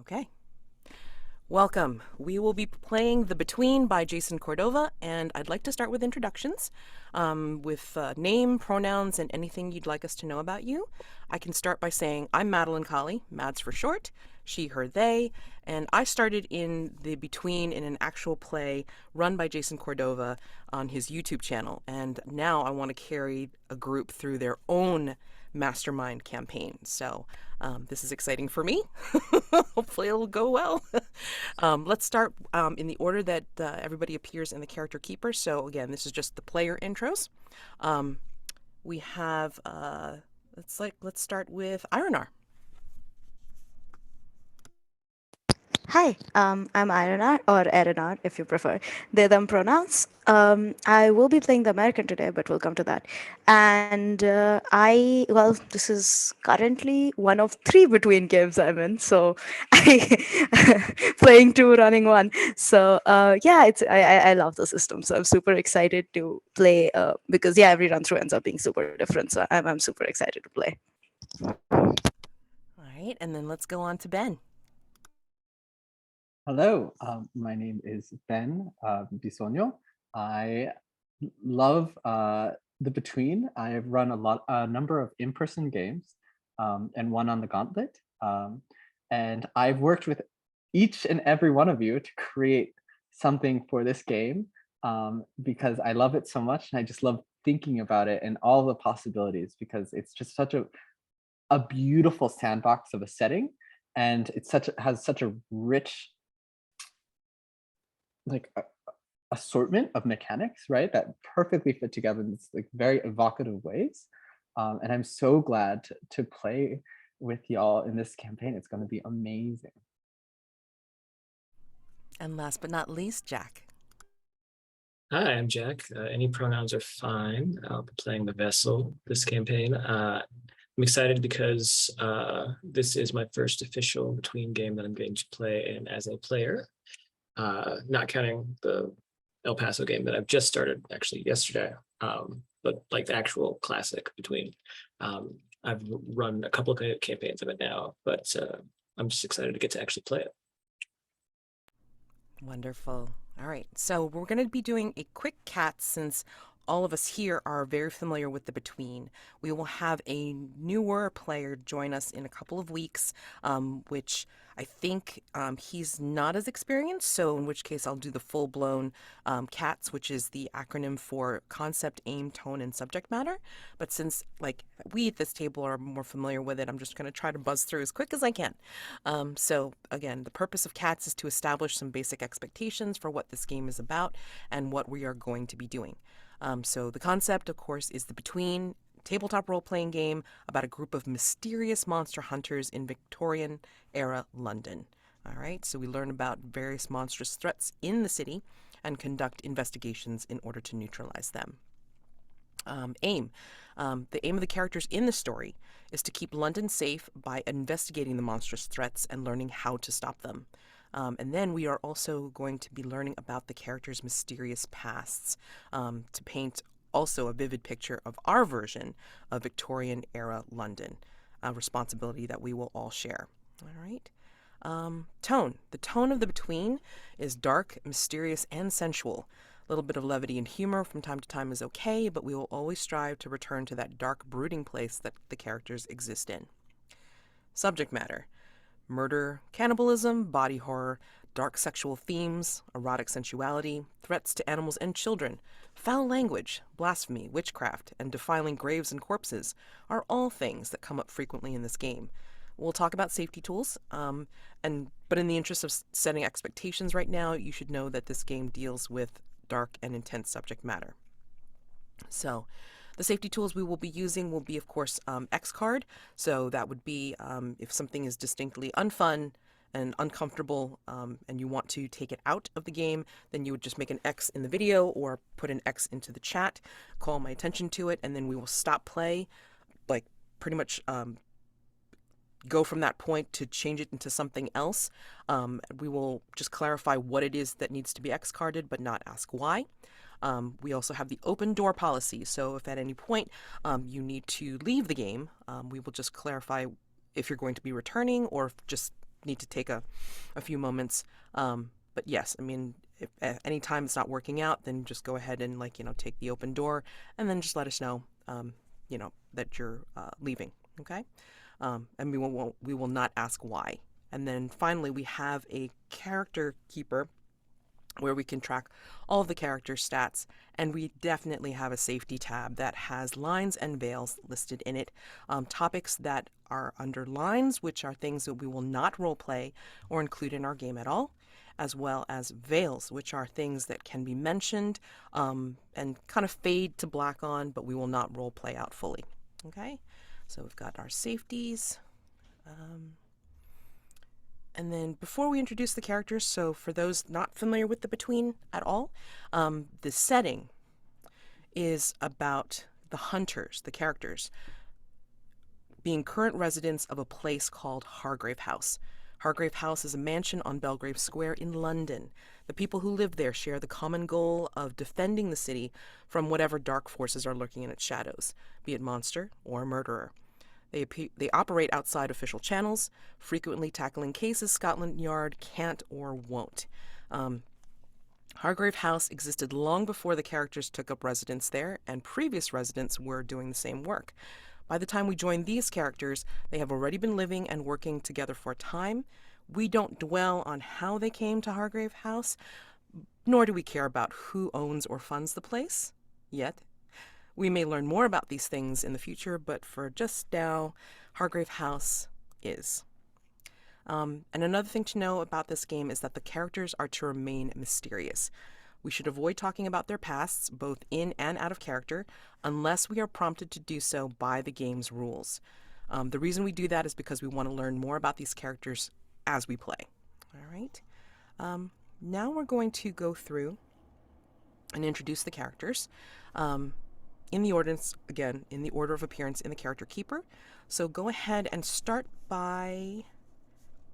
Okay. Welcome. We will be playing The Between by Jason Cordova, and I'd like to start with introductions, with name, pronouns, and anything you'd like us to know about you. I can start by saying I'm Madelancholy, Mads for short, she, her, they, and I started in The Between in an actual play run by Jason Cordova on his YouTube channel, and now I want to carry a group through their own Mastermind campaign. So this is exciting for me. Hopefully it'll go well. Let's start in the order that everybody appears in the character keeper. So again, this is just the player intros. We have let's start with Eirinar. Hi, I'm Eirinar, or Eirinar if you prefer. They, them pronouns. I will be playing the American today, but we'll come to that. And this is currently one of three between games I'm in. So I playing two, running one. So I love the system. So I'm super excited to play because every run through ends up being super different. So I'm super excited to play. All right, and then let's go on to Ben. Hello, my name is Ben Bisogno. I love The Between. I've run a number of in-person games and one on the Gauntlet. And I've worked with each and every one of you to create something for this game because I love it so much and I just love thinking about it and all the possibilities because it's just such a beautiful sandbox of a setting, and has such a rich assortment of mechanics, right, that perfectly fit together in this very evocative ways. And I'm so glad to play with y'all in this campaign. It's going to be amazing. And last but not least, Jack. Hi, I'm Jack. Any pronouns are fine. I'll be playing the vessel this campaign. I'm excited because this is my first official between game that I'm going to play in as a player. Not counting the El Paso game that I've just started actually yesterday, but like the actual classic between. I've run a couple of campaigns of it now, but I'm just excited to get to actually play it. Wonderful. All right, so we're going to be doing a quick cat since all of us here are very familiar with The Between. We will have a newer player join us in a couple of weeks, which I think he's not as experienced, so in which case I'll do the full-blown CATS, which is the acronym for concept, aim, tone, and subject matter. But since we at this table are more familiar with it, I'm just going to try to buzz through as quick as I can. So again, the purpose of CATS is to establish some basic expectations for what this game is about and what we are going to be doing. So the concept, of course, is The Between, tabletop role-playing game about a group of mysterious monster hunters in Victorian-era London. All right, so we learn about various monstrous threats in the city and conduct investigations in order to neutralize them. Aim. The aim of the characters in the story is to keep London safe by investigating the monstrous threats and learning how to stop them. And then we are also going to be learning about the characters' mysterious pasts to paint also a vivid picture of our version of Victorian-era London, a responsibility that we will all share. All right. Tone. The tone of The Between is dark, mysterious, and sensual. A little bit of levity and humor from time to time is okay, but we will always strive to return to that dark, brooding place that the characters exist in. Subject matter. Murder, cannibalism, body horror, dark sexual themes, erotic sensuality, threats to animals and children, foul language, blasphemy, witchcraft, and defiling graves and corpses are all things that come up frequently in this game. We'll talk about safety tools, but in the interest of setting expectations right now, you should know that this game deals with dark and intense subject matter. So, the safety tools we will be using will be, of course, X card. So that would be if something is distinctly unfun and uncomfortable and you want to take it out of the game, then you would just make an X in the video or put an X into the chat, call my attention to it, and then we will stop play, pretty much go from that point to change it into something else. We will just clarify what it is that needs to be X carded, but not ask why. We also have the open door policy, so if at any point you need to leave the game, we will just clarify if you're going to be returning or if just need to take a few moments. But yes, I mean, if at any time it's not working out, then just go ahead and take the open door, and then just let us know, that you're leaving. Okay, and we will not ask why. And then finally, we have a character keeper where we can track all of the character stats, and we definitely have a safety tab that has lines and veils listed in it. Topics that are under lines, which are things that we will not roleplay or include in our game at all, as well as veils, which are things that can be mentioned and kind of fade to black on, but we will not roleplay out fully. Okay, so we've got our safeties. And then before we introduce the characters, so for those not familiar with the Between at all, the setting is about the hunters, the characters, being current residents of a place called Hargrave House. Hargrave House is a mansion on Belgrave Square in London. The people who live there share the common goal of defending the city from whatever dark forces are lurking in its shadows, be it monster or murderer. They operate outside official channels, frequently tackling cases Scotland Yard can't or won't. Hargrave House existed long before the characters took up residence there, and previous residents were doing the same work. By the time we join these characters, they have already been living and working together for a time. We don't dwell on how they came to Hargrave House, nor do we care about who owns or funds the place, yet. We may learn more about these things in the future, but for just now, Hargrave House is. And another thing to know about this game is that the characters are to remain mysterious. We should avoid talking about their pasts, both in and out of character, unless we are prompted to do so by the game's rules. The reason we do that is because we want to learn more about these characters as we play. All right. Now we're going to go through and introduce the characters. In the order of appearance in the character keeper. So go ahead and start by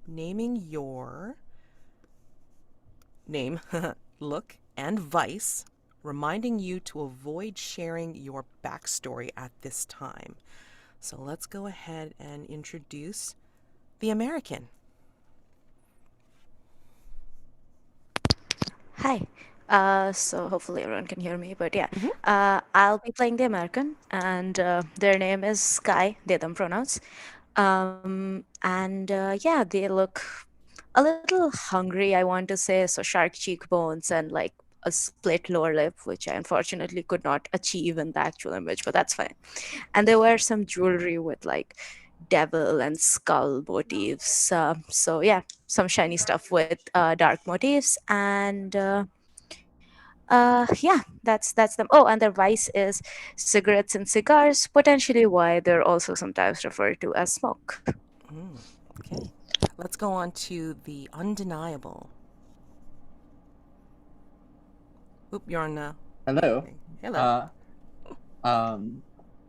naming your name, look, and vice, reminding you to avoid sharing your backstory at this time. So let's go ahead and introduce the American. Hi. So hopefully everyone can hear me, but yeah. I'll be playing the American, and their name is Sky, they them pronouns. Yeah, they look a little hungry, I want to say, so shark cheekbones and like a split lower lip, which I unfortunately could not achieve in the actual image, but that's fine. And they wear some jewelry with like devil and skull motifs. So yeah, some shiny stuff with dark motifs, and yeah, that's them. Oh, and their vice is cigarettes and cigars, potentially why they're also sometimes referred to as smoke. Okay, let's go on to the undeniable. Oop, you're on. Hello. Okay. Hello.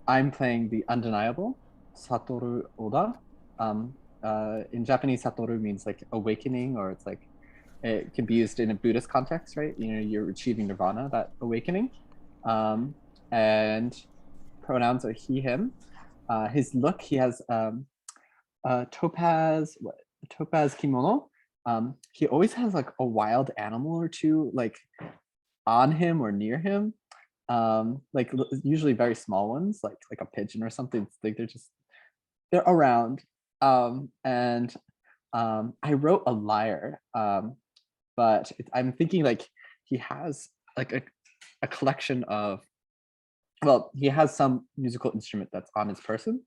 I'm playing the undeniable Satoro Oda. In Japanese, Satoru means like awakening, or it's like it can be used in a Buddhist context, right? You're achieving nirvana, that awakening. And pronouns are he, him. His look, he has topaz kimono. He always has like a wild animal or two like on him or near him. Like usually very small ones, like a pigeon or something. It's like they're around. I wrote a lyre, but I'm thinking like he has like a collection of, well, he has some musical instrument that's on his person.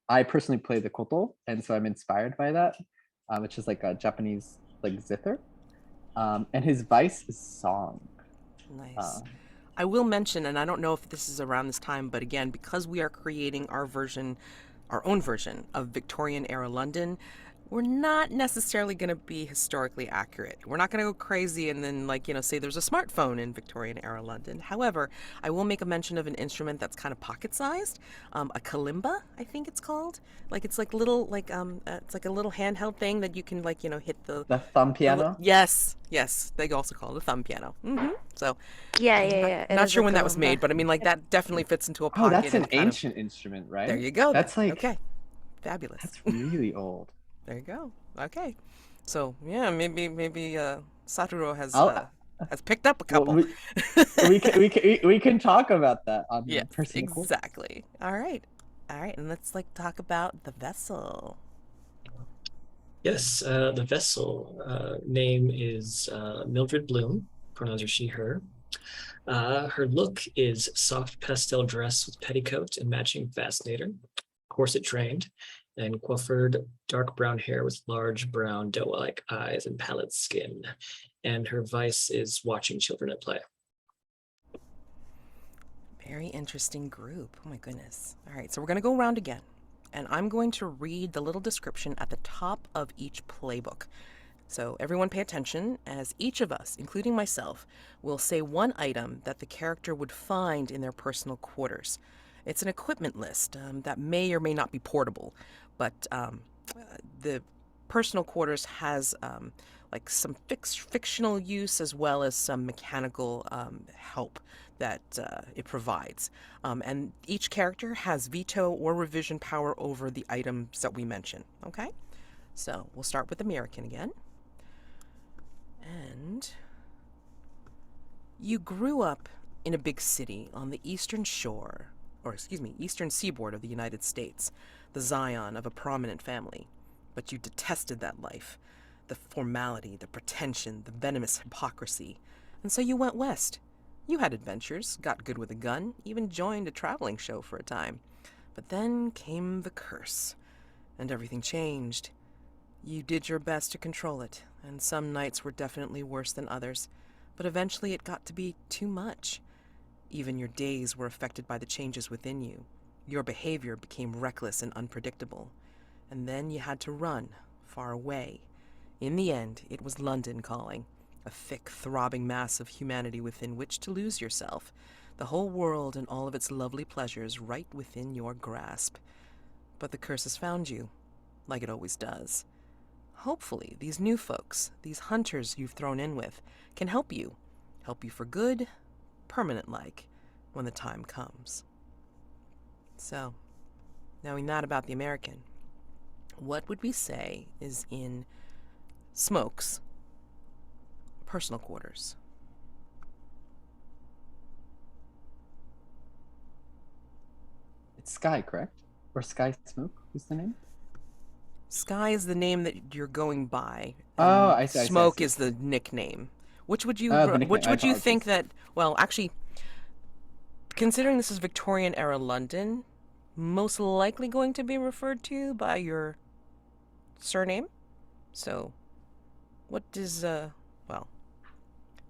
I personally play the koto, and so I'm inspired by that, which is like a Japanese like zither. And his vice is song. Nice. I will mention, and I don't know if this is around this time, but again, because we are creating our own version of Victorian-era London, we're not necessarily going to be historically accurate. We're not going to go crazy and then say there's a smartphone in Victorian-era London. However, I will make a mention of an instrument that's kind of pocket-sized, a kalimba, I think it's called. It's like little, it's like a little handheld thing that you can hit the thumb piano. Yes, they also call it a thumb piano. So Yeah. not sure when that was made, but I mean, that definitely fits into a pocket. Oh, that's an ancient instrument, right? There you go. That's like okay, fabulous. That's really old. There you go. Okay. So yeah, maybe Satoro I'll has picked up a well couple. we can talk about that on Yes, personal quarters. exactly. All right. All right, and let's like talk about the vessel. Yes, the vessel name is Mildred Bloom. Pronouns are she, her. Her look is soft pastel dress with petticoat and matching fascinator, corset trained, and coiffured dark brown hair with large brown doe-like eyes and pallid skin. And her vice is watching children at play. Very interesting group. Oh my goodness. All right, so we're going to go around again. And I'm going to read the little description at the top of each playbook. So everyone pay attention as each of us, including myself, will say one item that the character would find in their personal quarters. It's an equipment list that may or may not be portable, but the personal quarters has like some fictional use as well as some mechanical help that it provides. And each character has veto or revision power over the items that we mention. Okay? So we'll start with American again. And you grew up in a big city on the eastern shore, or excuse me, eastern seaboard of the United States, the scion of a prominent family. But you detested that life, the formality, the pretension, the venomous hypocrisy. And so you went west. You had adventures, got good with a gun, even joined a traveling show for a time. But then came the curse, and everything changed. You did your best to control it, and some nights were definitely worse than others, but eventually it got to be too much. Even your days were affected by the changes within you. Your behavior became reckless and unpredictable. And then you had to run, far away. In the end, it was London calling, a thick, throbbing mass of humanity within which to lose yourself, the whole world and all of its lovely pleasures right within your grasp. But the curse has found you, like it always does. Hopefully, these new folks, these hunters you've thrown in with, can help you for good, permanent-like, when the time comes. So, knowing that about the American, what would we say is in Smoke's personal quarters? It's Sky, correct? Or Sky Smoke? Who's the name? Sky is the name that you're going by. Oh, And I see. Smoke is the nickname. Which would you The nickname. which I would you think apologize. that, well, actually, considering this is Victorian-era London, most likely going to be referred to by your surname? So, what is well,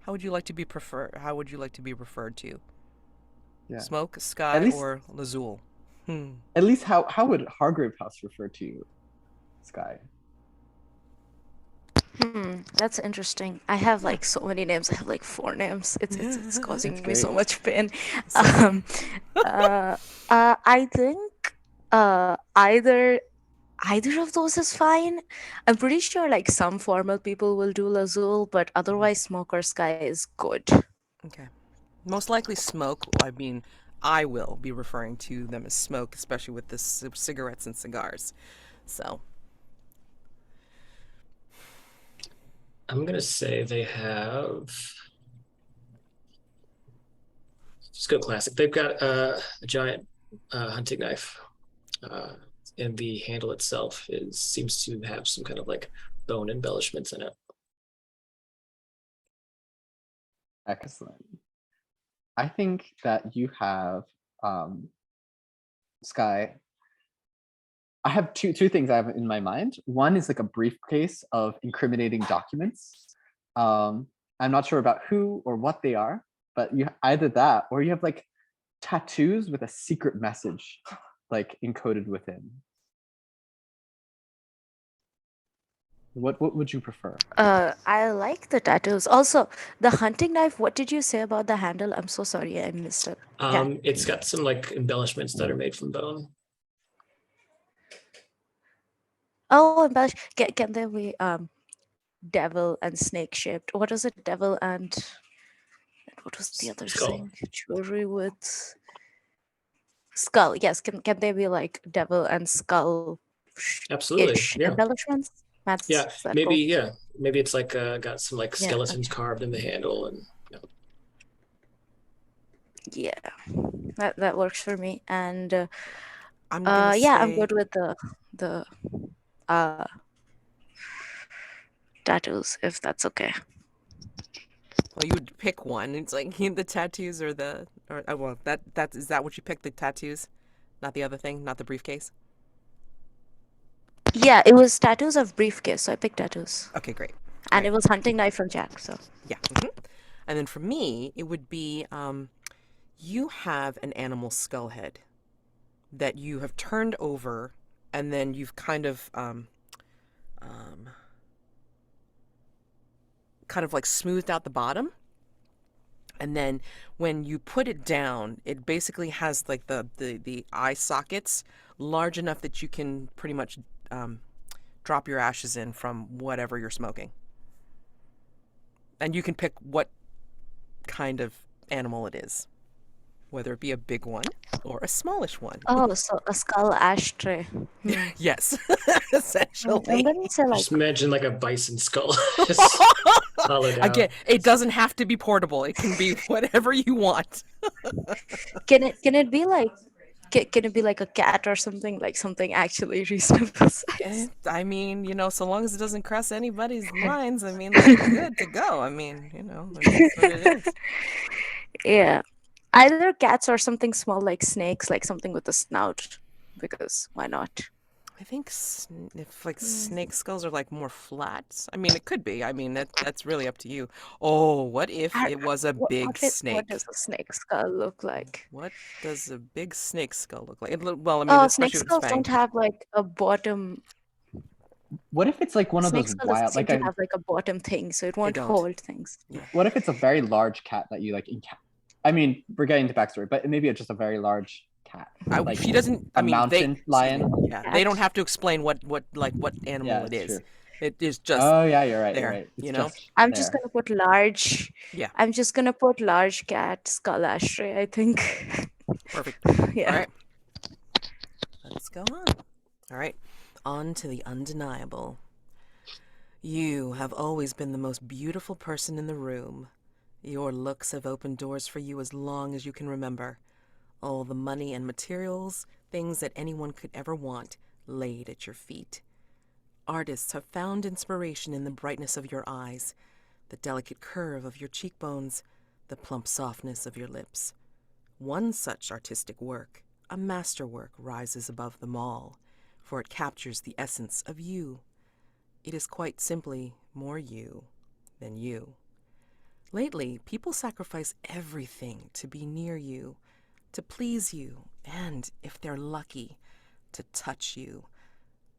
how would you like to be referred to? Yeah. Smoke, At Sky, least, or Lazul? at least, how would Hargrave House refer to you, Sky? That's interesting. I have like so many names. I have like 4 names. It's causing It's me so great. much pain. Same. I think either of those is fine. I'm pretty sure like some formal people will do Lazul, but otherwise Smoke or Sky is good. Okay. Most likely Smoke. I mean, I will be referring to them as Smoke, especially with the cigarettes and cigars. So, I'm going to say they have, just go classic. They've got a giant hunting knife. And the handle itself seems to have some kind of like bone embellishments in it. Excellent. I think that you have Sky. I have two things I have in my mind. One is like a briefcase of incriminating documents. I'm not sure about who or what they are, but you either that or you have like tattoos with a secret message like encoded within. What would you prefer? I like the tattoos. Also, the hunting knife, what did you say about the handle? I'm so sorry, I missed it. Yeah. It's got some like embellishments that are made from bone. Oh, embellish. Can they be devil and snake shaped? What is it? Devil and what was the other Skull. thing? Jewelry with skull. Yes. Can they be like devil and skull Absolutely. ish Yeah. embellishments. That's Yeah. is that Maybe, cool? yeah. Maybe it's like got some like Yeah. skeletons carved in the handle and Yeah, that works for me. And I'm gonna yeah, I'm say, good with the uh tattoos, if that's okay. well, you would pick one. It's like the tattoos or well, that is that what you picked, the tattoos, not the other thing, not the briefcase. Yeah, it was tattoos of briefcase, so I picked tattoos. Okay, great. All And right. it was hunting knife from Jack, so Yeah. And then for me, it would be you have an animal skull head that you have turned over, and then you've um, kind of like smoothed out the bottom. And then when you put it down, it basically has like the eye sockets large enough that you can pretty much drop your ashes in from whatever you're smoking. And you can pick what kind of animal it is, whether it be a big one or a smallish one. oh, so a skull ashtray. Yes, I'm essentially. gonna say like just imagine like a bison skull just hollowed Again, out. it doesn't have to be portable. It can be whatever you want. can it be like can it be like a cat or something, like something actually reasonable size? I mean, so long as it doesn't cross anybody's minds, I mean, that's good to go. I mean, it is what it is. Yeah, either cats or something small like snakes, like something with a snout, because why not? I think if like snake skulls are like more flat. I mean, it could be. I mean, that's really up to you. Oh, what if I- it was a big what snake? does a snake skull look like? What does a big snake skull look like? Well, I mean, Oh, snake especially with its skulls don't fangs. have like a bottom. What if it's like one of Snake those skull doesn't wild, seem like to a, have like a bottom thing, so it They won't don't. hold things. Yeah. what if it's a very large cat that you like I mean, we're getting into backstory, but maybe it's just a very large cat, like She doesn't. I a mean, mountain lion. Yeah, they don't Cat. have to explain what Yeah, animal it it's is. true. It is just Oh yeah, you're right. You're there. right. It's You know. just I'm just there. gonna put large. Yeah. I'm just gonna put large cat skull ashtray, I think. Perfect. All Yeah. right. Let's go on. All right. On to the undeniable. You have always been the most beautiful person in the room. Your looks have opened doors for you as long as you can remember. All the money and materials, things that anyone could ever want, laid at your feet. Artists have found inspiration in the brightness of your eyes, the delicate curve of your cheekbones, the plump softness of your lips. One such artistic work, a masterwork, rises above them all, for it captures the essence of you. It is quite simply more you than you. Lately, people sacrifice everything to be near you, to please you, and, if they're lucky, to touch you.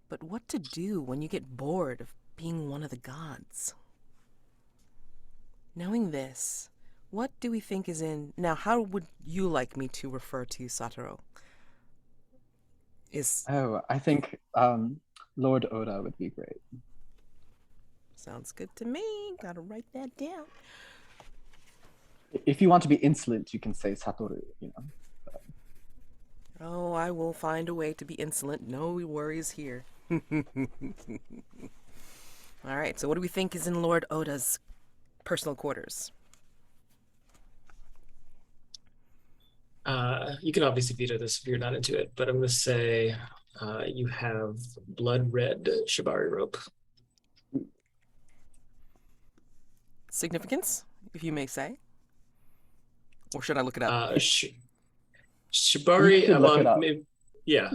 But what to do when you get bored of being one of the gods? Knowing this, what do we think is in... Now, how would you like me to refer to Satoro? Oh, I think Lord Oda would be great. Sounds good to me. Gotta write that down. If you want to be insolent, you can say Satoru. Oh, I will find a way to be insolent. No worries here. All right, so what do we think is in Lord Oda's personal quarters? You can obviously veto this if you're not into it, but I'm going to say you have blood red shibari rope. Significance, if you may say? Or should I look it up? Shibari, You should look it up. Yeah.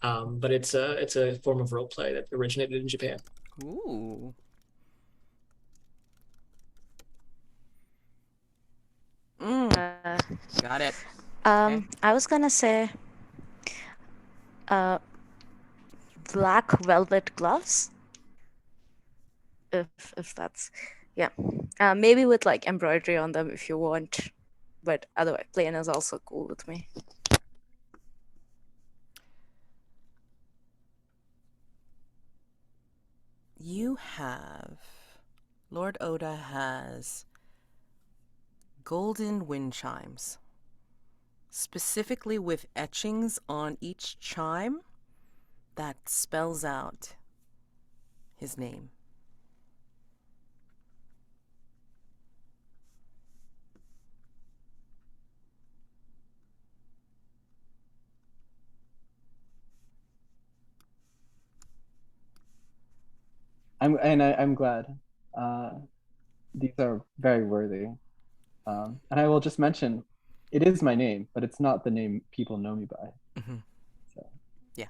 But it's a form of role play that originated in Japan. Ooh. Got it. Okay. I was gonna say black velvet gloves. If that's maybe with like embroidery on them if you want, but otherwise plain is also cool with me. You have... Lord Oda has golden wind chimes, specifically with etchings on each chime that spells out his name. I'm glad. These are very worthy. And I will just mention, it is my name, but it's not the name people know me by. Mm-hmm. So. Yeah.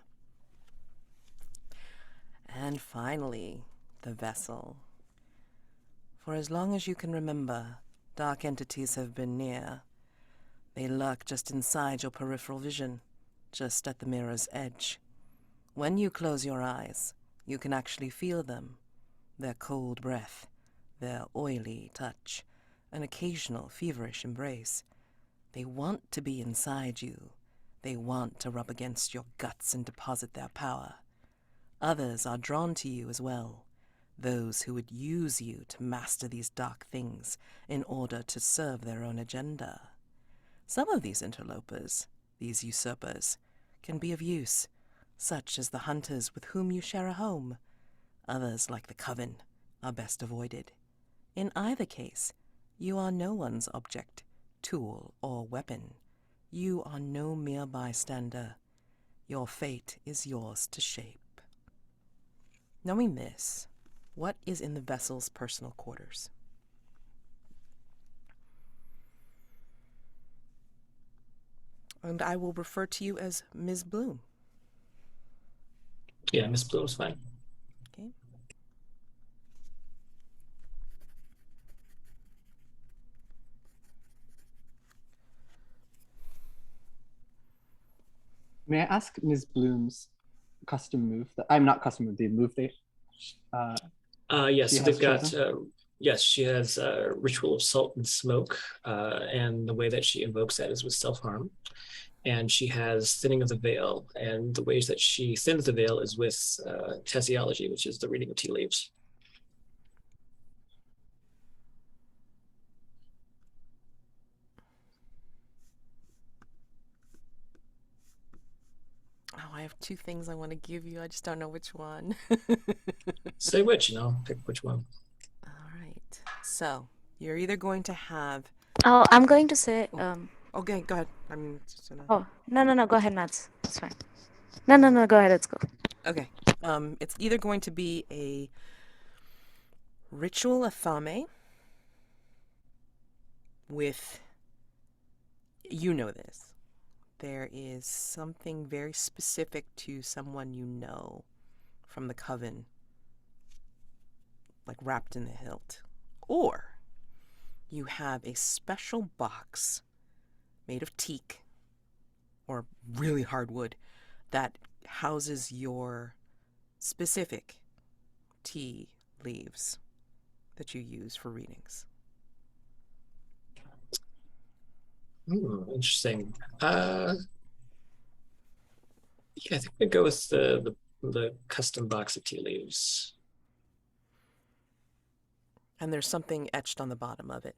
And finally, the vessel. For as long as you can remember, dark entities have been near. They lurk just inside your peripheral vision, just at the mirror's edge. When you close your eyes, you can actually feel them. Their cold breath, their oily touch, an occasional feverish embrace. They want to be inside you. They want to rub against your guts and deposit their power. Others are drawn to you as well, those who would use you to master these dark things in order to serve their own agenda. Some of these interlopers, these usurpers, can be of use, such as the hunters with whom you share a home. Others, like the Coven, are best avoided. In either case, you are no one's object, tool, or weapon. You are no mere bystander. Your fate is yours to shape. Knowing this, what is in the vessel's personal quarters? And I will refer to you as Ms. Bloom. Yeah, Miss Bloom's fine. Okay. May I ask Ms. Bloom's custom move? I'm not custom move, the move they Yes, she so has they've got, chosen? yes, she has Ritual of Salt and Smoke, and the way that she invokes that is with self-harm. And she has Thinning of the Veil, and the ways that she thins the veil is with Tasiology, which is the reading of tea leaves. Oh, I have two things I want to give you. I just don't know which one. Say which, and I'll pick which one. All right. So, you're either going to have... Oh, I'm going to say. Okay, go ahead. I'm just gonna... Oh, no. Go ahead, Mads. It's fine. No. Go ahead. Let's go. Okay. It's either going to be a ritual of Fame with... You know this. There is something very specific to someone you know from the Coven, like wrapped in the hilt. Or you have a special box made of teak or really hard wood that houses your specific tea leaves that you use for readings. Interesting. Yeah, I think we go with the custom box of tea leaves. And there's something etched on the bottom of it.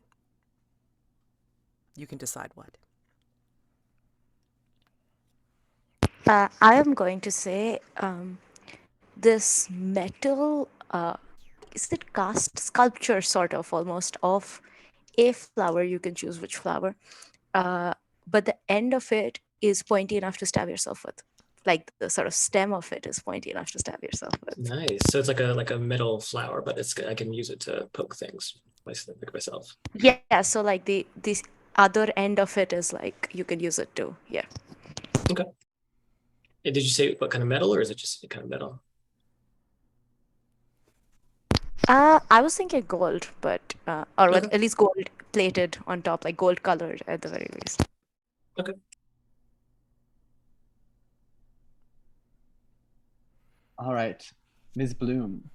You can decide what. I am going to say this metal, is it cast sculpture sort of almost of a flower? You can choose which flower. But the end of it is pointy enough to stab yourself with. Like the sort of stem of it is pointy enough to stab yourself with. Nice. So it's like a metal flower, but I can use it to poke things myself. Yeah, so like the other end of it is like you can use it too. Yeah. Okay. And did you say what kind of metal, or is it just a kind of metal? I was thinking gold, but or Okay. at least gold plated on top, like gold colored at the very least. Okay. All right, Ms. Bloom,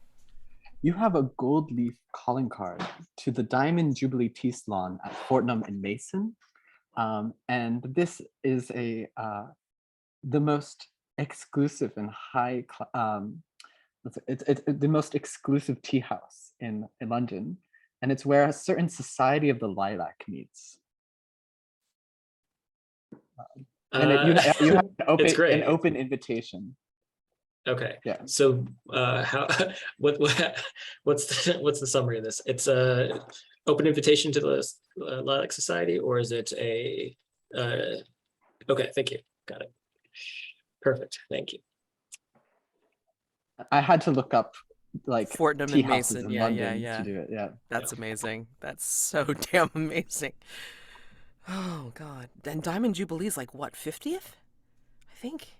you have a gold leaf calling card to the Diamond Jubilee Tea Salon at Fortnum and Mason. And this is the most exclusive and it's the most exclusive tea house in London. And it's where a certain Society of the Lilac meets. And you have It's great. an open invitation. Okay. Yeah. So how what's the summary of this? It's a open invitation to the Lilac Society, or is it a okay, thank you. Got it. Perfect. Thank you. I had to look up like Fortnum tea and houses Mason. in Yeah, yeah, London yeah. to do it. Yeah. That's amazing. That's so damn amazing. Oh God. And Diamond Jubilee is like what, 50th? I think.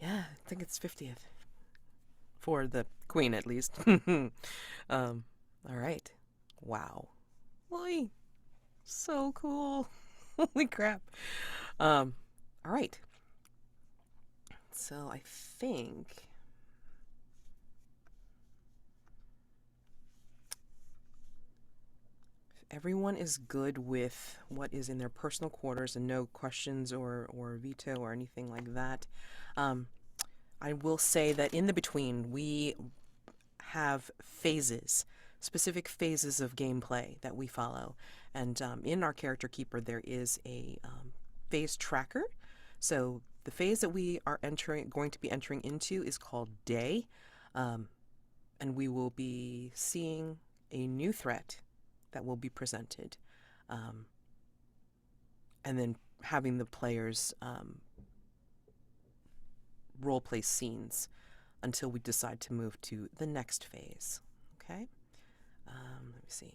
Yeah, I think it's 50th. For the Queen at least. All right. Wow. Boy, so cool. Holy crap. All right. So I think if everyone is good with what is in their personal quarters and no questions or veto or anything like that, I will say that in the between we have phases, specific phases of gameplay that we follow. And in our character keeper, there is a phase tracker. So the phase that we are going to be entering into is called Day. And we will be seeing a new threat that will be presented. And then having the players role play scenes until we decide to move to the next phase. Okay? Let me see.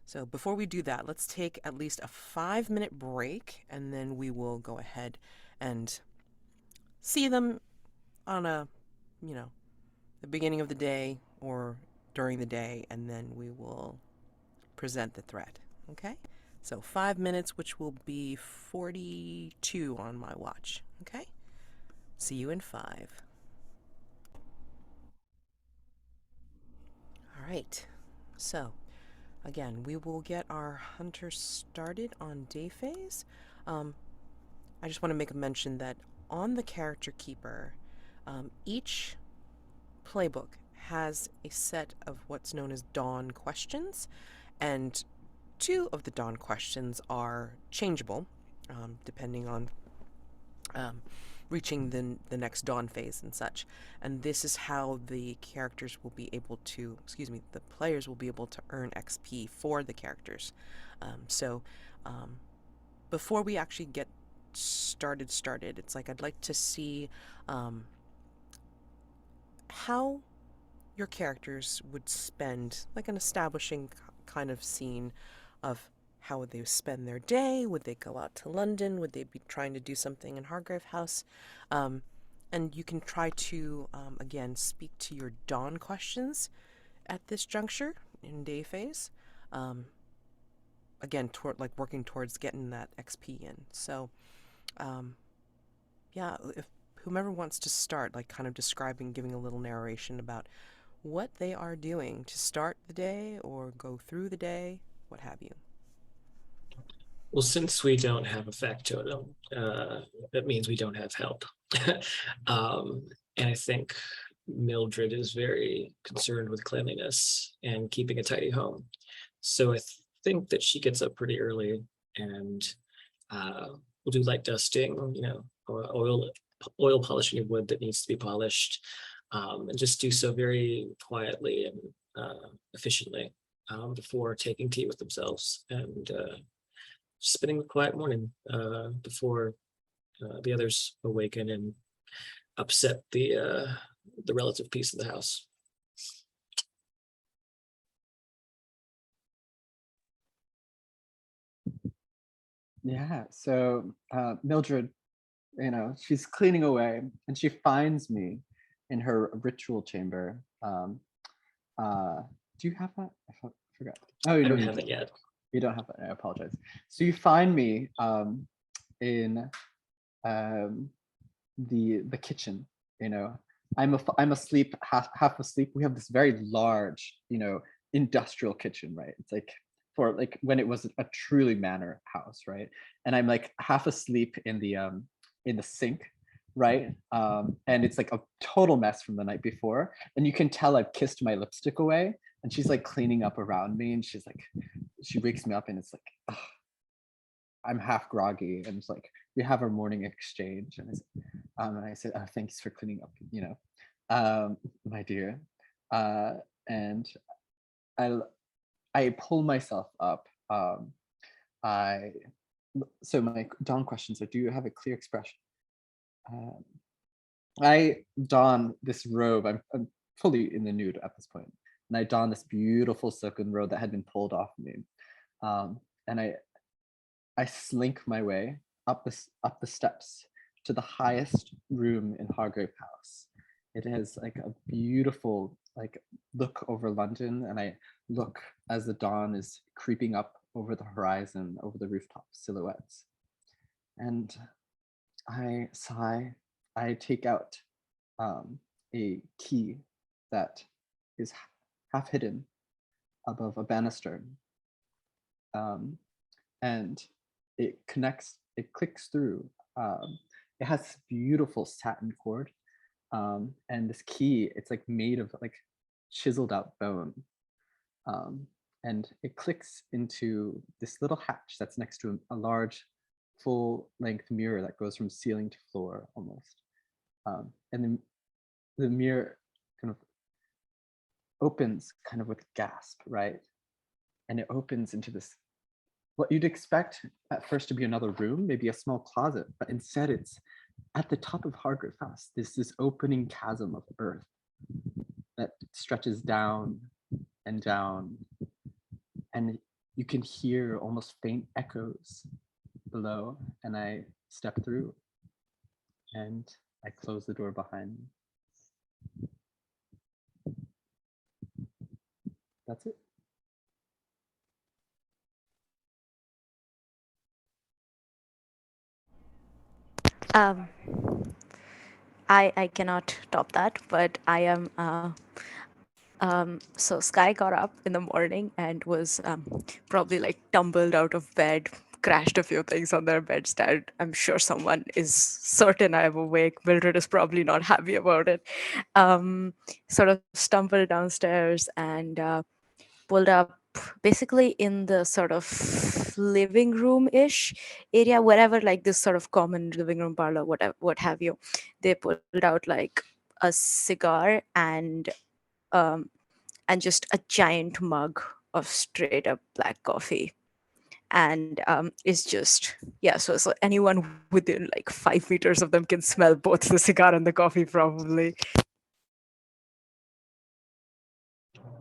So before we do that, let's take at least a 5-minute break, and then we will go ahead and see them on a, the beginning of the day or during the day, and then we will present the threat. Okay? So 5 minutes, which will be 42 on my watch. Okay? See you in 5. All right. So, again, we will get our hunters started on day phase. I just want to make a mention that on the character keeper, each playbook has a set of what's known as dawn questions, and 2 of the dawn questions are changeable, depending on reaching the next dawn phase and such. And this is how the characters will be able to, the players will be able to earn XP for the characters. So before we actually get started, it's like I'd like to see how your characters would spend, like an establishing kind of scene of how would they spend their day? Would they go out to London? Would they be trying to do something in Hargrave House? And you can try to, again, speak to your dawn questions at this juncture in day phase. Again, working towards getting that XP in. So, yeah, if whomever wants to start, like kind of describing, giving a little narration about what they are doing to start the day or go through the day, what have you. Well, since we don't have a factotum, that means we don't have help. And I think Mildred is very concerned with cleanliness and keeping a tidy home. So I think that she gets up pretty early and we'll do light dusting, or oil polishing of wood that needs to be polished, and just do so very quietly and efficiently before taking tea with themselves and spending a quiet morning before the others awaken and upset the relative peace of the house. Yeah. So Mildred, she's cleaning away, and she finds me in her ritual chamber. Do you have that? I forgot. Oh, I don't have it yet. You don't have that. I apologize. So you find me in the kitchen. I'm asleep, half asleep. We have this very large, industrial kitchen, right? It's like for like when it was a truly manor house, right? And I'm like half asleep in the sink, right? And it's like a total mess from the night before. And you can tell I've kissed my lipstick away. And she's like cleaning up around me, and she wakes me up, and it's like, ugh, I'm half groggy, and it's like we have our morning exchange, and I said, oh, thanks for cleaning up, my dear. And I pull myself up. I So my dawn questions are: do you have a clear expression? I don this robe. I'm fully in the nude at this point, and I don this beautiful silken robe that had been pulled off me, and I slink my way up the steps to the highest room in Hargrave House. It has like a beautiful look over London, and I look as the dawn is creeping up over the horizon, over the rooftop silhouettes. And I sigh. I take out a key that is half hidden above a banister, and it clicks through. It has beautiful satin cord, and this key, it's like made of like chiseled out bone, and it clicks into this little hatch that's next to a large full-length mirror that goes from ceiling to floor almost, and then the mirror kind of opens kind of with a gasp, right? And it opens into this, what you'd expect at first to be another room, maybe a small closet, but instead it's at the top of Hargrave House. There's this opening chasm of earth that stretches down and down, and you can hear almost faint echoes below. And I step through, and I close the door behind me. That's it. Um, I cannot top that, but I am. So Sky got up in the morning and was probably like tumbled out of bed, crashed a few things on their bedstead. I'm sure someone is certain I'm awake. Mildred is probably not happy about it. Sort of stumbled downstairs and pulled up basically in the sort of living room-ish area, wherever like this sort of common living room, parlor, whatever, what have you. They pulled out like a cigar um, and just a giant mug of straight up black coffee. And it's just, yeah, so anyone within like 5 meters of them can smell both the cigar and the coffee probably.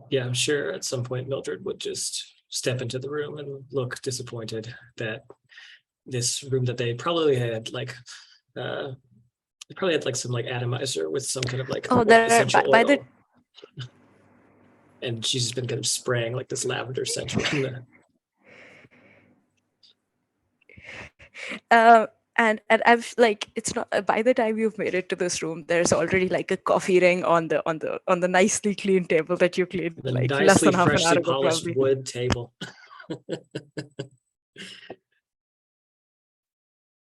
Yeah, I'm sure at some point Mildred would just step into the room and look disappointed that this room that they probably had like some like atomizer with some kind of like essential oil. And she's just been kind of spraying like this lavender scent around that. And I've like, it's not, by the time you've made it to this room, there's already like a coffee ring on the nicely clean table that you cleaned the like nicely, less than half an freshly hour ago, polished probably. wood table.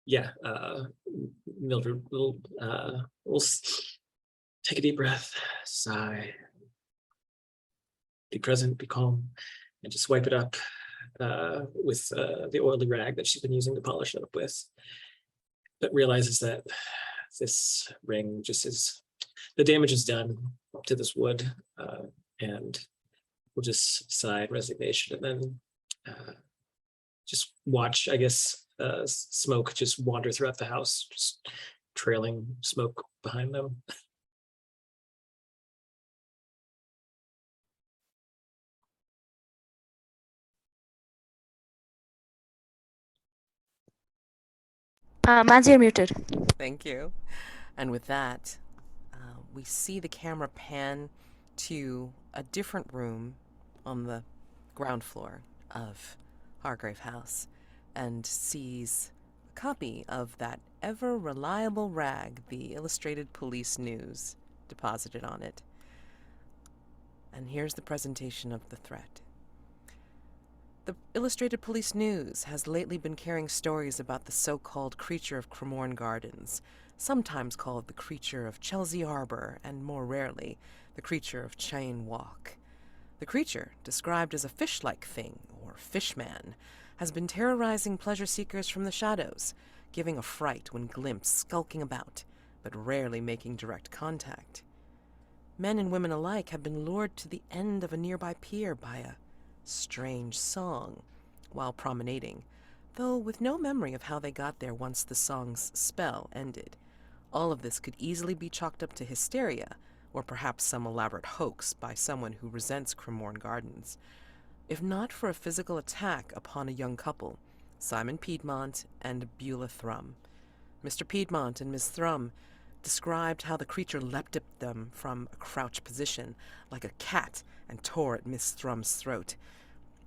Yeah, Mildred will take a deep breath, sigh, be present, be calm, and just wipe it up with the oily rag that she's been using to polish it up with. But realizes that this ring just is, the damage is done to this wood, and we'll just sigh in resignation and then just watch, I guess, smoke just wander throughout the house, just trailing smoke behind them. Manzi, you're muted. Thank you. And with that, we see the camera pan to a different room on the ground floor of Hargrave House and sees a copy of that ever reliable rag, the Illustrated Police News, deposited on it. And here's the presentation of the threat. The Illustrated Police News has lately been carrying stories about the so-called Creature of Cremorne Gardens, sometimes called the Creature of Chelsea Harbor, and more rarely, the Creature of Cheyne Walk. The creature, described as a fish-like thing, or fishman, has been terrorizing pleasure seekers from the shadows, giving a fright when glimpsed skulking about, but rarely making direct contact. Men and women alike have been lured to the end of a nearby pier by a strange song while promenading, though with no memory of how they got there once the song's spell ended. All of this could easily be chalked up to hysteria, or perhaps some elaborate hoax by someone who resents Cremorne Gardens. If not for a physical attack upon a young couple, Simon Piedmont and Beulah Thrum. Mr. Piedmont and Miss Thrum described how the creature leapt at them from a crouch position, like a cat, and tore at Miss Thrum's throat.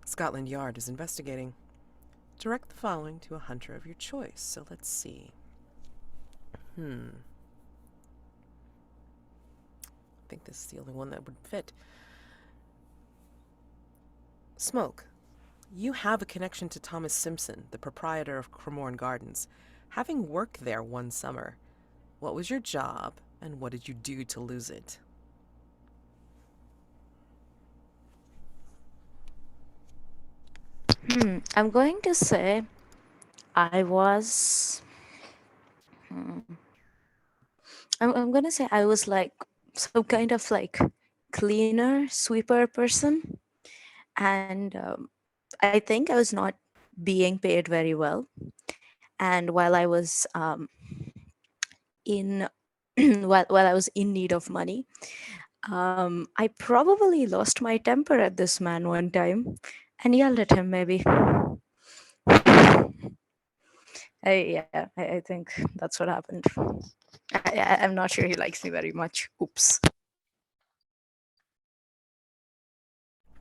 Scotland Yard is investigating. Direct the following to a hunter of your choice. So let's see. I think this is the only one that would fit. Smoke. You have a connection to Thomas Simpson, the proprietor of Cremorne Gardens, having worked there one summer. What was your job, and what did you do to lose it? I'm going to say I was. I'm gonna say I was like some kind of like cleaner, sweeper person, and I think I was not being paid very well. And while I was in while I was in need of money, I probably lost my temper at this man one time and yelled at him. Maybe. I think that's what happened. I'm not sure he likes me very much. Oops.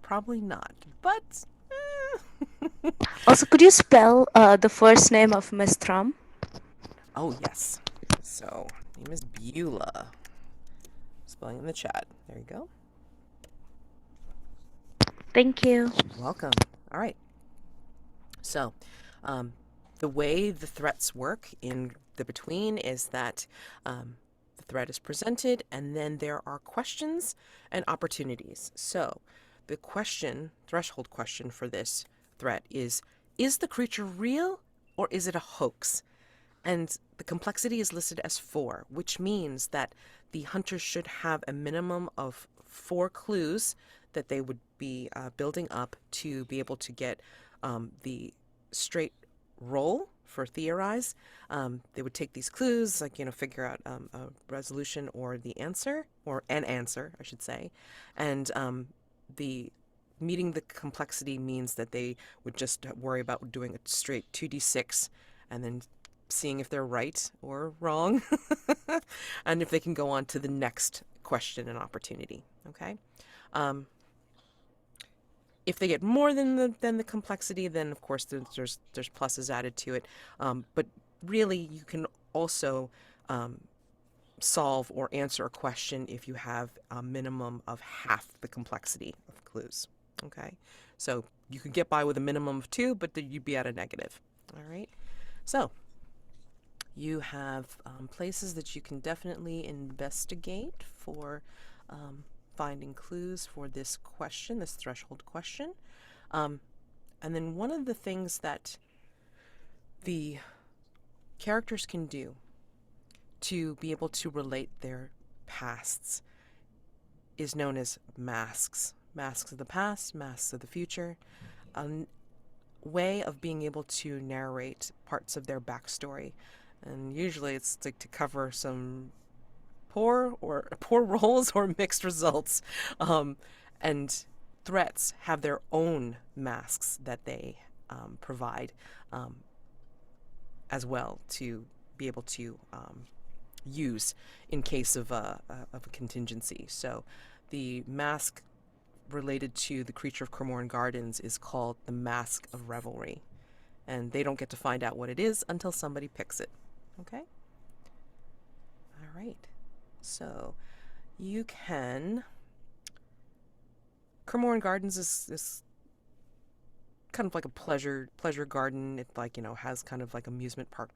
Probably not, but... Also, could you spell the first name of Miss Thrum? Oh, yes. So, name is Beulah. Spelling in the chat. There you go. Thank you. Welcome. All right. So, the way the threats work in the Between is that the threat is presented, and then there are questions and opportunities. So, the threshold question for this threat is the creature real or is it a hoax? And the complexity is listed as 4, which means that the hunter should have a minimum of 4 clues that they would be building up to be able to get the straight roll for theorize. They would take these clues, like, figure out a resolution or the answer, or an answer, I should say. And the meeting the complexity means that they would just worry about doing a straight 2d6 and then seeing if they're right or wrong, and if they can go on to the next question and opportunity. Okay. If they get more than the complexity, then of course there's pluses added to it. But really, you can also solve or answer a question if you have a minimum of half the complexity of clues. Okay, so you could get by with a minimum of 2, but then you'd be at a negative. All right, so you have places that you can definitely investigate for finding clues for this question, this threshold question. And then one of the things that the characters can do to be able to relate their pasts is known as masks. Masks of the past, masks of the future. A way of being able to narrate parts of their backstory. And usually it's like to cover some poor rolls or mixed results. And threats have their own masks that they provide as well to be able to use in case of a contingency. So the mask related to the Creature of Cremorne Gardens is called the Mask of Revelry. And they don't get to find out what it is until somebody picks it. Okay? All right. So you can... Cremorne Gardens is kind of like a pleasure garden. It has kind of like amusement park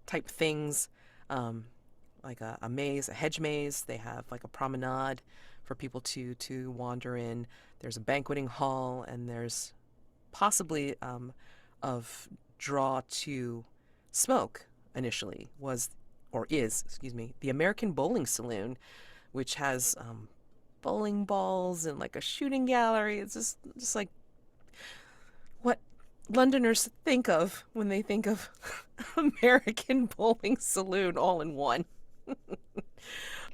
type things, like a maze, a hedge maze. They have like a promenade for people to wander in. There's a banqueting hall, and there's possibly of draw to Smoke initially was, or is, excuse me, the American Bowling Saloon, which has bowling balls and like a shooting gallery. It's just like what Londoners think of when they think of American Bowling Saloon all in one.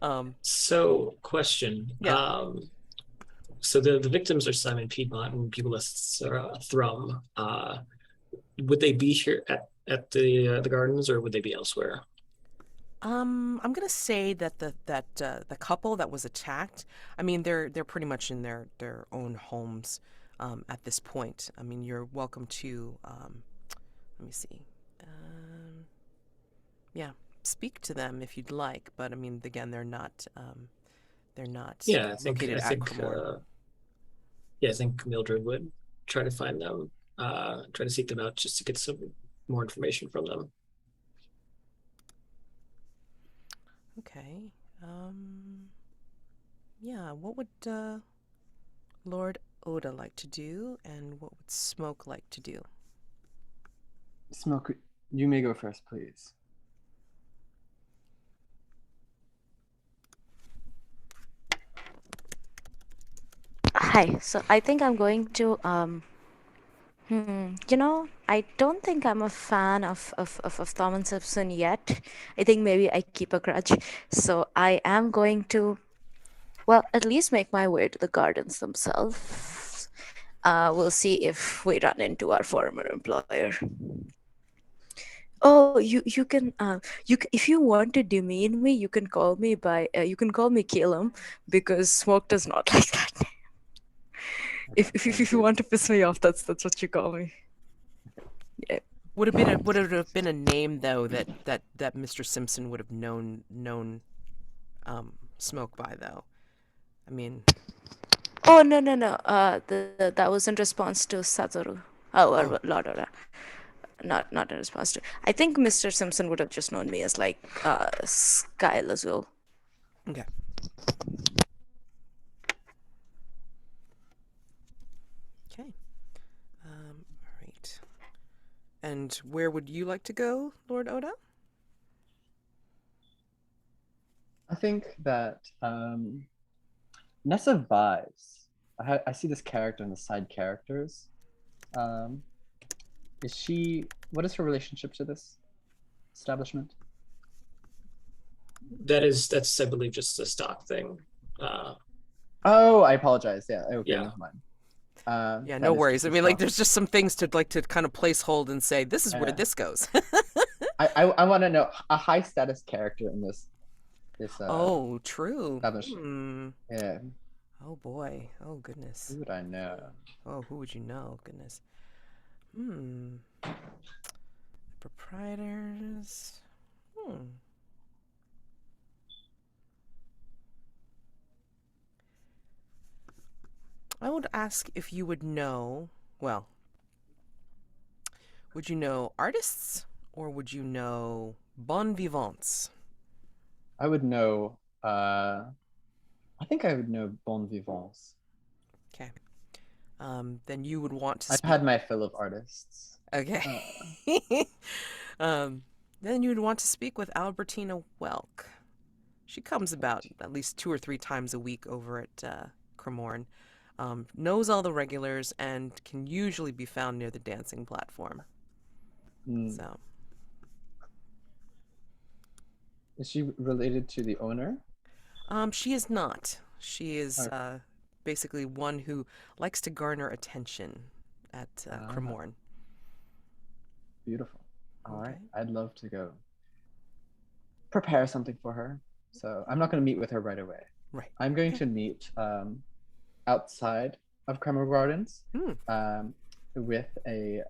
um, So, question. yeah. So the victims are Simon Piedmont and Beulah Thrum. Would they be here at the gardens, or would they be elsewhere? I'm gonna say that the couple that was attacked, I mean, they're pretty much in their own homes at this point. I mean, you're welcome to let me see, um, yeah, speak to them if you'd like, but I mean, again, they're not Yeah, I think located I at think Cremorne. yeah, I think Mildred would try to find them, try to seek them out just to get some more information from them. Okay. Yeah. What would Lord Oda like to do, and what would Smoke like to do? Smoke, you may go first, please. Hi. So I think I'm going to I don't think I'm a fan of Thom and Simpson yet. I think maybe I keep a grudge. So I am going to, well, at least make my way to the gardens themselves. We'll see if we run into our former employer. Oh, you can if you want to demean me, you can call me Calum, because Smoke does not like that name. Okay, If you want to piss me off, that's what you call me. Yeah. Would it have been a name though that Mr. Simpson would have known Smoke by though? I mean, Oh, no. That was in response to Satoro. Oh, oh, or Lord Ora. Not in response to. I think Mr. Simpson would have just known me as like Sky Lazul. okay. Okay. All right. And where would you like to go, Lord Oda? I think that Nessa vibes. I see this character and the side characters. Um, is she? What is her relationship to this establishment? That's I believe just a stock thing. Uh, Oh, I apologize. Yeah. Okay, yeah, never mind. Yeah, no That is worries. just I a mean, like, stock. there's just some things to kind of place hold and say this is where Yeah. this goes. I want to know a high status character in this Oh, true. establishment. Yeah. Oh boy. Oh goodness. Who would I know? Oh, who would you know? Goodness. Hmm. Proprietors. Hmm. I would ask if you would know, well, would you know artists or would you know bon vivants? I would know. I think I would know Bon Vivants. Okay. Then you would want to I've speak. had my fill of artists. Okay. um, then you would want to speak with Albertina Welk. She comes about at least 2 or 3 times a week over at Cremorne. Knows all the regulars and can usually be found near the dancing platform. Mm. So, Is she related to the owner? she is not. She is Okay. basically one who likes to garner attention at Ah, Cremorne. beautiful. All right. Okay. I'd love to go prepare something for her. So I'm not going to meet with her right away. Right. I'm going Okay. to meet outside of Cremorne Gardens Hmm. with a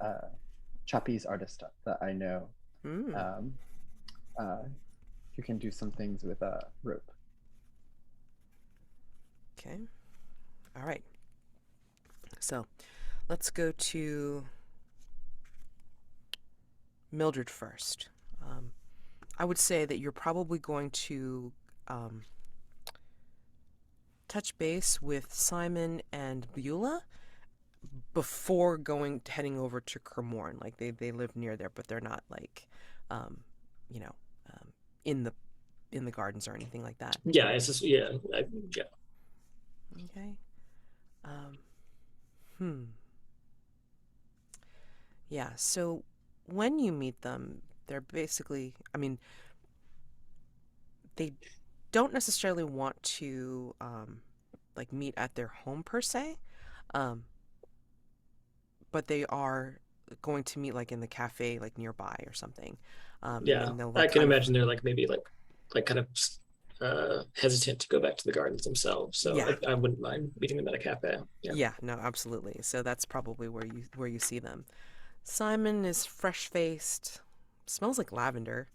trapeze artist that I know Hmm. who can do some things with a rope. Okay. All right. So, let's go to Mildred first. I would say that you're probably going to touch base with Simon and Beulah before heading over to Cremorne. Like they live near there, but they're not like um, you know, in the gardens or anything like that. Yeah, it's just yeah. Yeah. Okay. Um, hmm. Yeah. So when you meet them, they're basically, I mean, they don't necessarily want to like meet at their home per se, um, but they are going to meet like in the cafe like nearby or something, and Yeah, then they'll I like can kind of imagine they're like maybe like kind of hesitant to go back to the gardens themselves. So yeah. I wouldn't mind meeting them at a cafe. Yeah. Yeah, no, absolutely. So that's probably where you see them. Simon is fresh-faced, smells like lavender,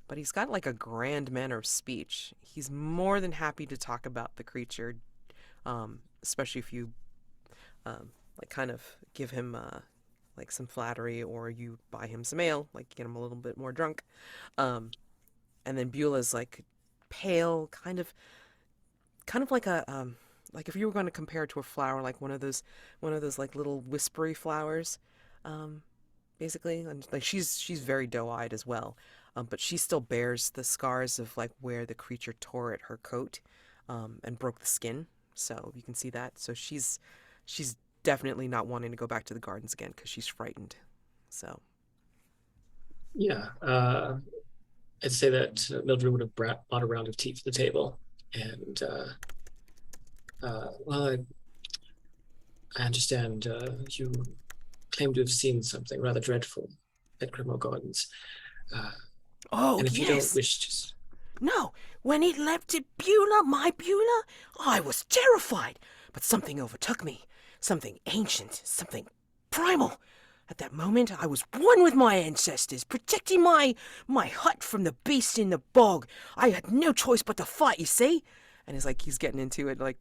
but he's got like a grand manner of speech. He's more than happy to talk about the creature, especially if you like kind of give him like some flattery or you buy him some ale, like get him a little bit more drunk. And then Beulah's like pale, kind of like if you were going to compare it to a flower, like one of those like little whispery flowers, um, basically. And like she's very doe-eyed as well, but she still bears the scars of like where the creature tore at her coat, and broke the skin. So you can see that. So she's definitely not wanting to go back to the gardens again because she's frightened. So Yeah. I'd say that Mildred would have bought a round of tea for the table, and well, I understand you claim to have seen something rather dreadful at Cremorne Gardens. Uh, oh and if you don't yes, wish to, no, when it leapt at Beulah, my Beulah, I was terrified. But something overtook me. Something ancient, something primal. At that moment, I was one with my ancestors, protecting my hut from the beast in the bog. I had no choice but to fight, you see? And it's like he's getting into it, like,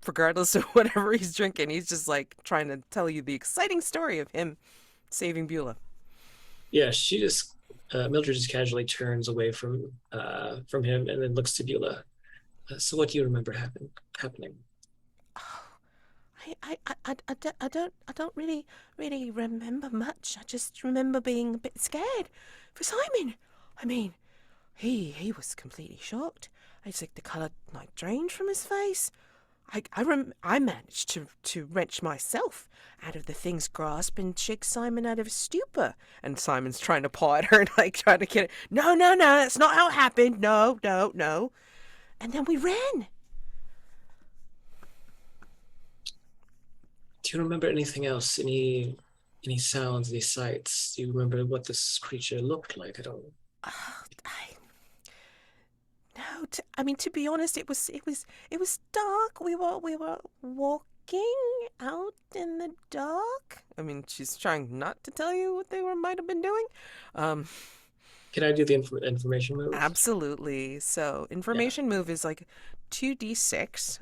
regardless of whatever he's drinking. He's just, like, trying to tell you the exciting story of him saving Beulah. yeah, she just Mildred just casually turns away from him and then looks to Beulah. So, what do you remember happening? I don't really remember much. I just remember being a bit scared for Simon. I mean, he was completely shocked. It's like the colour like drained from his face. I managed to wrench myself out of the thing's grasp and shake Simon out of his stupor. And Simon's trying to paw at her and like trying to get it. No, no, no, that's not how it happened. No, no, no. And then we ran. Do you remember anything else? Any sounds, any sights? Do you remember what this creature looked like at all? Oh, no, I mean to be honest, it was dark. We were walking out in the dark. I mean, she's trying not to tell you what they might have been doing. Um, Can I do the information move? Absolutely. So Yeah, information move is like 2d6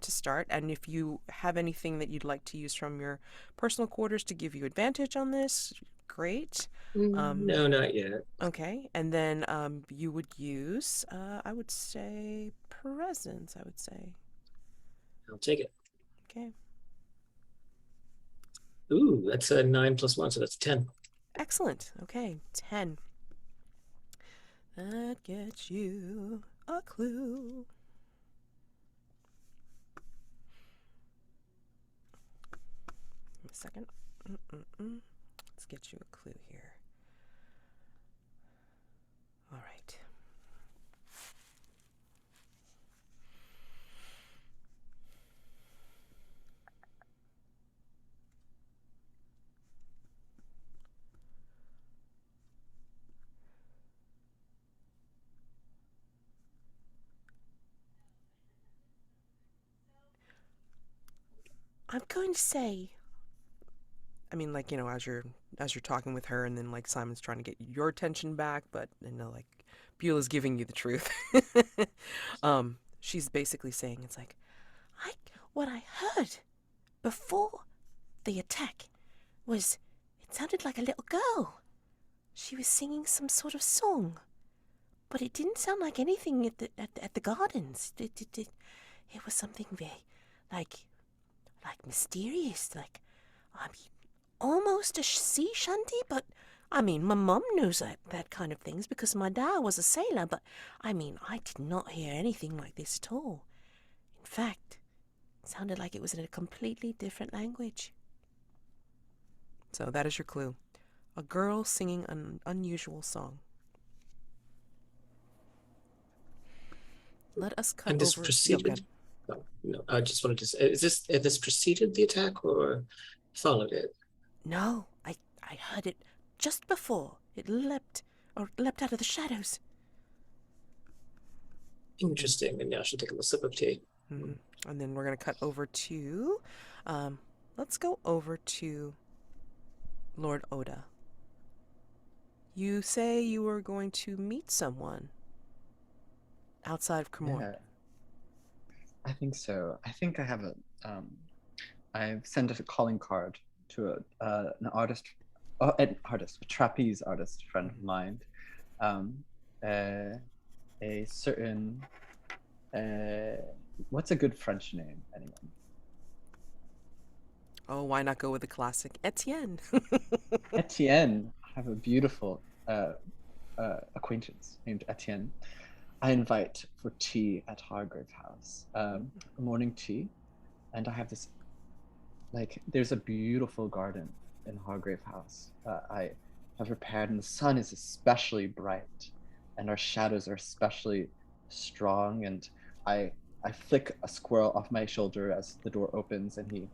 to start, and if you have anything that you'd like to use from your personal quarters to give you advantage on this, great. no, not yet. Okay, and then you would use, I would say, presence. I would say. I'll take it. Okay, Ooh, that's a 9 + 1, so that's 10. excellent. Okay, 10. That gets you a clue. A second. Let's get you a clue here. All right. I'm going to say, I mean, like, as you're talking with her, and then like Simon's trying to get your attention back, but like Beulah's giving you the truth. She's basically saying it's like, I what I heard before the attack was it sounded like a little girl. She was singing some sort of song, but it didn't sound like anything at the gardens. It was something very like mysterious, like I mean almost a sea shanty, but I mean, my mum knows that kind of things because my dad was a sailor, but I mean, I did not hear anything like this at all. In fact, it sounded like it was in a completely different language. So that is your clue. A girl singing an unusual song. Let us cut And this over. Yeah, go ahead. preceded. Oh, no, I just wanted to say, this preceded the attack or followed it? No, I heard it just before it leapt out of the shadows. Interesting. And now I should take a little sip of tea. Mhm. And then we're going to cut over to, let's go over to Lord Oda. You say you were going to meet someone outside of Cremorne. Yeah, I think so. I think I have I've sent a calling card to an artist, a trapeze artist friend of mine. Um, uh, a certain, what's a good French name, anyone? Oh, why not go with the classic Etienne? Etienne. I have a beautiful acquaintance named Etienne. I invite for tea at Hargrave House, morning tea, and I have this, like, there's a beautiful garden in Hargrave House. I have prepared, and the sun is especially bright, and our shadows are especially strong. And I flick a squirrel off my shoulder as the door opens, and he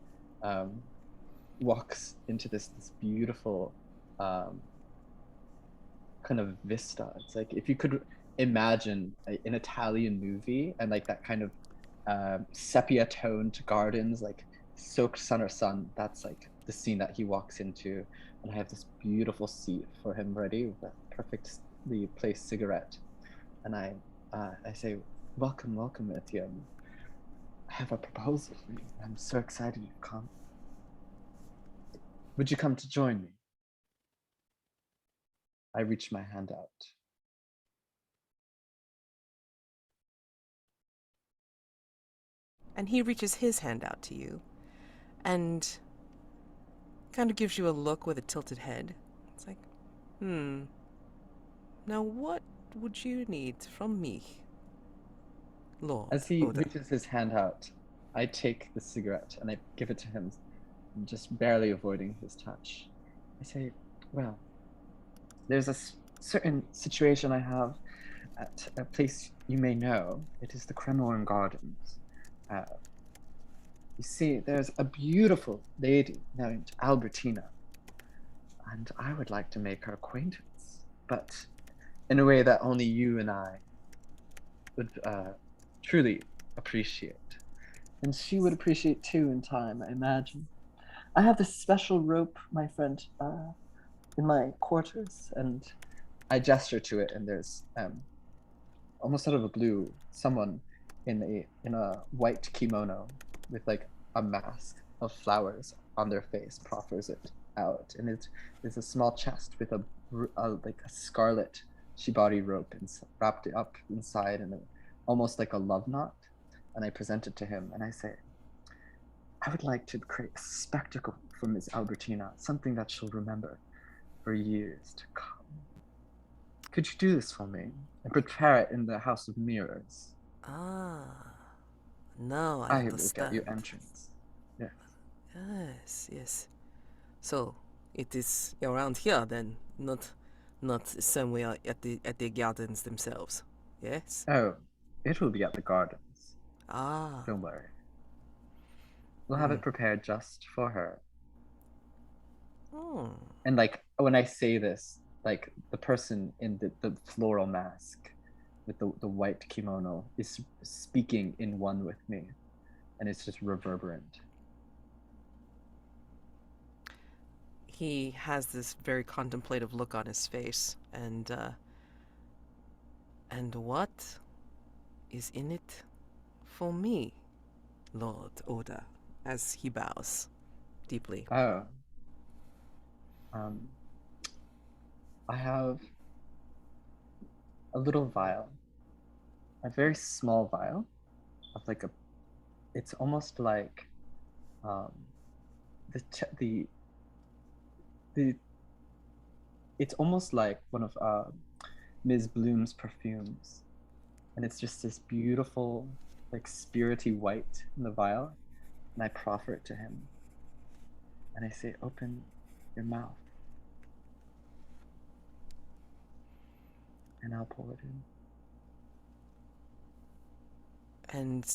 walks into this beautiful kind of vista. It's like if you could imagine an Italian movie and like that kind of sepia toned gardens, like soaked sun, that's like the scene that he walks into. And I have this beautiful seat for him ready with a perfectly placed cigarette. And I say, welcome, Etienne. I have a proposal for you. I'm so excited you've come. Would you come to join me? I reach my hand out. And he reaches his hand out to you and kind of gives you a look with a tilted head. It's like, now what would you need from me, Lord As he Oda? reaches his hand out, I take the cigarette and I give it to him, just barely avoiding his touch. I say, well, there's a certain situation I have at a place you may know. It is the Cremorne Gardens. You see, there's a beautiful lady named Albertina, and I would like to make her acquaintance, but in a way that only you and I would truly appreciate. And she would appreciate too in time, I imagine. I have this special rope, my friend, in my quarters, and I gesture to it, and there's almost out of the blue, someone in a white kimono with like a mask of flowers on their face proffers it out, and it's a small chest with a like a scarlet shibari rope and wrapped it up inside, and almost like a love knot. And I present it to him, and I say, I would like to create a spectacle for Miss Albertina, something that she'll remember for years to come. Could you do this for me and prepare it in the House of Mirrors? Ah, now I I will get you understand. entrance. Yeah. Yes. So it is around here then, not somewhere at the gardens themselves. Yes. Oh, it will be at the gardens. Ah. Don't worry. We'll have it prepared just for her. Hmm. And like when I say this, like the person in the floral mask with the white kimono is speaking in one with me, and it's just reverberant. He has this very contemplative look on his face, and what is in it for me, Lord Oda, as he bows deeply. Oh. I have a little vial, a very small vial of like it's almost like the it's almost like one of Ms. Bloom's perfumes. And it's just this beautiful, like spirity white in the vial. And I proffer it to him. And I say, open your mouth. And I'll pour it in. And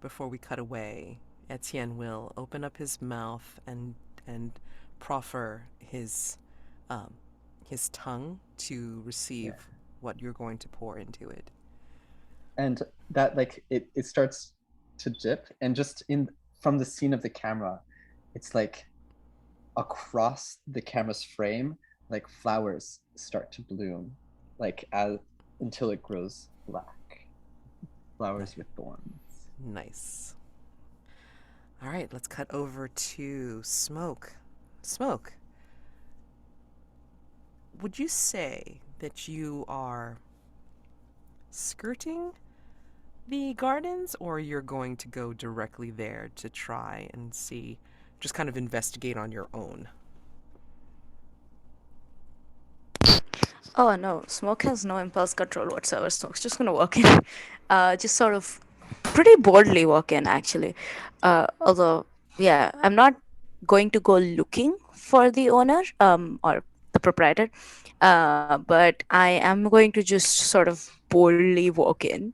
before we cut away, Etienne will open up his mouth and proffer his tongue to receive what you're going to pour into it. And that, like, it starts to dip, and just from the scene of the camera, it's like across the camera's frame, like flowers start to bloom, like until it grows black. Flowers with thorns. Nice. All right, let's cut over to Smoke. Smoke, would you say that you are skirting the gardens, or you're going to go directly there to try and see, just kind of investigate on your own? Oh no, Smoke has no impulse control whatsoever. Smoke's just gonna walk in, just sort of pretty boldly walk in actually. Although, yeah, I'm not going to go looking for the owner, or the proprietor, but I am going to just sort of boldly walk in.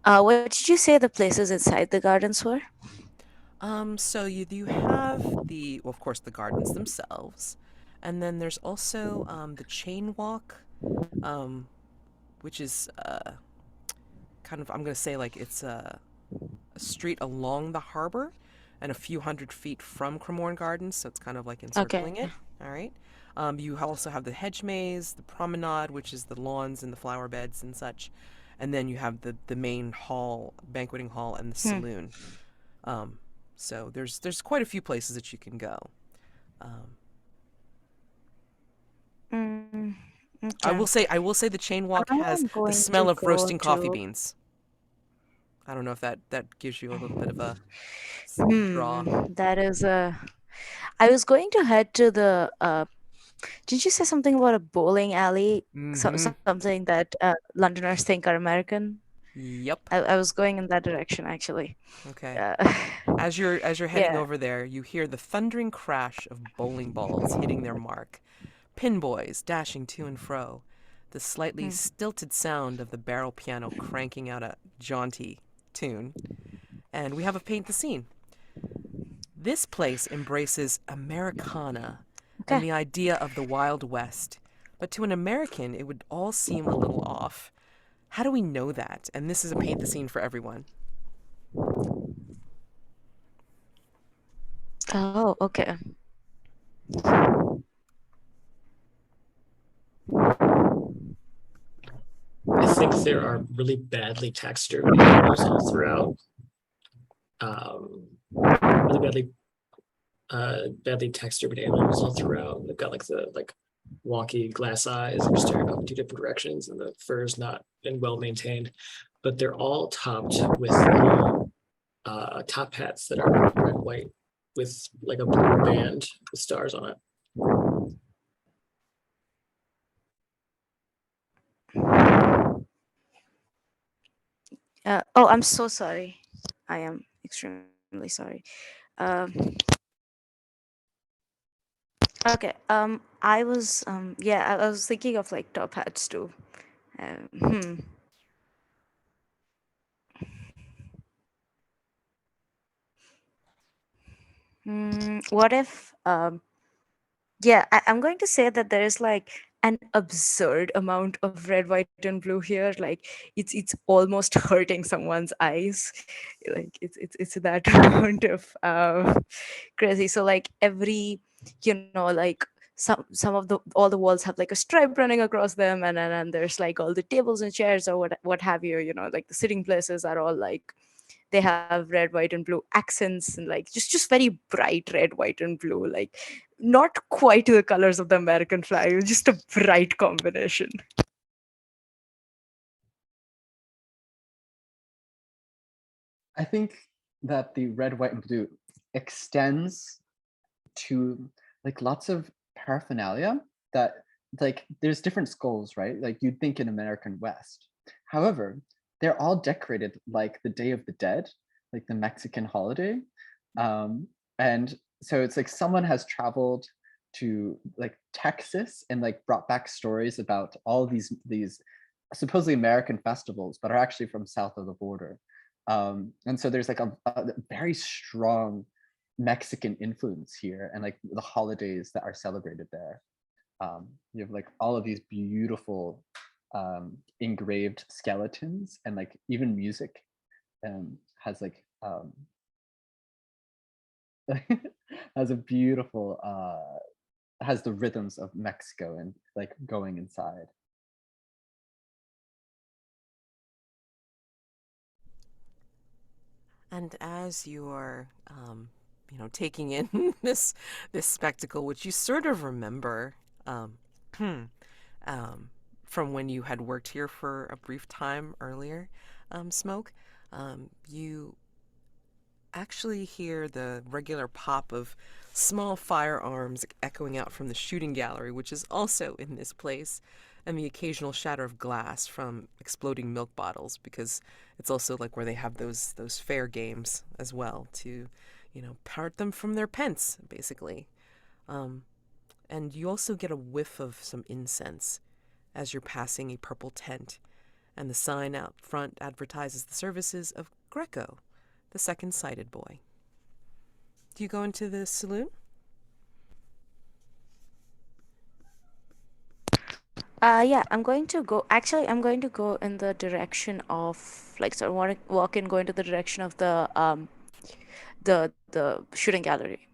What did you say the places inside the gardens were? So you have well, of course, the gardens themselves, and then there's also the chain walk, which is kind of, I'm gonna say, like, it's a street along the harbor and a few hundred feet from Cremorne Gardens, so it's kind of like encircling it. All right. You also have the hedge maze, the promenade, which is the lawns and the flower beds and such, and then you have the main hall, banqueting hall, and the saloon. So there's quite a few places that you can go. Okay. I will say the chain walk I has am the going smell to of go roasting coffee to. beans. I don't know if that gives you a little bit of a draw. That is a. I was going to head to the. Did you say something about a bowling alley? Mm-hmm. Something that Londoners think are American. Yep. I was going in that direction actually. Okay. Uh, As you're heading yeah. over there, you hear the thundering crash of bowling balls hitting their mark, pinboys dashing to and fro, the slightly stilted sound of the barrel piano cranking out a jaunty tune, and we have a paint the scene. This place embraces Americana and Okay. the idea of the Wild West, but to an American it would all seem a little off. How do we know that? And this is a paint the scene for everyone. Oh, okay. I think there are really badly textured animals all throughout. Really badly textured animals all throughout. They've got like the wonky glass eyes and staring up in two different directions, and the fur is not been well maintained. But they're all topped with little top hats that are red white with like a blue band with stars on it. Oh, I'm so sorry. I am extremely sorry. Um, okay. I was yeah, I was thinking of like top hats too. Um, hmm. What if yeah, I'm going to say that there is like an absurd amount of red, white, and blue here. Like it's almost hurting someone's eyes. Like it's that amount of crazy. So like every, like some of the all the walls have like a stripe running across them, and there's like all the tables and chairs or what have you. Like the sitting places are all like they have red, white, and blue accents, and like just very bright red, white, and blue. Like not quite the colors of the American flag, just a bright combination. I think that the red, white, and blue extends to like lots of paraphernalia that like there's different skulls, right? Like you'd think in American West. However, they're all decorated like the Day of the Dead, like the Mexican holiday. And so it's like someone has traveled to like Texas and like brought back stories about all these supposedly American festivals, but are actually from south of the border. And so there's like a very strong Mexican influence here, and like the holidays that are celebrated there. You have like all of these beautiful engraved skeletons, and like even music has like has a beautiful has the rhythms of Mexico and like going inside. And as you are, taking in this spectacle, which you sort of remember, um, from when you had worked here for a brief time earlier, Smoke, you actually hear the regular pop of small firearms echoing out from the shooting gallery, which is also in this place, and the occasional shatter of glass from exploding milk bottles, because it's also like where they have those fair games as well to, part them from their pence, basically. Um, and you also get a whiff of some incense as you're passing a purple tent, and the sign out front advertises the services of Greco, the second-sighted boy. Do you go into the saloon? Yeah, I'm going to go. Actually, I'm going to go in the direction of like sort of want to walk in, go into the direction of the shooting gallery,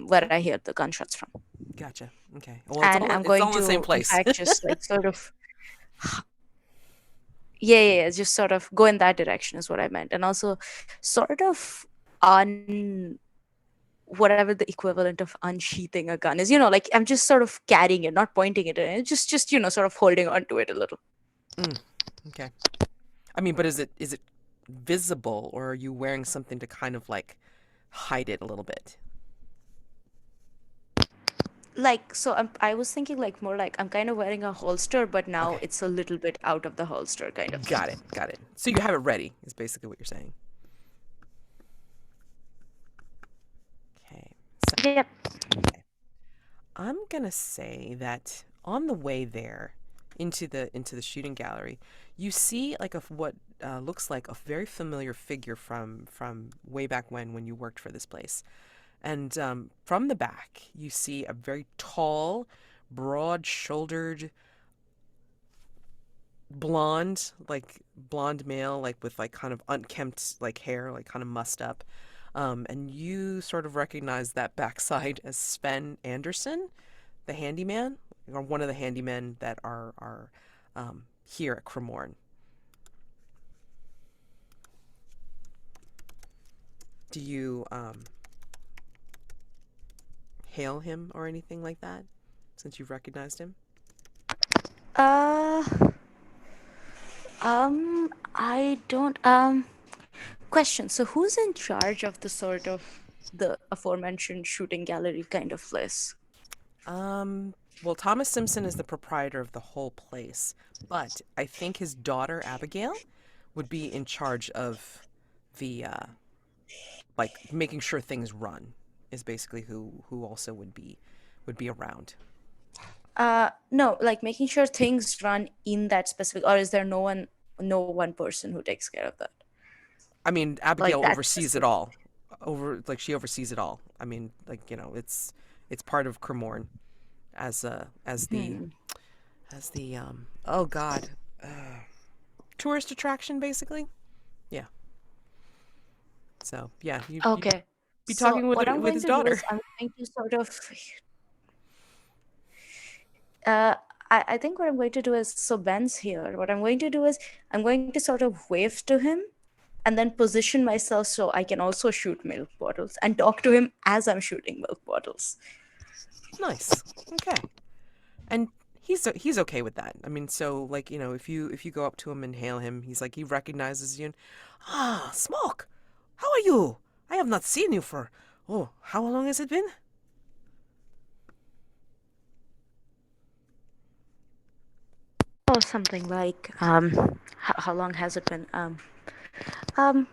where I hear the gunshots from. Gotcha. Okay. Well, And I'm it's going all in the same to, in place. fact, just like sort of, yeah, just sort of go in that direction is what I meant, and also sort of un whatever the equivalent of unsheathing a gun is. Like I'm just sort of carrying it, not pointing it, and just sort of holding on to it a little. Okay. I mean, but is it visible, or are you wearing something to kind of like hide it a little bit? Like so, I was thinking like more like I'm kind of wearing a holster, but now Okay. it's a little bit out of the holster kind of thing. Got it. Got it. So you have it ready, is basically what you're saying. Okay. So, Yep. okay. I'm gonna say that on the way there into the shooting gallery, you see like what looks like a very familiar figure from way back when you worked for this place. And from the back, you see a very tall, broad-shouldered, blonde male, like with like kind of unkempt like hair, like kind of mussed up. And you sort of recognize that backside as Sven Anderson, the handyman, or one of the handymen that are here at Cremorne. Do you hail him or anything like that, since you've recognized him? Uh, I don't. Question. So, who's in charge of the sort of the aforementioned shooting gallery kind of place? Well, Thomas Simpson is the proprietor of the whole place, but I think his daughter Abigail would be in charge of the like making sure things run. Is basically who also would be around. No, like making sure things run in that specific, or is there no one person who takes care of that? I mean, Like Abigail that oversees it specific. all. She oversees it all. I mean, like it's part of Cremorne as Hmm. the oh god, tourist attraction basically. Yeah. So yeah, you'd Okay. be So talking with what I'm with going his to do daughter. is I'm going to sort of uh I think what I'm going to do is, so Ben's here. What I'm going to do is I'm going to sort of wave to him and then position myself so I can also shoot milk bottles and talk to him as I'm shooting milk bottles. Nice. Okay. And he's okay with that. I mean, so like if you go up to him and hail him, he's like he recognizes you. And, Smoke, how are you? I have not seen you for how long has it been? for something like how long has it been? Um,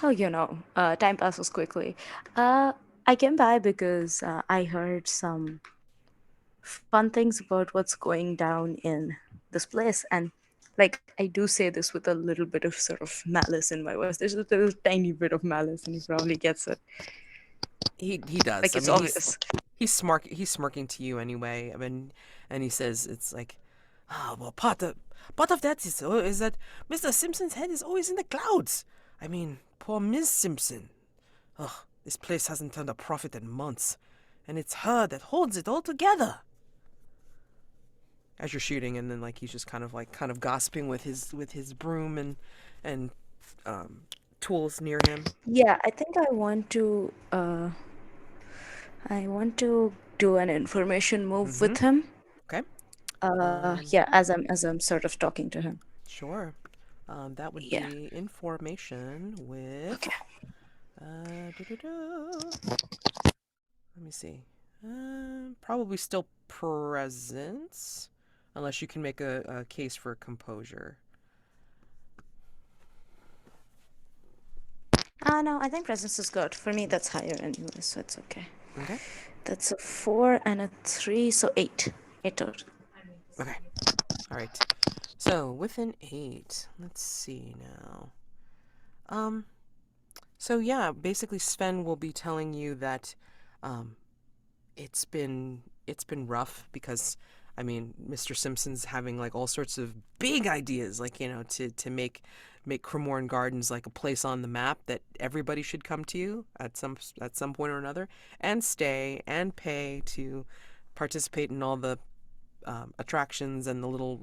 oh, time passes quickly. I came by because I heard some fun things about what's going down in this place, and like I do say this with a little bit of sort of malice in my voice. There's a tiny bit of malice, and he probably gets it. He does. Like I it's mean, obvious. he's smirking to you anyway. I mean, and he says it's like, oh well, part of that is that Mr. Simpson's head is always in the clouds. I mean, poor Miss Simpson. Ugh, this place hasn't turned a profit in months, and it's her that holds it all together. As you're shooting, and then like he's just kind of gossiping with his broom and tools near him. Yeah, I think I want to do an information move with him. Okay. Yeah, as I'm sort of talking to him. Sure. That would Yeah. be information with. Okay. Let me see. Probably still presence, unless you can make a case for composure. No, I think presence is good. For me, that's higher anyway, so it's okay. Okay. That's a 4 and a 3, so 8. 8 total. Okay. All right. So with an 8, let's see now. So yeah, basically Sven will be telling you that, it's been rough because, I mean, Mr. Simpson's having like all sorts of big ideas, like to make Cremorne Gardens like a place on the map that everybody should come to at some point or another, and stay and pay to participate in all the attractions and the little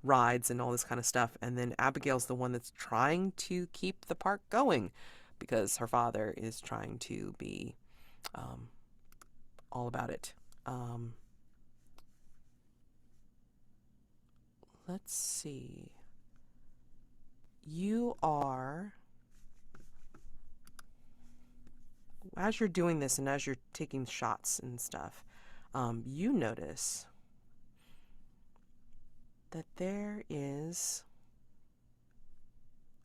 rides and all this kind of stuff. And then Abigail's the one that's trying to keep the park going because her father is trying to be all about it. Let's see. You are, as you're doing this and as you're taking shots and stuff, you notice that there is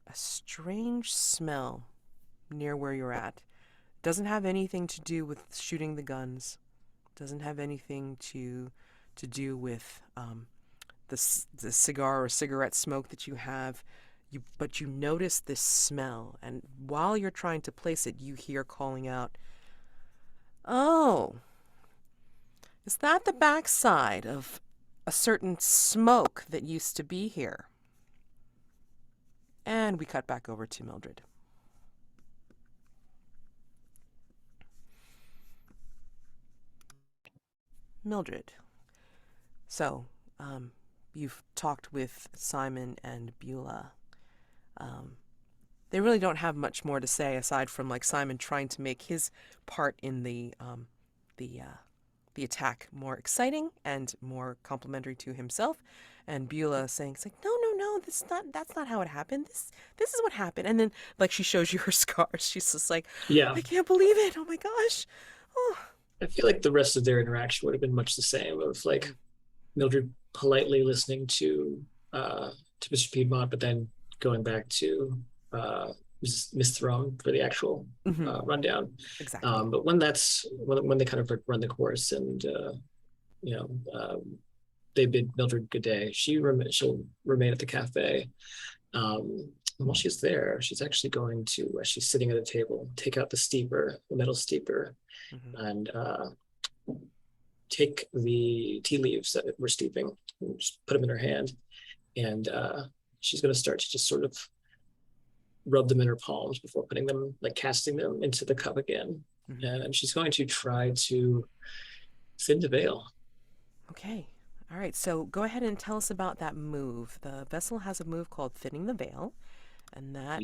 a strange smell near where you're at. Doesn't have anything to do with shooting the guns. Doesn't have anything to do with the cigar or cigarette smoke that you have. But you notice this smell, and while you're trying to place it, you hear calling out, "Oh, is that the backside of a certain smoke that used to be here?" And we cut back over to Mildred. Mildred. So, you've talked with Simon and Beulah. They really don't have much more to say aside from like Simon trying to make his part in the attack more exciting and more complimentary to himself, and Beulah saying, "It's like no, that's not how it happened. This is what happened." And then like she shows you her scars. She's just like, Yeah. "I can't believe it. Oh my gosh." Oh. I feel like the rest of their interaction would have been much the same of like Mildred politely listening to Mr. Piedmont, but then going back to Miss Throne for the actual rundown. Exactly. But when they kind of like run the course and they bid Mildred good day, she'll remain at the cafe. And while she's there, she's actually going to, as she's sitting at a table, take out the metal steeper, and take the tea leaves that were steeping, and just put them in her hand, and she's going to start to just sort of rub them in her palms before putting them, like casting them into the cup again. And she's going to try to thin the veil. Okay. All right. So go ahead and tell us about that move. The vessel has a move called Thinning the Veil, and that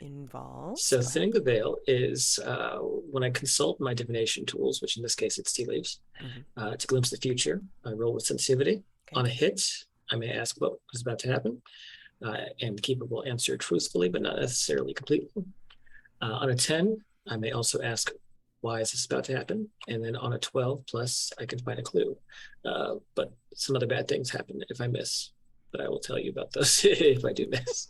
involves... So thinning the veil is when I consult my divination tools, which in this case it's tea leaves, to glimpse the future. I roll with sensitivity. Okay. On a hit, I may ask what is about to happen, and the keeper will answer truthfully, but not necessarily completely. On a 10, I may also ask why is this about to happen? And then on a 12 plus, I can find a clue. But some other bad things happen if I miss. But I will tell you about those if I do miss.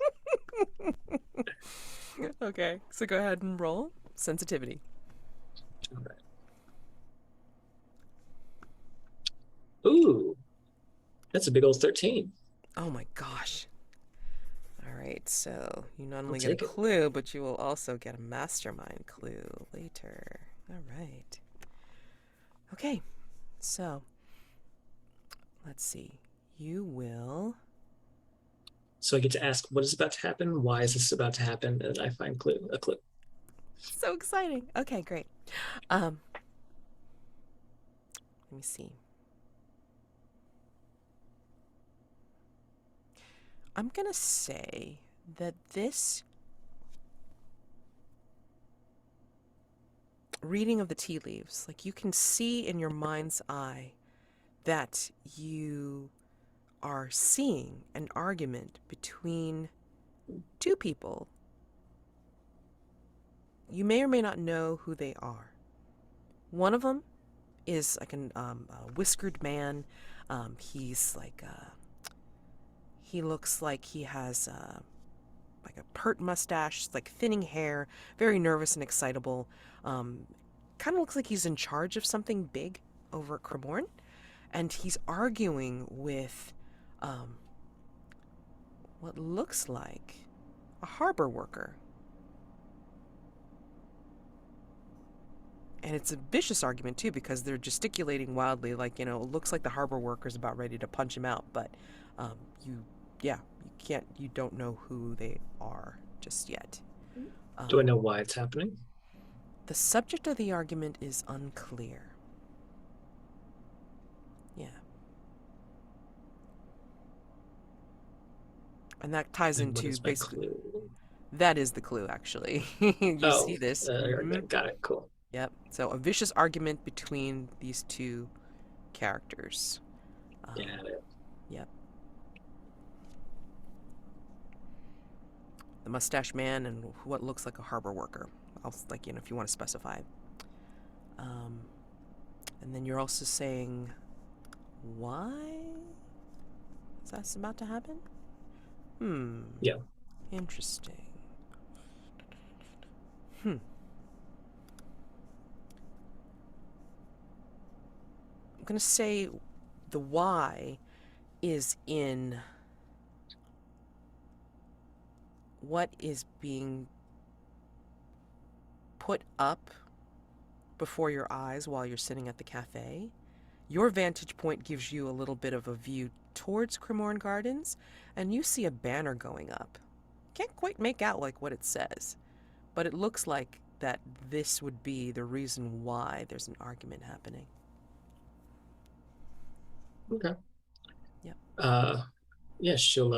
Okay, so go ahead and roll sensitivity. All right. Ooh, that's a big old 13. Oh my gosh. All right, so you not only I'll get a take it. clue, but you will also get a mastermind clue later. All right. Okay, so let's see. You will. So I get to ask what is about to happen, why is this about to happen, and I find a clue. So exciting. Okay, great. Let me see. I'm going to say that this reading of the tea leaves, like you can see in your mind's eye that you are seeing an argument between two people. You may or may not know who they are. One of them is like a whiskered man. He's like he looks like he has like a pert mustache, like thinning hair, very nervous and excitable. Kind of looks like he's in charge of something big over at Cremorne, and he's arguing with what looks like a harbor worker. And it's a vicious argument too, because they're gesticulating wildly, like, you know, it looks like the harbor worker's about ready to punch him out, but you don't know who they are just yet. Do I know why it's happening? The subject of the argument is unclear. Yeah. And that ties And what into is my basically, clue? that is the clue, actually. You see this. Got it, cool. Yep. So a vicious argument between these two characters. Got it. Yep. The mustache man and what looks like a harbor worker. Like, you know, if you want to specify. And then you're also saying, why is that about to happen? Yeah. Interesting. I'm going to say the why is in what is being put up before your eyes while you're sitting at the cafe. Your vantage point gives you a little bit of a view towards Cremorne Gardens, and you see a banner going up. Can't quite make out like what it says, but it looks like that this would be the reason why there's an argument happening. Okay. Yep. Yeah, she'll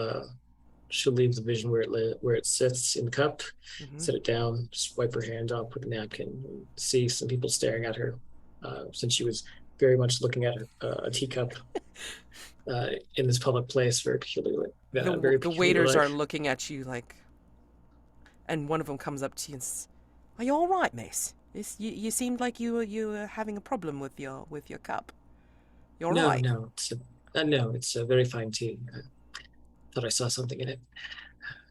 leave the vision where it sits in the cup, set it down, just wipe her hand off with a napkin, and see some people staring at her, since she was very much looking at a teacup in this public place, very peculiar. The waiters are looking at you like, and one of them comes up to you and says, "Are you all right, miss? You seemed like you were having a problem with your cup. You're No, right." no, it's a very fine tea. I thought I saw something in it.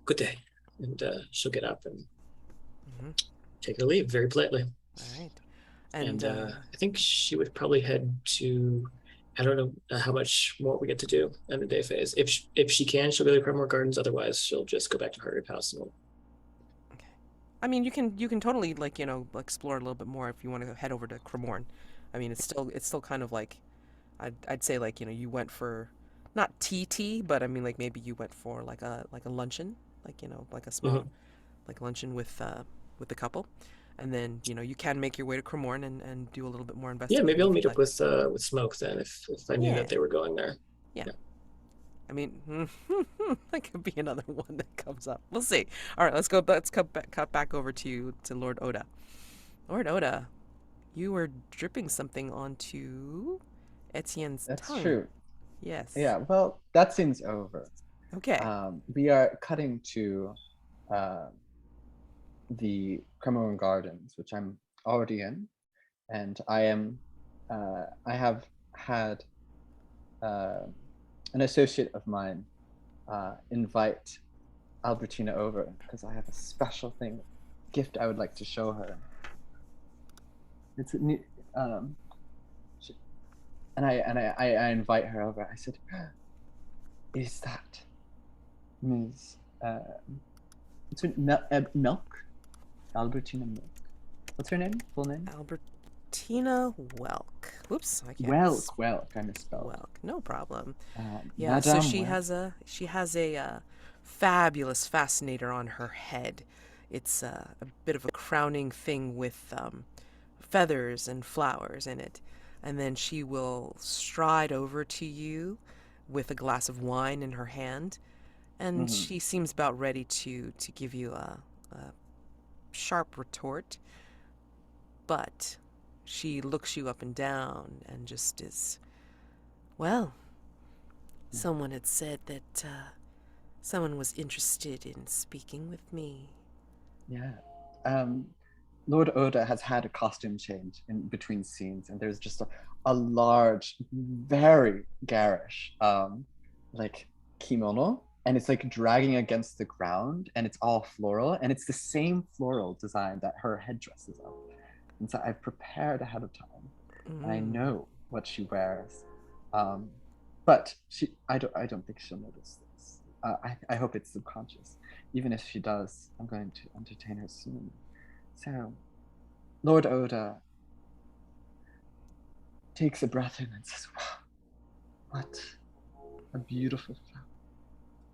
Good day. And she'll get up and take her leave very politely. All right. And I think she would probably head to, I don't know how much more we get to do in the day phase. If she can, she'll go to Cremorne Gardens. Otherwise, she'll just go back to Hargrave House. And Okay. I mean, you can totally, like, you know, explore a little bit more if you want to head over to Cremorne. I mean, it's still kind of like, I'd say, like, you know, you went for not tea, but I mean, like, maybe you went for like a luncheon, like, you know, like a small like luncheon with the couple. And then, you know, you can make your way to Cremorne and do a little bit more yeah, investigating. maybe I'll if meet you'd up like. with Smoke then if I knew that they were going there. Yeah. I mean, that could be another one that comes up. We'll see. All right, let's cut back over to Lord Oda. Lord Oda, you were dripping something onto Etienne's That's tongue. true. Yes. Yeah, well, that scene's over. Okay. We are cutting to the Cremorne Gardens, which I'm already in. and I have had an associate of mine invite Albertina over because I have a special gift I would like to show her. It's a new, and I invite her over. I said, "Is that Ms. What's her Milk? Albertina Milk. What's her name? Full name? Albertina Welk. Whoops, I can't. Welk. I misspelled. Welk, no problem. Yeah, Madame so Welk. she has a fabulous fascinator on her head. It's a bit of a crowning thing with feathers and flowers in it. And then she will stride over to you with a glass of wine in her hand, and she seems about ready to give you a sharp retort, but she looks you up and down and just is, well, someone had said that someone was interested in speaking with me. Yeah. Lord Oda has had a costume change in between scenes, and there's just a large, very garish, like kimono, and it's like dragging against the ground, and it's all floral, and it's the same floral design that her headdress is of. And so I've prepared ahead of time, and I know what she wears, but I don't think she'll notice this. I hope it's subconscious. Even if she does, I'm going to entertain her soon. So, Lord Oda takes a breath in and says, "Wow, what a beautiful flower,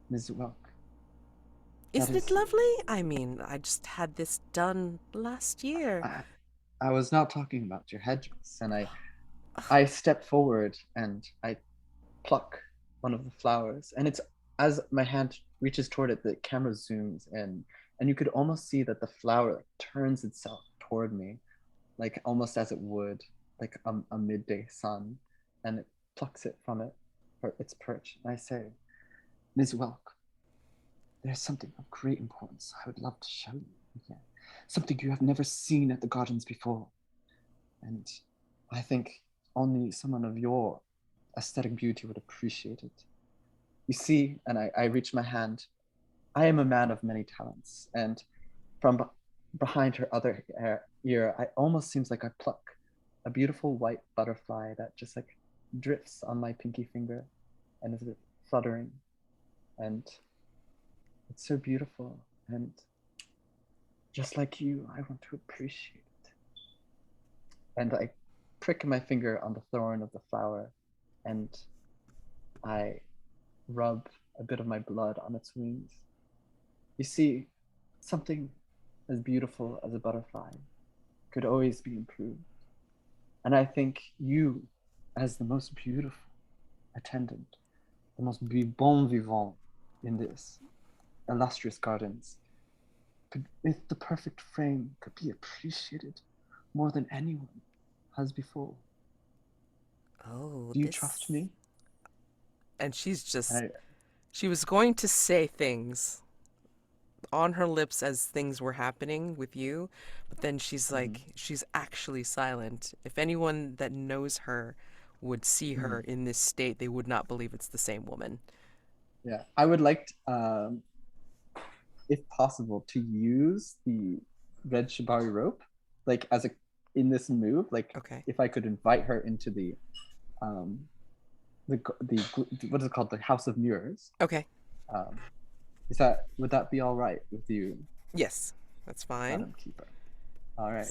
Ms. Welk." Isn't it lovely? I mean, I just had this done last year. I was not talking about your headdress, and I step forward and I pluck one of the flowers, and it's as my hand reaches toward it, the camera zooms in, and you could almost see that the flower turns itself toward me, like almost as it would, like a midday sun, and it plucks it from its perch. And I say, "Ms. Welk, there's something of great importance I would love to show you here. Something you have never seen at the gardens before. And I think only someone of your aesthetic beauty would appreciate it. You see," and I reach my hand, "I am a man of many talents, and from behind her other ear, I almost seems like I pluck a beautiful white butterfly that just like drifts on my pinky finger and is fluttering. And it's so beautiful, and just like you, I want to appreciate it." And I prick my finger on the thorn of the flower, and I rub a bit of my blood on its wings. You see, something as beautiful as a butterfly could always be improved. And I think you, as the most beautiful attendant, the most bon vivant in this illustrious gardens, with the perfect frame, could be appreciated more than anyone has before. Oh, Do you trust me? And she was going to say things on her lips as things were happening with you, but then she's like, she's actually silent. If anyone that knows her would see her in this state, they would not believe it's the same woman. Yeah, I would like, if possible, to use the red shibari rope, like in this move, like Okay. if I could invite her into the what is it called, the House of Mirrors. Okay. Would that be all right with you? Yes, that's fine. Madam Keeper. All right.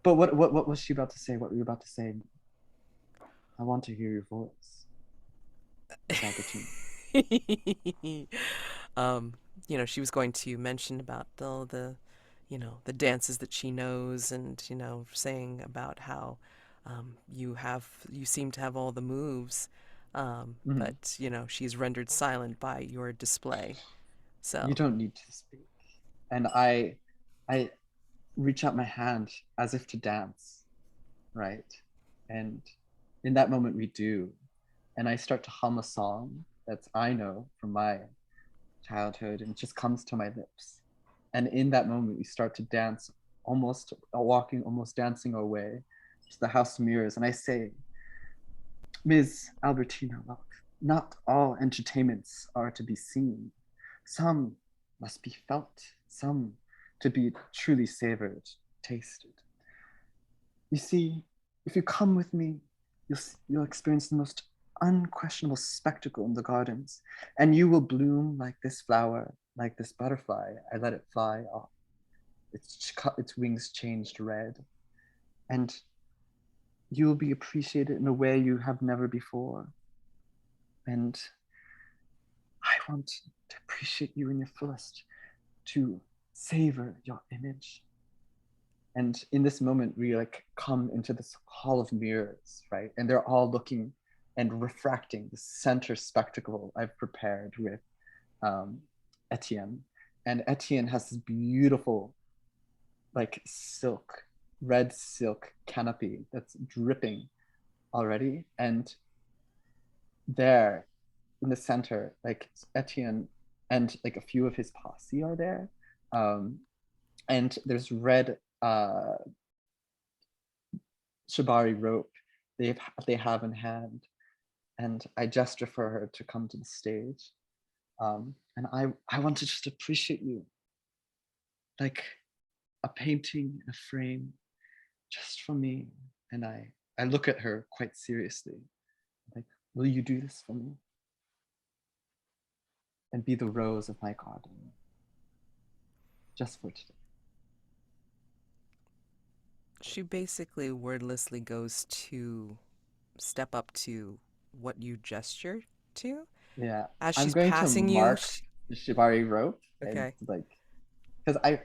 But what was she about to say? What were you about to say? I want to hear your voice. She was going to mention about the dances that she knows, and saying about how you seem to have all the moves, but she's rendered silent by your display. So you don't need to speak. And I reach out my hand as if to dance, right? And in that moment we do, and I start to hum a song that I know from my childhood, and it just comes to my lips. And in that moment we start to dance almost walking, almost dancing away to the house mirrors, and I say, Ms. Albertina, look, not all entertainments are to be seen. Some must be felt, some to be truly savored, tasted. You see, if you come with me, you'll experience the most unquestionable spectacle in the gardens, and you will bloom like this flower, like this butterfly. I let it fly off. Its wings changed red, and you will be appreciated in a way you have never before. And I want to appreciate you in your fullest, to savor your image. And in this moment, we like come into this hall of mirrors, right? And they're all looking and refracting the center spectacle I've prepared with Etienne. And Etienne has this beautiful, like red silk canopy that's dripping already. And there in the center, like Etienne and like a few of his posse are there. And there's red shibari rope they have in hand, and I gesture for her to come to the stage, and I want to just appreciate you, like a painting in a frame, just for me. And I look at her quite seriously, like, will you do this for me, and be the rose of my garden, just for today? She basically wordlessly goes to step up to what you gesture to. Yeah, As I'm she's going to passing you, mark the shibari rope, okay. and like, because I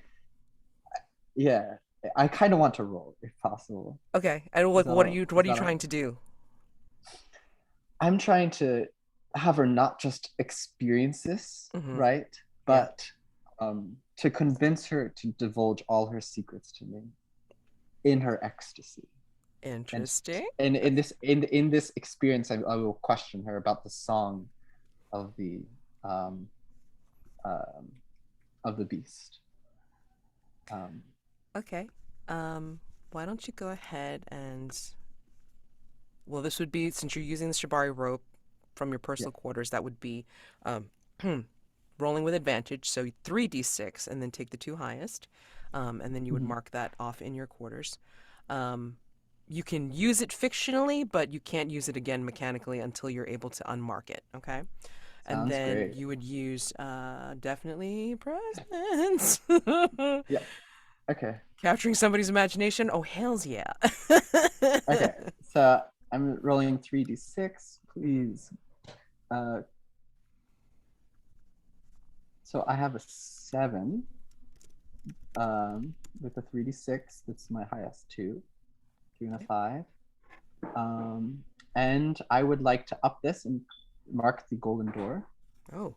kind of want to roll if possible. Okay. And what are you Is that trying to do? I'm trying to have her not just experience this, right? But to convince her to divulge all her secrets to me in her ecstasy. Interesting. And in this experience, I will question her about the song of the beast. Okay. Why don't you go ahead and, well, this would be, since you're using the shibari rope from your personal quarters, that would be rolling with advantage. So 3d6, and then take the two highest, and then you would mark that off in your quarters. You can use it fictionally, but you can't use it again mechanically until you're able to unmark it. Okay. And then great. you would use definitely presence. Yeah. Okay. Capturing somebody's imagination? Oh, hells yeah. Okay. So I'm rolling 3d6, please. So I have a 7 with a 3d6. That's my highest 2 and a 5. And I would like to up this and mark the golden door. Oh,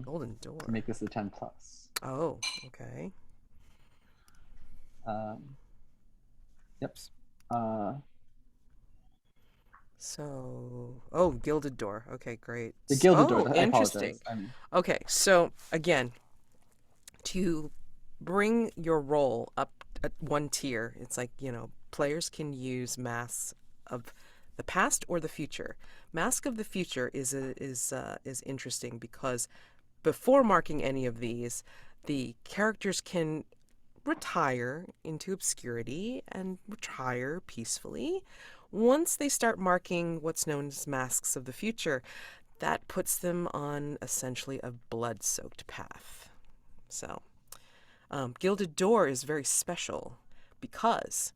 golden door. To make this a 10 plus. Oh, okay. Yep. So, Gilded Door. Okay, great. The Gilded Door. I Interesting. apologize. Okay, so again, to bring your roll up at one tier, it's like, players can use masks of the past or the future. Mask of the future is interesting because before marking any of these, the characters can retire into obscurity and retire peacefully. Once they start marking what's known as masks of the future, that puts them on essentially a blood-soaked path. So, Gilded Door is very special because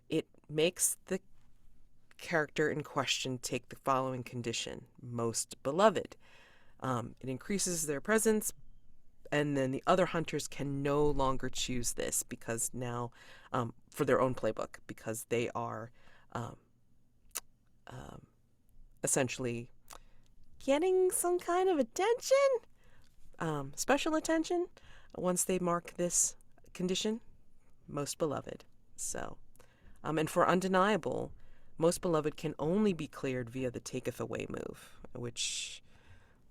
it makes the character in question take the following condition: most beloved. It increases their presence, and then the other hunters can no longer choose this because now, for their own playbook, because they are essentially getting some kind of attention, special attention, once they mark this condition, most beloved. So, and for undeniable, most beloved can only be cleared via the taketh away move, which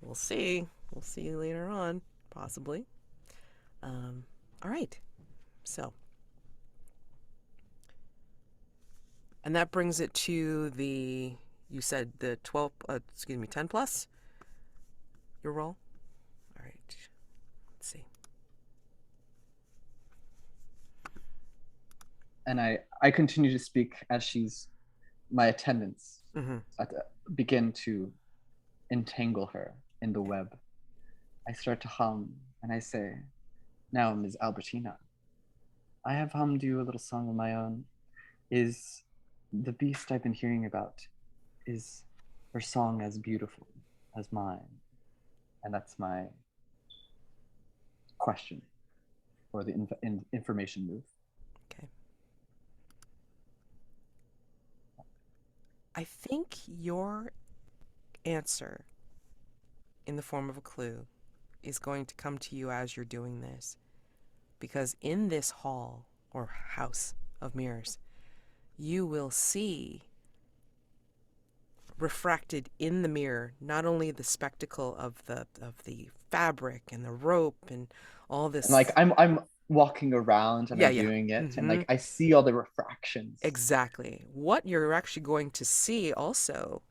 we'll see. We'll see later on, possibly. All right. So, And that brings it to you said the 10 plus? Your roll? All right. Let's see. And I continue to speak as my attendants begin to entangle her in the web. I start to hum and I say, "Now, Ms. Albertina, I have hummed you a little song of my own. Is the beast I've been hearing about, is her song as beautiful as mine?" And that's my question for the information move. Okay. I think your answer in the form of a clue is going to come to you as you're doing this. Because in this hall or house of mirrors, you will see refracted in the mirror not only the spectacle of the fabric and the rope and all this. And like I'm walking around and I'm Yeah. doing it, and like I see all the refractions. Exactly. What you're actually going to see also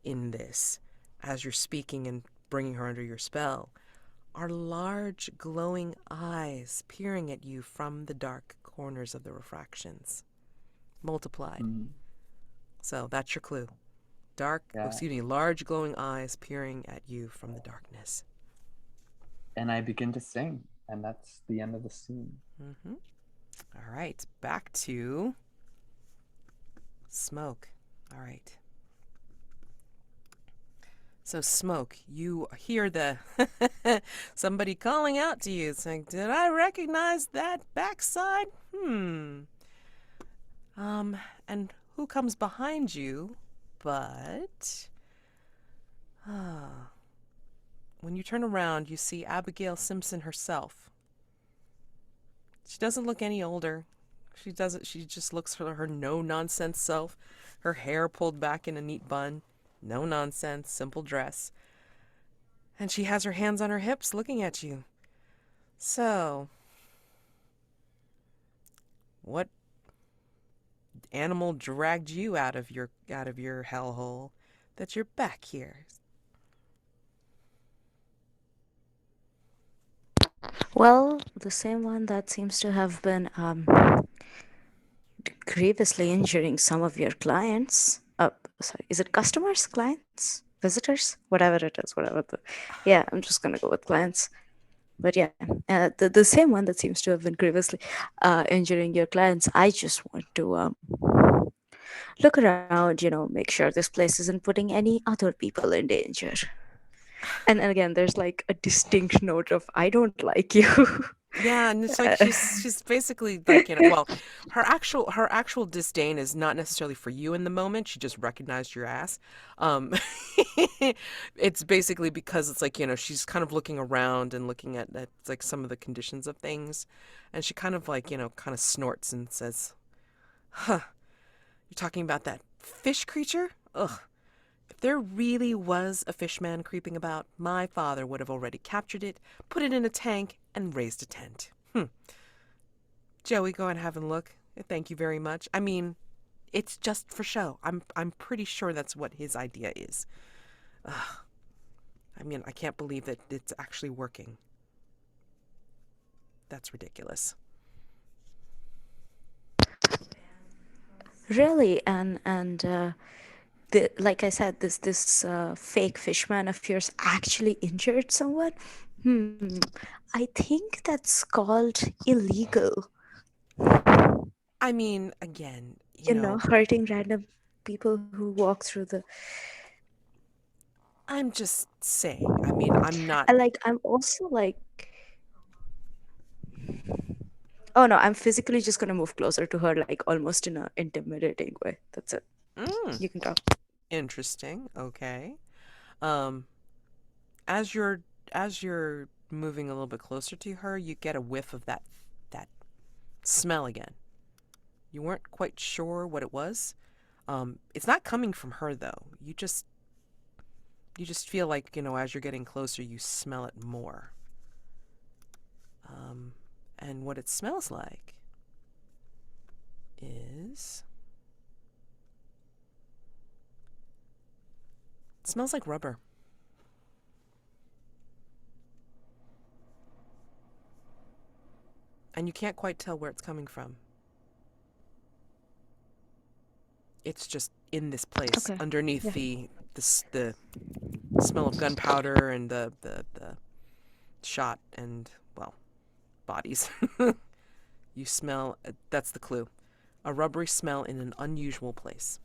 in this, as you're speaking and bringing her under your spell, are large glowing eyes peering at you from the dark corners of the refractions, multiplied. So that's your clue. Large glowing eyes peering at you from the darkness. And I begin to sing, and that's the end of the scene. All right, back to Smoke. All right. So Smoke, you hear the somebody calling out to you saying, "Did I recognize that backside? And who comes behind you? But when you turn around, you see Abigail Simpson herself. She doesn't look any older. She just looks her no-nonsense self. Her hair pulled back in a neat bun. No nonsense, simple dress. And she has her hands on her hips looking at you. So, what animal dragged you out of your hellhole that you're back here? Well, the same one that seems to have been grievously injuring some of your clients. Sorry, is it customers, clients, visitors, whatever it is, yeah, I'm just gonna go with clients. But yeah, the same one that seems to have been grievously injuring your clients. I just want to look around, make sure this place isn't putting any other people in danger. And again, there's like a distinct note of "I don't like you." Yeah, and it's like she's basically like, well, her actual disdain is not necessarily for you in the moment. She just recognized your ass. It's basically because it's like, she's kind of looking around and looking at like some of the conditions of things, and she kind of like, kind of snorts and says, "Huh, you're talking about that fish creature? Ugh. If there really was a fishman creeping about, my father would have already captured it, put it in a tank, and raised a tent. Joey, go and have a look. Thank you very much. I mean, it's just for show. I'm pretty sure that's what his idea is. Ugh. I mean, I can't believe that it's actually working. That's ridiculous." Really, and like I said, this fake fishman of yours actually injured someone. I think that's called illegal. I mean, again, Hurting random people who walk through the. I'm just saying. I mean, I'm not. I'm also like. Oh no, I'm physically just gonna move closer to her, like almost in a intimidating way. That's it. You can talk. Interesting. Okay. Um, as you're moving a little bit closer to her, you get a whiff of that smell again. You weren't quite sure what it was. It's not coming from her though. You just feel like, as you're getting closer, you smell it more. And what it smells like is It smells like rubber. And you can't quite tell where it's coming from. It's just in this place, Okay. underneath Yeah. the smell of gunpowder and the shot and, well, bodies. You smell, that's the clue. A rubbery smell in an unusual place.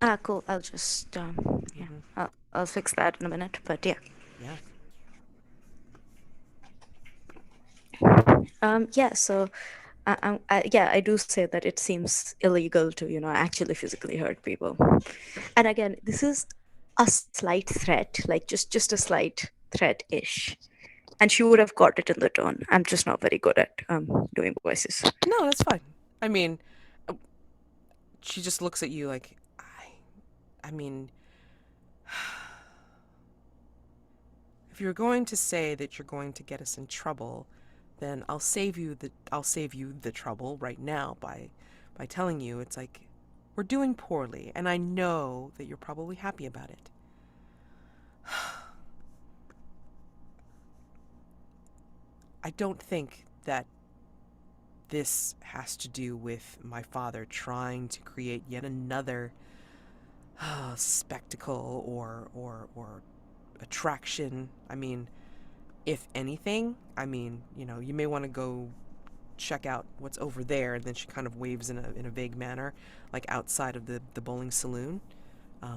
Ah, cool. I'll just yeah. I'll fix that in a minute. But yeah. Yeah. Yeah. So, yeah, I do say that it seems illegal to actually physically hurt people. And again, this is a slight threat, like just a slight threat-ish. And she would have got it in the tone. I'm just not very good at doing voices. No, that's fine. I mean, uh, she just looks at you like, I mean, if you're going to say that you're going to get us in trouble, then I'll save you the trouble right now by telling you it's like we're doing poorly, and I know that you're probably happy about it. I don't think that this has to do with my father trying to create yet another spectacle or attraction. I mean, if anything, I mean, you may want to go check out what's over there. And then she kind of waves in a vague manner, like outside of the bowling saloon,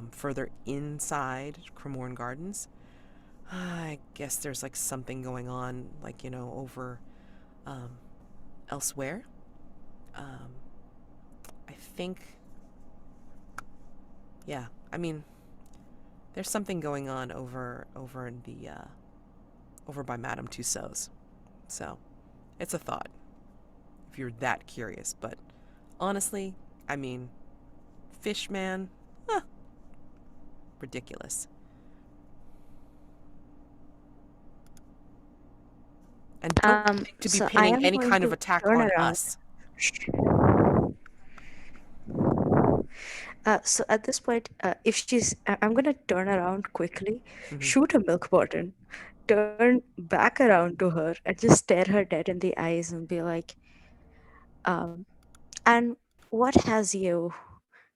further inside Cremorne Gardens. I guess there's like something going on, like, over elsewhere. I think, yeah, I mean, there's something going on over in the over by Madame Tussauds. So, it's a thought if you're that curious. But honestly, I mean, Fishman, ridiculous. And don't think to be So I pinning am any going kind of to attack turn on around. us. So at this point, if I'm gonna turn around quickly, Mhm. shoot a milk bottle, turn back around to her, and just stare her dead in the eyes and be like, and what has you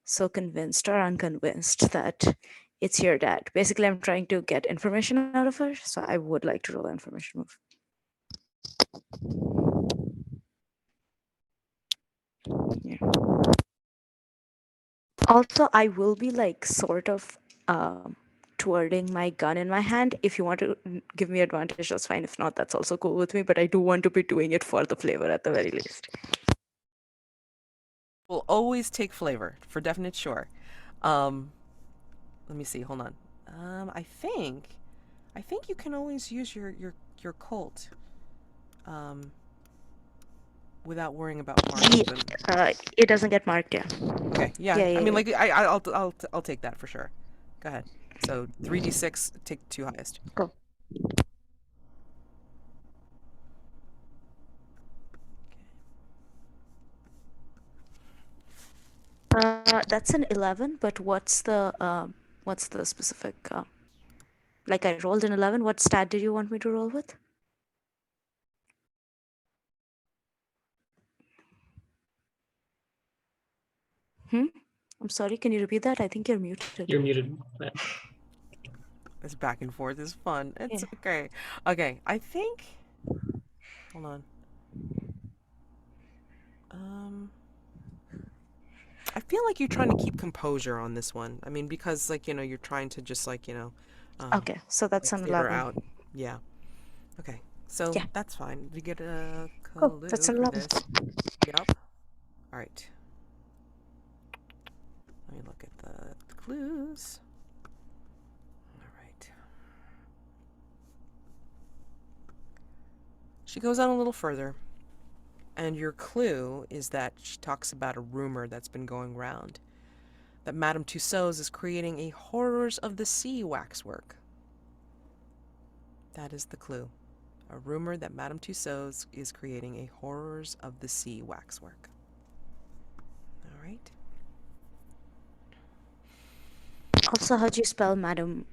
so convinced or unconvinced that it's your dad? Basically, I'm trying to get information out of her, so I would like to roll an information move. Yeah. Also, I will be like sort of twirling my gun in my hand. If you want to give me advantage, that's fine. If not, that's also cool with me. But I do want to be doing it for the flavor at the very least. We'll always take flavor, for definite sure. Let me see, hold on. I think you can always use your Colt. Without worrying about marking them. It doesn't get marked, yeah. Okay, yeah. Yeah, I mean, yeah. like, I'll take that for sure. Go ahead. So 3d6, take 2 highest. Cool. That's an 11, but what's the specific? Like I rolled an 11. What stat did you want me to roll with? I'm sorry. Can you repeat that? I think you're muted. You're muted, Matt. This back and forth is fun. It's Yeah. okay. Okay, I think. Hold on. I feel like you're trying to keep composure on this one. I mean, because like you're trying to just like Okay, so that's like, an figure 11. out. Yeah. Okay. So Yeah. that's fine. We get a Cool. clue That's an for 11. this. Yep. All right. Let me look at the clues. All right. She goes on a little further, and your clue is that she talks about a rumor that's been going round that Madame Tussauds is creating a Horrors of the Sea waxwork. That is the clue. A rumor that Madame Tussauds is creating a Horrors of the Sea waxwork. All right. Also, how do you spell Madam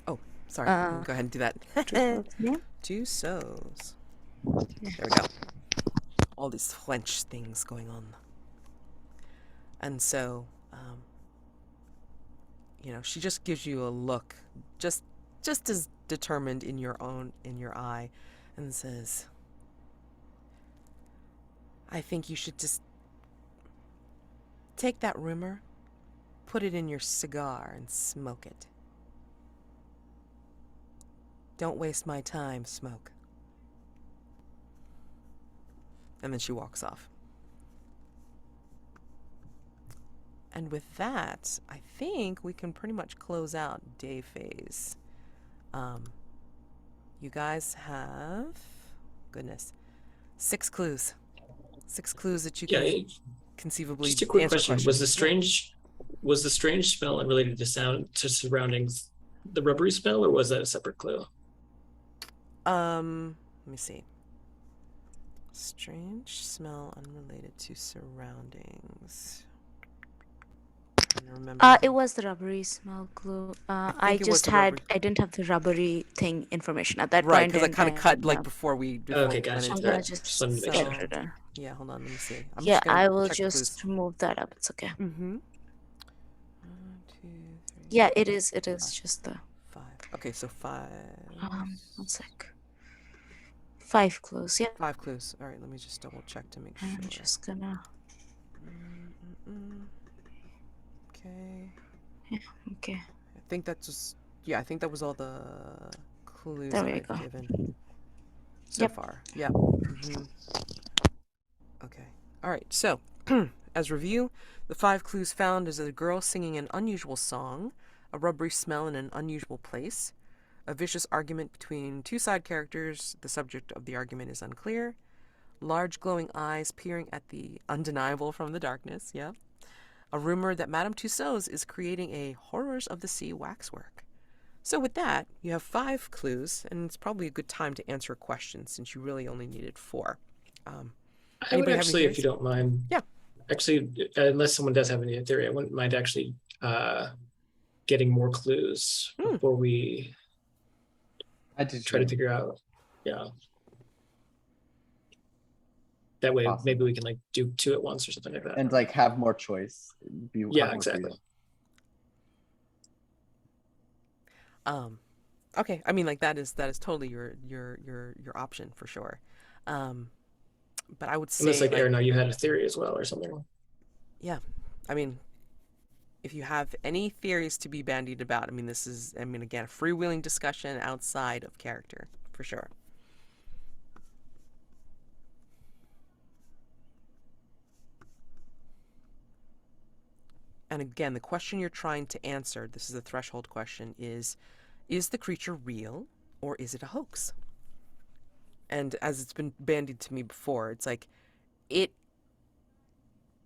Oh, sorry. uh, Go ahead and do that. Tussauds' name? Tussauds. There we go. All these French things going on. And so, she just gives you a look, just as determined in your eye, and says, I think you should just take that rumor, put it in your cigar, and smoke it. Don't waste my time, Smoke. And then she walks off. And with that, I think we can pretty much close out day phase. You guys have, goodness, 6 clues. 6 clues that you can conceivably Just a quick answer question: questions. was the strange smell unrelated to surroundings the rubbery smell, or was that a separate clue? Let me see. Strange smell unrelated to surroundings. Remember. It was the rubbery smell clue. I think it was just the had, rubbery. I didn't have the rubbery thing information at that Right, point. because I kind of cut and, before we Okay, went gotcha. I'm into gonna it. just wanted to make get sure. rid of. Yeah, hold on, let me see. I'm Yeah, just gonna I will check the just clues. move that up. It's okay. Mm-hmm. 1, 2, 3. Yeah, it is. It is just the 5. Okay, so 5. 1 sec. 5 clues. Yeah, 5 clues. All right, let me just double check to make sure. I'm just gonna. Okay. Okay, I think that's just. Yeah, I think that was all the clues there we I've go. given so Yep. far. Yep. Okay. All right. So, as review, the 5 clues found is a girl singing an unusual song, a rubbery smell in an unusual place, a vicious argument between 2 side characters. The subject of the argument is unclear. Large glowing eyes peering at the undeniable from the darkness. Yeah. A rumor that Madame Tussauds is creating a Horrors of the Sea waxwork. So with that, you have 5 clues, and it's probably a good time to answer a question since you really only needed 4. I would Anybody have any actually, if you theories? don't mind. Yeah. Actually, unless someone does have any theory, I wouldn't mind actually getting more clues before we I did try to too. figure out. Yeah. That way, Awesome. maybe we can like do 2 at once or something like that. And like have more choice. Yeah, have more exactly. freedom. Okay. I mean, like that is totally your option for sure. But I would say, Unless like Eirinar, you had a theory as well or something. yeah. I mean, if you have any theories to be bandied about, I mean, this is, again, a freewheeling discussion outside of character for sure. And again, the question you're trying to answer, this is a threshold question, is the creature real or is it a hoax? And as it's been bandied to me before, it's like, it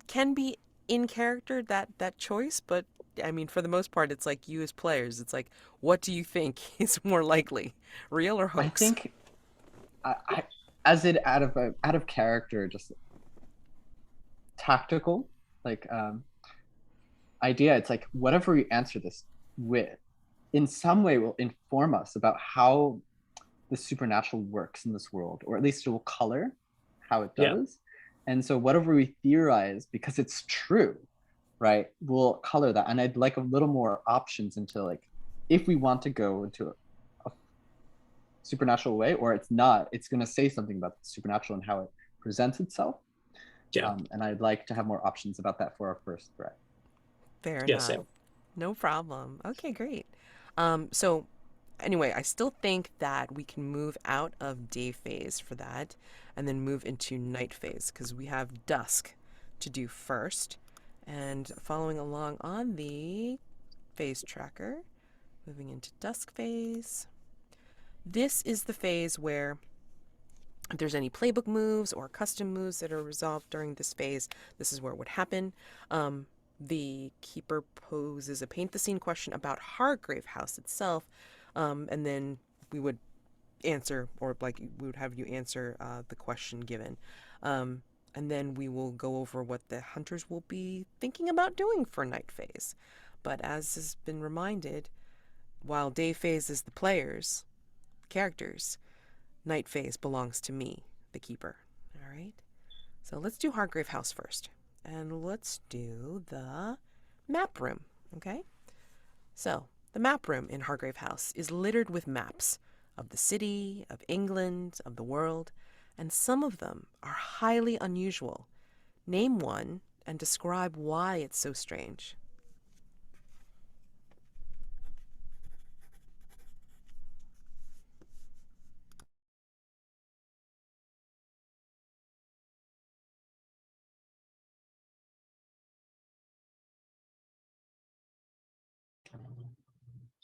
can be in character, that choice, but I mean, for the most part, it's like you as players, it's like, what do you think is more likely, real or hoax? I think I as it out of character, just tactical, like idea, it's like whatever we answer this with in some way will inform us about how the supernatural works in this world, or at least it will color how it does. And so whatever we theorize, because it's true, right, will color that. And I'd like a little more options into like, if we want to go into a supernatural way, or it's not, it's going to say something about the supernatural and how it presents itself. And I'd like to have more options about that for our first threat. Fair Yeah, enough. same. No problem. Okay, great. So anyway, I still think that we can move out of day phase for that and then move into night phase because we have dusk to do first. And following along on the phase tracker, moving into dusk phase. This is the phase where if there's any playbook moves or custom moves that are resolved during this phase, this is where it would happen. The keeper poses a paint the scene question about Hargrave House itself, and then we would answer, or like we would have you answer the question given. And then we will go over what the hunters will be thinking about doing for night phase. But as has been reminded, while day phase is the players, characters, night phase belongs to me, the keeper. All right? So let's do Hargrave House first. And let's do the map room, okay? So, the map room in Hargrave House is littered with maps of the city, of England, of the world, and some of them are highly unusual. Name one and describe why it's so strange.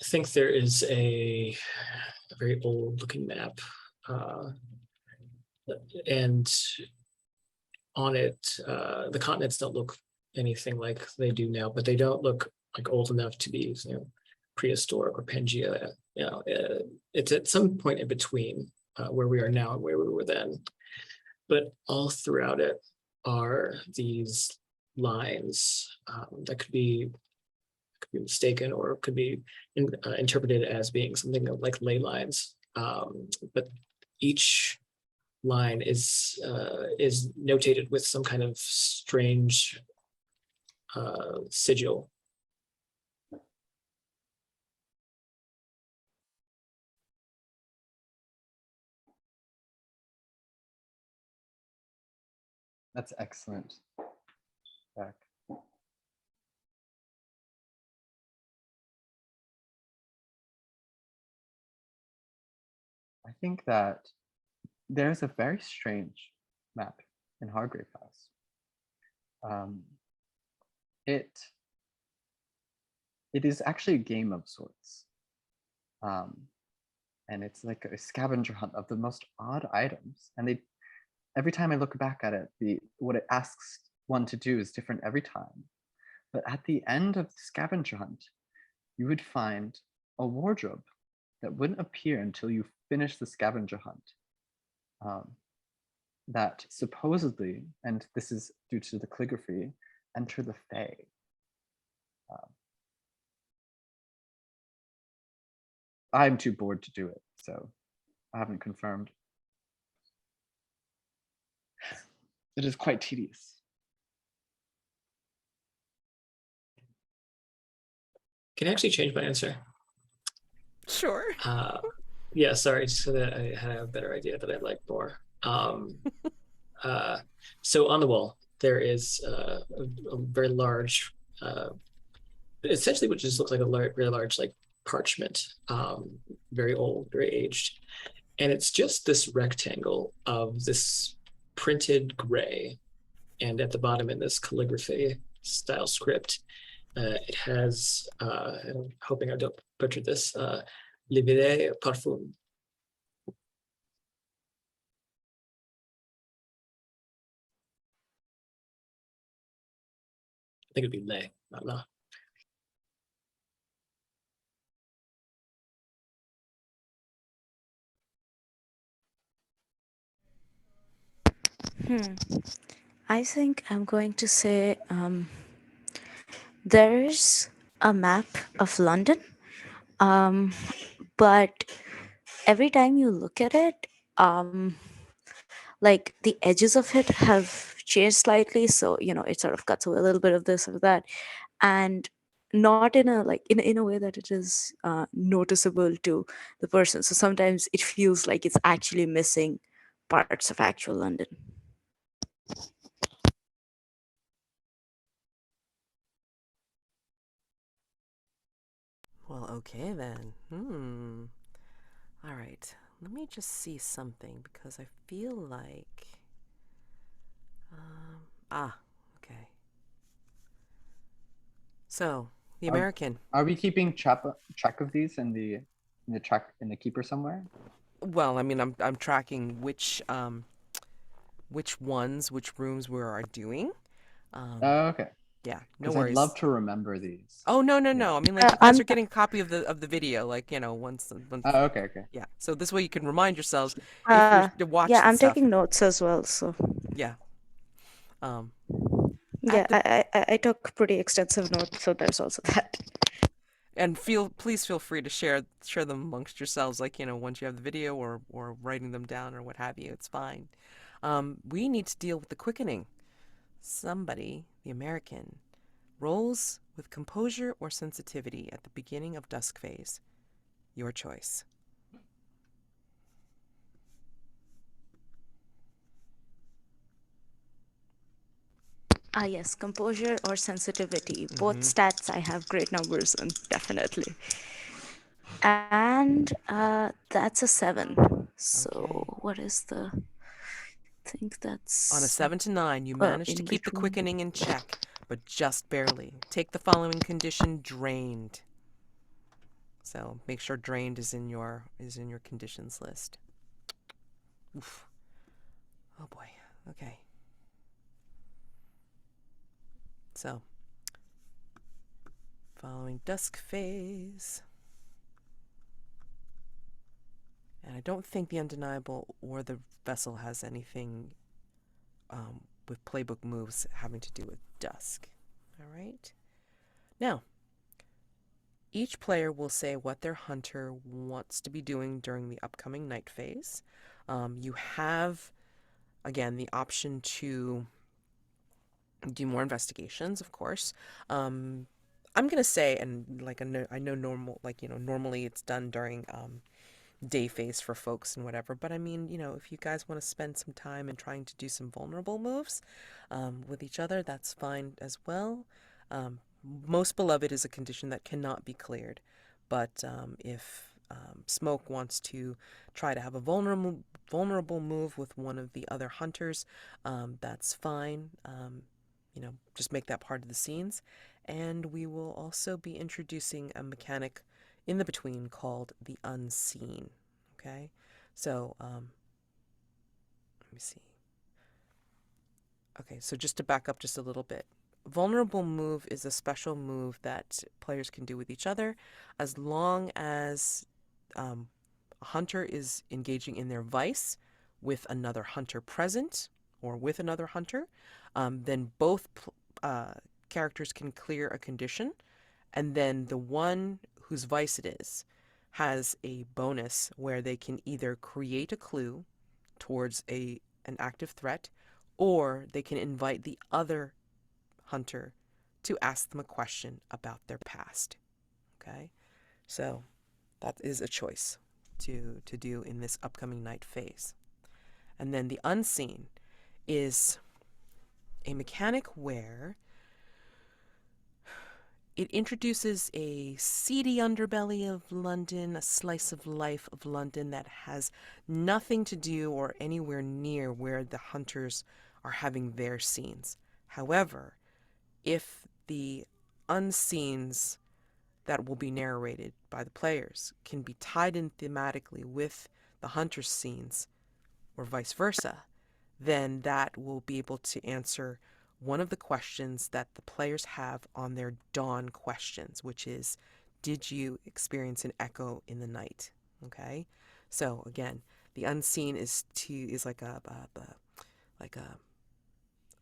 I think there is a very old looking map, and on it, the continents don't look anything like they do now, but they don't look like old enough to be, prehistoric or Pangea. It's at some point in between where we are now and where we were then. But all throughout it are these lines that could be mistaken or could be interpreted as being something like ley lines. But each line is notated with some kind of strange sigil. That's excellent, Jack. I think that there's a very strange map in Hargrave House. It is actually a game of sorts. And it's like a scavenger hunt of the most odd items. And every time I look back at it, what it asks one to do is different every time. But at the end of the scavenger hunt, you would find a wardrobe that wouldn't appear until you finish the scavenger hunt. That supposedly, and this is due to the calligraphy, enter the Fae. I'm too bored to do it, so I haven't confirmed. It is quite tedious. Can I actually change my answer? Sure. Yeah, sorry, so that I had a better idea that I like more. So on the wall, there is a very large, essentially what just looks like a very large like parchment, very old, very aged. And it's just this rectangle of this printed gray. And at the bottom in this calligraphy style script, it has, I'm hoping I don't butcher this, Libere Parfum. I think it'd be lay, not la. I think I'm going to say there's a map of London, but every time you look at it, like the edges of it have changed slightly, so it sort of cuts away a little bit of this or that, and not in a in a way that it is noticeable to the person. So sometimes it feels like it's actually missing parts of actual London. Well, okay then. All right. Let me just see something because I feel like. Okay. So the American. Are we keeping track of these in the keeper somewhere? Well, I mean, I'm tracking which rooms we are doing. Okay. Yeah, no 'Cause worries. I'd love to remember these. Oh no. Yeah. I mean, like you guys are getting a copy of the video, like once. Oh, okay. Yeah. So this way you can remind yourselves if you're watching. Yeah, I'm stuff. taking notes as well. So Yeah. Yeah, the I took pretty extensive notes, so there's also that. and please feel free to share them amongst yourselves, like, once you have the video or writing them down or what have you. It's fine. We need to deal with the quickening. Somebody, the American, rolls with composure or sensitivity at the beginning of Dusk Phase. Your choice. Yes, composure or sensitivity. Both stats I have great numbers in, definitely. And that's a 7. So Okay. what is the? I think On a that's 7 to 9, you manage to in keep the between. quickening in check, but just barely. Take the following condition: drained. So make sure drained is in your conditions list. Oof. Oh boy. Okay. So, following Dusk Phase. And I don't think the Undeniable or the Vessel has anything with playbook moves having to do with Dusk. All right. Now, each player will say what their hunter wants to be doing during the upcoming night phase. You have, again, the option to do more investigations, of course. I'm gonna say, and like I know normally it's done during day phase for folks and whatever. But I mean, if you guys want to spend some time in trying to do some vulnerable moves with each other, that's fine as well. Most beloved is a condition that cannot be cleared, but if Smoke wants to try to have a vulnerable move with one of the other hunters, that's fine. Just make that part of the scenes. And we will also be introducing a mechanic in the between called the Unscene. Okay, so let me see. Okay, so just to back up just a little bit, vulnerable move is a special move that players can do with each other as long as a hunter is engaging in their vice with another hunter present or with another hunter. Then both characters can clear a condition, and then the one whose vice it is has a bonus where they can either create a clue towards an active threat, or they can invite the other hunter to ask them a question about their past. Okay, so that is a choice to do in this upcoming night phase. And then the Unseen is a mechanic where it introduces a seedy underbelly of London, a slice of life of London that has nothing to do or anywhere near where the hunters are having their scenes. However, if the unscenes that will be narrated by the players can be tied in thematically with the hunter's scenes, or vice versa, then that will be able to answer one of the questions that the players have on their dawn questions, which is, did you experience an echo in the night? Okay, so again, the Unseen is like a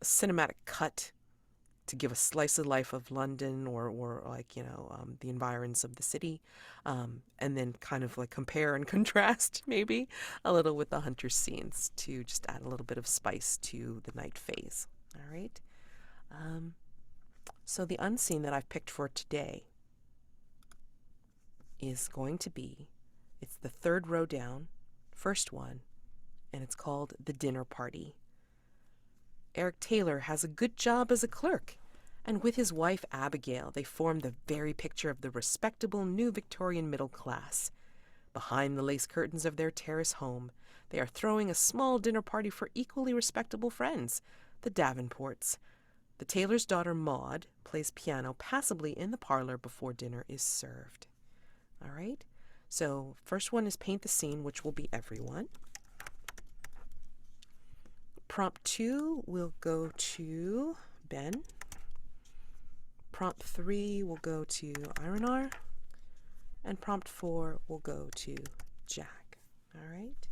cinematic cut to give a slice of life of London or like, the environs of the city, and then kind of like compare and contrast maybe a little with the hunter's scenes to just add a little bit of spice to the night phase. All right. So the Unseen that I've picked for today is going to be, it's the third row down, first one, and it's called The Dinner Party. Eric Taylor has a good job as a clerk, and with his wife Abigail, they form the very picture of the respectable new Victorian middle class. Behind the lace curtains of their terrace home, they are throwing a small dinner party for equally respectable friends, the Davenports. The Taylor's daughter Maud plays piano passably in the parlor before dinner is served. All right, so first one is paint the scene, which will be everyone. Prompt 2 will go to Ben. Prompt 3 will go to Eirinar. And prompt 4 will go to Jack. All right?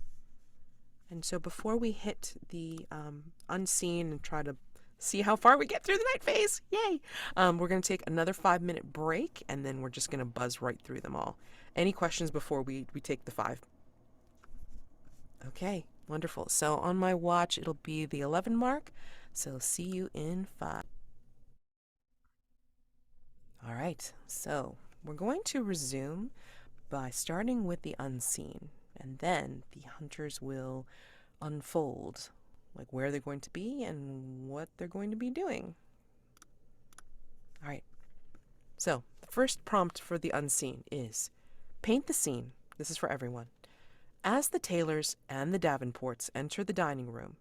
And so before we hit the Unseen and try to See how far we get through the night phase. Yay! We're going to take another 5-minute break, and then we're just going to buzz right through them all. Any questions before we take the 5? Okay, wonderful. So on my watch, it'll be the 11 mark. So see you in 5. All right, so we're going to resume by starting with the unseen, and then the hunters will unfold, like where they're going to be and what they're going to be doing. All right, so the first prompt for the unseen is paint the scene. This is for everyone. As the Taylors and the Davenports enter the dining room,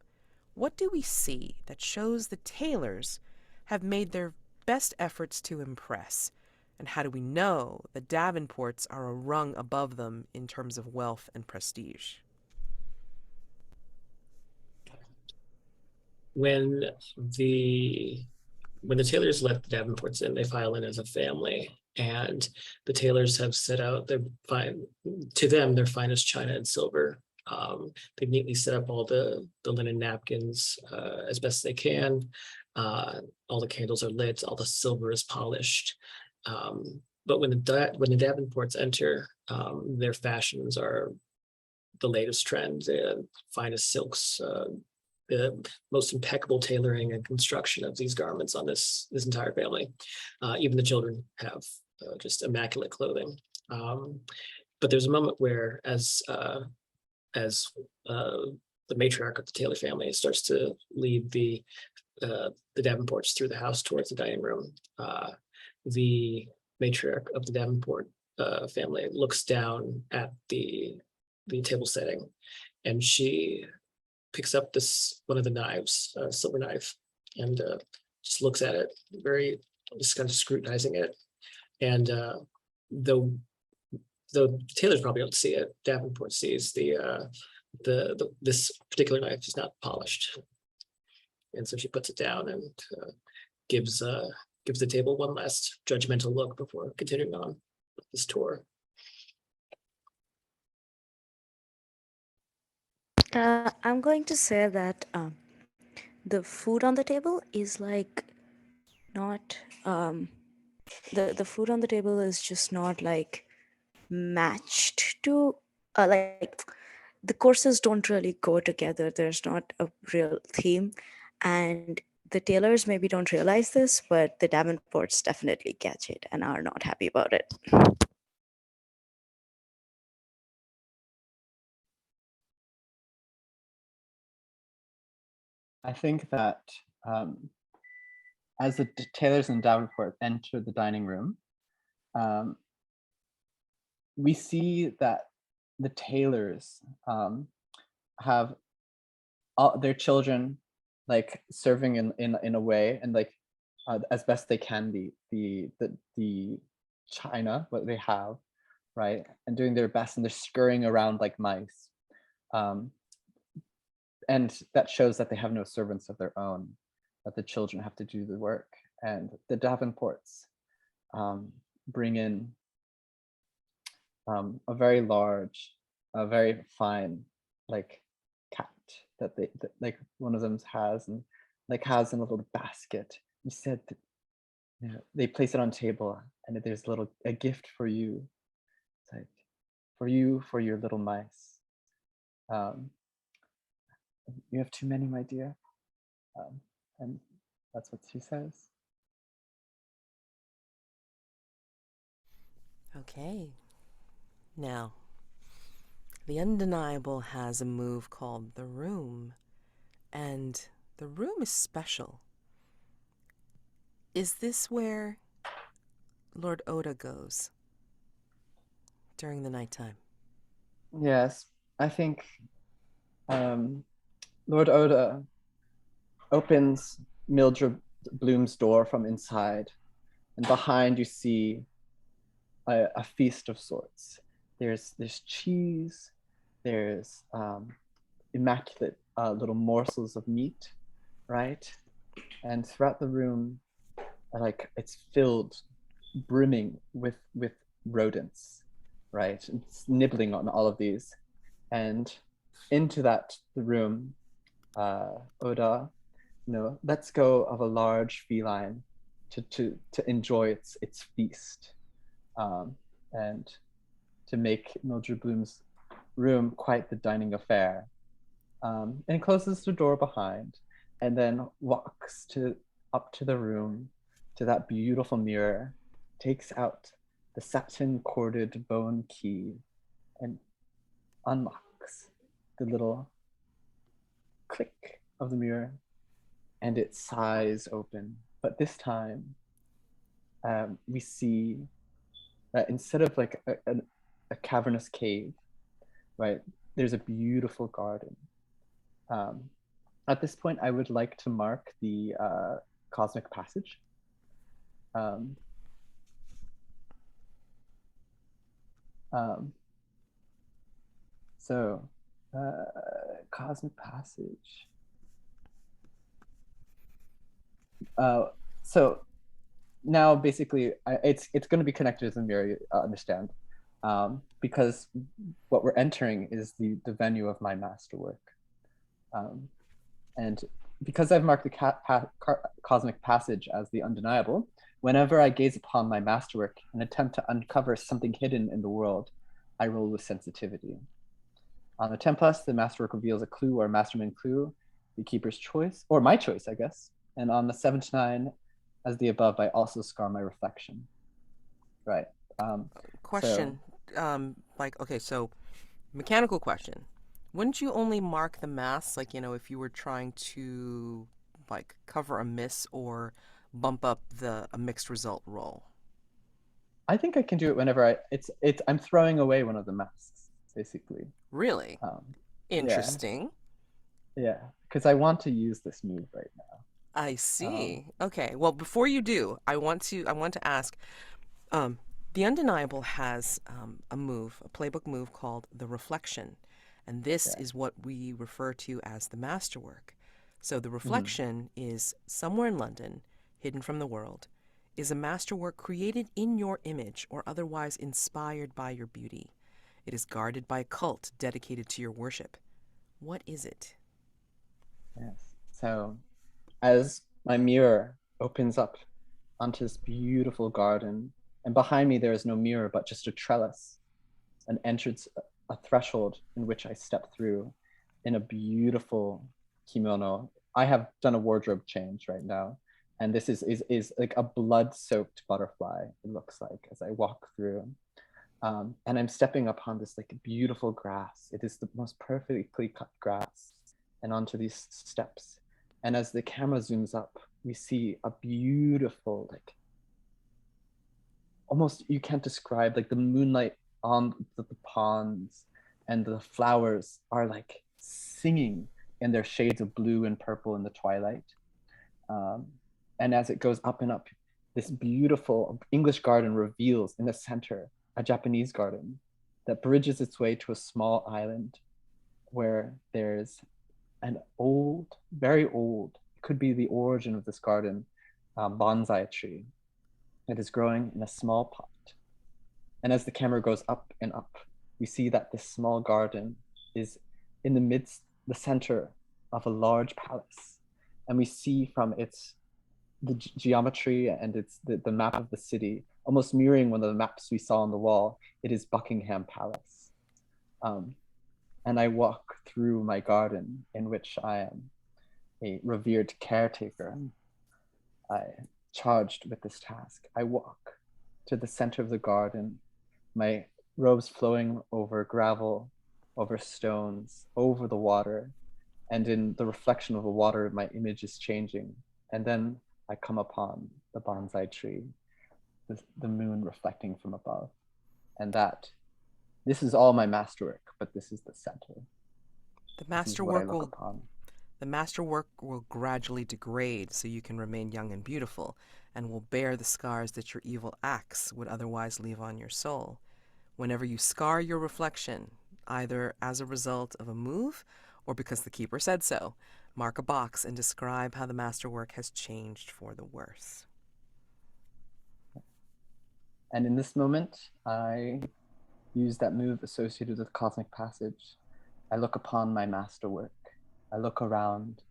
what do we see that shows the Taylors have made their best efforts to impress? And how do we know the Davenports are a rung above them in terms of wealth and prestige? When the Taylors let the Davenports in, they file in as a family, and the Taylors have set out their their finest china and silver. They've neatly set up all the linen napkins as best they can. All the candles are lit, all the silver is polished. But when the Davenports enter, their fashions are the latest trends, the finest silks, the most impeccable tailoring and construction of these garments on this entire family. Even the children have just immaculate clothing. But there's a moment where, as the matriarch of the Taylor family starts to lead the Davenports through the house towards the dining room, the matriarch of the Davenport family looks down at the table setting, and she picks up one of the knives, a silver knife, and just looks at it, just kind of scrutinizing it. And though Taylors probably don't see it, Davenport sees this particular knife is not polished, and so she puts it down and gives the table one last judgmental look before continuing on this tour. I'm going to say that the food on the table is like not the food on the table is just not like matched to like the courses don't really go together. There's not a real theme, and the Taylors maybe don't realize this, but the Davenports definitely catch it and are not happy about it. I think that as the Taylors and Davenport enter the dining room, we see that the Taylors have all their children like serving in a way, and like as best they can the china what they have, right, and doing their best, and they're scurrying around like mice. And that shows that they have no servants of their own, that the children have to do the work. And the Davenports bring in a very large, a very fine, like cat that like one of them has, and like has in a little basket. You said that, you know, they place it on table, and there's a gift for you. It's like for your little mice. You have too many, my dear. And that's what she says. Okay. Now, the Undeniable has a move called the Room, and the room is special. Is this where Lord Oda goes during the nighttime? Yes, I think Lord Oda opens Mildred Bloom's door from inside, and behind you see a feast of sorts. There's cheese, there's immaculate little morsels of meat, right? And throughout the room, like it's filled, brimming with rodents, right? It's nibbling on all of these, and into the room, Oda lets go of a large feline to enjoy its feast, and to make Mildred Bloom's room quite the dining affair, and closes the door behind, and then walks up to the room, to that beautiful mirror, takes out the satin corded bone key, and unlocks the little click of the mirror, and it sighs open. But this time, we see that instead of like a cavernous cave, right, there's a beautiful garden. At this point, I would like to mark the cosmic passage. So, cosmic passage. So now basically it's going to be connected to the mirror, you understand, because what we're entering is the venue of my masterwork, and because I've marked the cosmic passage as the undeniable, whenever I gaze upon my masterwork and attempt to uncover something hidden in the world, I roll with sensitivity. On a 10+, the masterwork reveals a clue or a mastermind clue, the keeper's choice, or my choice, I guess. And on the 7 to 9, as the above, I also scar my reflection. Right. Question. Okay, so mechanical question. Wouldn't you only mark the mass, like, if you were trying to, like, cover a miss or bump up a mixed result roll? I think I can do it whenever I'm throwing away one of the masks, basically. Really? Interesting. Yeah, because I want to use this move right now. I see. Okay. Well, before you do, I want to ask. The Undeniable has a playbook move called the Reflection, and this is what we refer to as the Masterwork. So the Reflection is somewhere in London, hidden from the world, is a masterwork created in your image or otherwise inspired by your beauty. It is guarded by a cult dedicated to your worship. What is it? Yes. So as my mirror opens up onto this beautiful garden, and behind me there is no mirror but just a trellis, an entrance, a threshold in which I step through in a beautiful kimono. I have done a wardrobe change right now, and this is like a blood-soaked butterfly, it looks like, as I walk through. And I'm stepping upon this like beautiful grass. It is the most perfectly cut grass, and onto these steps. And as the camera zooms up, we see a beautiful, like, almost you can't describe, like the moonlight on the ponds, and the flowers are like singing in their shades of blue and purple in the twilight. And as it goes up and up, this beautiful English garden reveals in the center a Japanese garden that bridges its way to a small island where there's an old, very old, could be the origin of this garden, bonsai tree that is growing in a small pot. And as the camera goes up and up, we see that this small garden is in the center of a large palace. And we see from the geometry and the map of the city, almost mirroring one of the maps we saw on the wall, it is Buckingham Palace. And I walk through my garden, in which I am a revered caretaker. I charged with this task. I walk to the center of the garden, my robes flowing over gravel, over stones, over the water, and in the reflection of the water, my image is changing. And then I come upon the bonsai tree, the moon reflecting from above. And this is all my masterwork, but this is the center. The masterwork will gradually degrade so you can remain young and beautiful, and will bear the scars that your evil acts would otherwise leave on your soul. Whenever you scar your reflection, either as a result of a move or because the keeper said so, mark a box and describe how the masterwork has changed for the worse. And in this moment, I use that move associated with Cosmic Passage. I look upon my masterwork. I look around.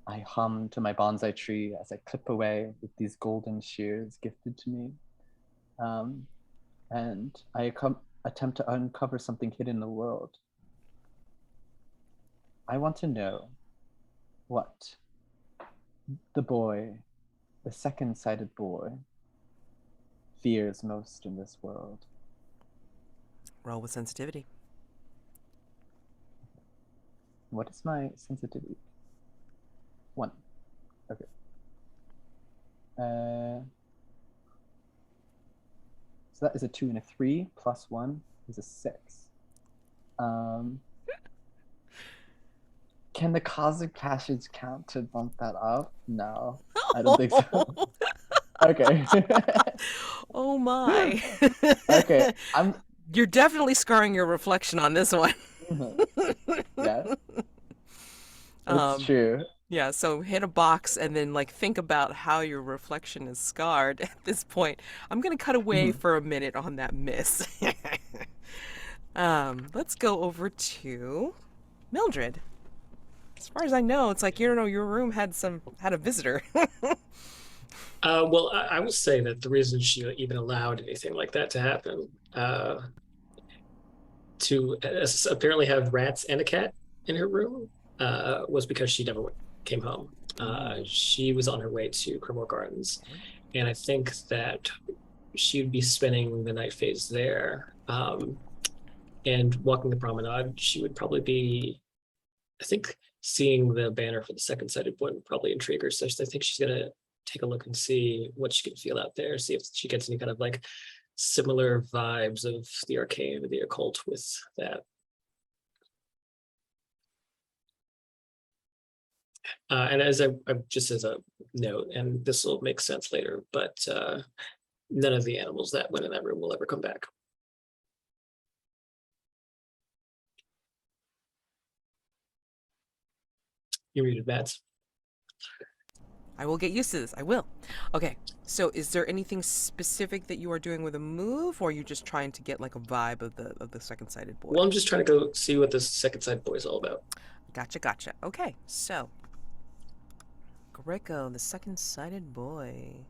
I hum to my bonsai tree as I clip away with these golden shears gifted to me. And I attempt to uncover something hidden in the world. I want to know what the boy, the second-sighted boy, fears most in this world. Roll with sensitivity. What is my sensitivity? 1. Okay. So that is a 2 and a 3, plus 1 is a 6. Can the cosmic passage count to bump that up? No, I don't think so. Okay. Oh my. Okay, You're definitely scarring your reflection on this one. Yeah, it's true. Yeah, so hit a box and then like think about how your reflection is scarred at this point. I'm gonna cut away for a minute on that miss. Let's go over to Mildred. As far as I know, it's like, you know, your room had a visitor. Well, I will say that the reason she even allowed anything like that to happen, to apparently have rats and a cat in her room, was because she never came home. She was on her way to Cremorne Gardens, and I think that she would be spending the night phase there. And walking the promenade, she would probably be, I think, seeing the banner for the second sighted boy would probably intrigue her. So I think she's gonna take a look and see what she can feel out there, see if she gets any kind of like similar vibes of the arcane or the occult with that. And as I just as a note, and this will make sense later, but none of the animals that went in that room will ever come back. You're muted, Mads. I will get used to this. I will. Okay, so is there anything specific that you are doing with a move, or are you just trying to get like a vibe of the second-sighted boy? Well, I'm just trying to go see what this second sighted boy is all about. Gotcha. Okay, so Greco, the second-sighted boy.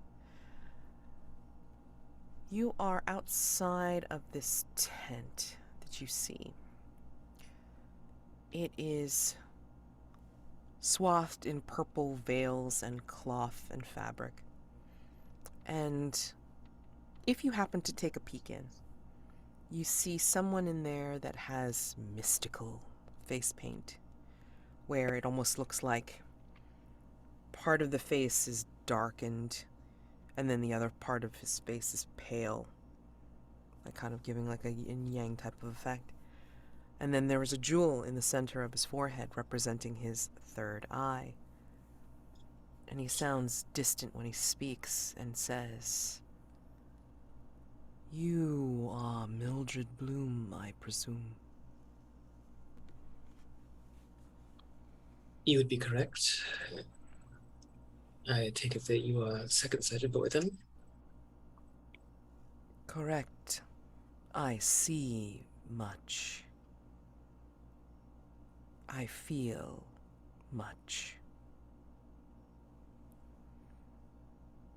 You are outside of this tent that you see. It is swathed in purple veils and cloth and fabric. And if you happen to take a peek in, you see someone in there that has mystical face paint, where it almost looks like part of the face is darkened and then the other part of his face is pale, like kind of giving like a yin-yang type of effect. And then there is a jewel in the center of his forehead representing his third eye. And he sounds distant when he speaks and says, "You are Mildred Bloom, I presume." You would be correct. I take it that you are second-sighted boy then? Correct. I see much. I feel much.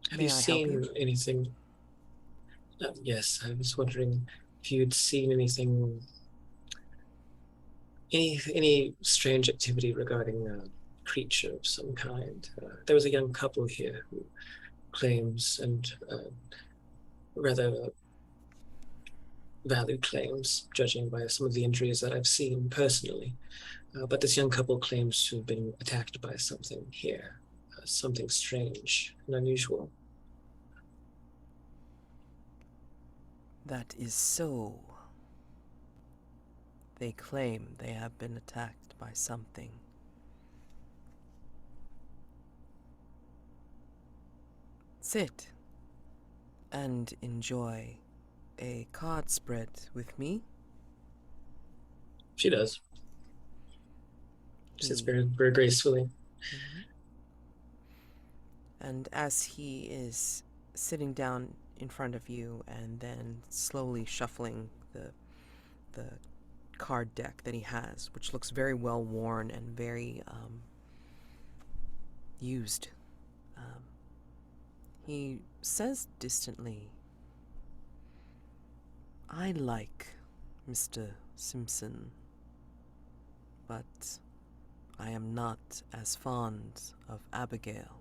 Have May you I help seen you? anything? Yes, I was wondering if you'd seen anything, any strange activity regarding a creature of some kind. There was a young couple here who claims, and rather valid claims, judging by some of the injuries that I've seen personally. But this young couple claims to have been attacked by something here, something strange and unusual. That is so. They claim they have been attacked by something. Sit and enjoy a card spread with me. She does. She sits very, very gracefully. And as he is sitting down in front of you and then slowly shuffling the card deck that he has, which looks very well worn and very used. He says distantly, I like Mr. Simpson, but I am not as fond of Abigail.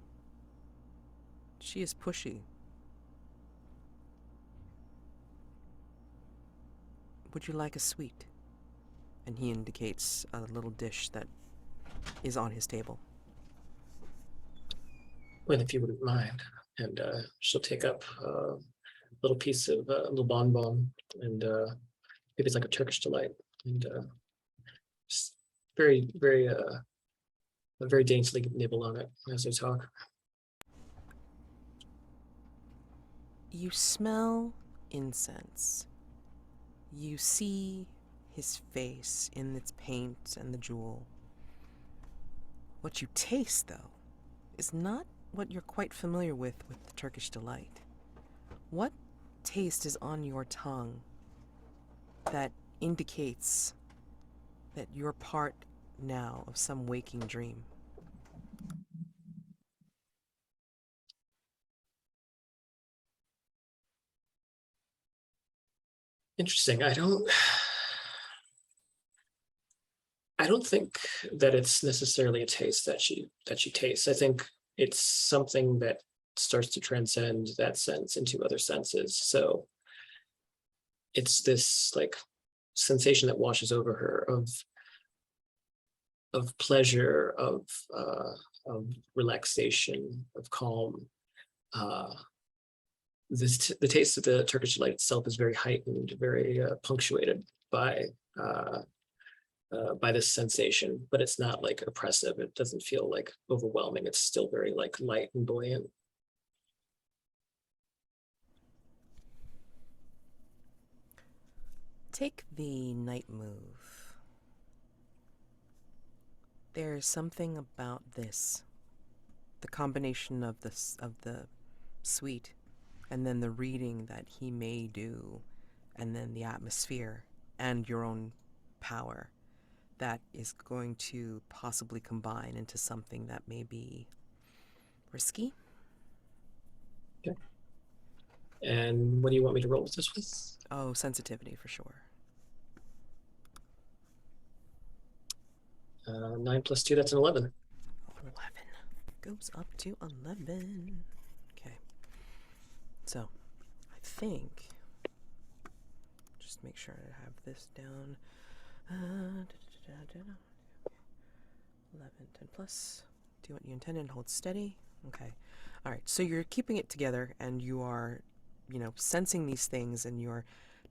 She is pushy. Would you like a sweet? And he indicates a little dish that is on his table. Well, if you wouldn't mind. And she'll take up a little piece of a little bonbon, and maybe it's like a Turkish delight, and just very daintily nibble on it as they talk. You smell incense. You see his face in its paint and the jewel. What you taste, though, is not what you're quite familiar with the Turkish delight. What taste is on your tongue that indicates that you're part now of some waking dream? Interesting. I don't think that it's necessarily a taste that she tastes. I think it's something that starts to transcend that sense into other senses. So it's this like sensation that washes over her of pleasure, of relaxation, of calm. The taste of the Turkish delight itself is very heightened, very punctuated by this sensation, but it's not like oppressive. It doesn't feel like overwhelming. It's still very like light and buoyant. Take the night move. There's something about this, the combination of the sweet, and then the reading that he may do, and then the atmosphere and your own power, that is going to possibly combine into something that may be risky. Okay. And what do you want me to roll with this with? Oh, sensitivity for sure. 9 + 2, that's an 11. 11 goes up to 11. Okay. So, I think, just make sure I have this down. 11, 10 plus. Do what you intended, hold steady. Okay. All right. So you're keeping it together, and you are, sensing these things, and you're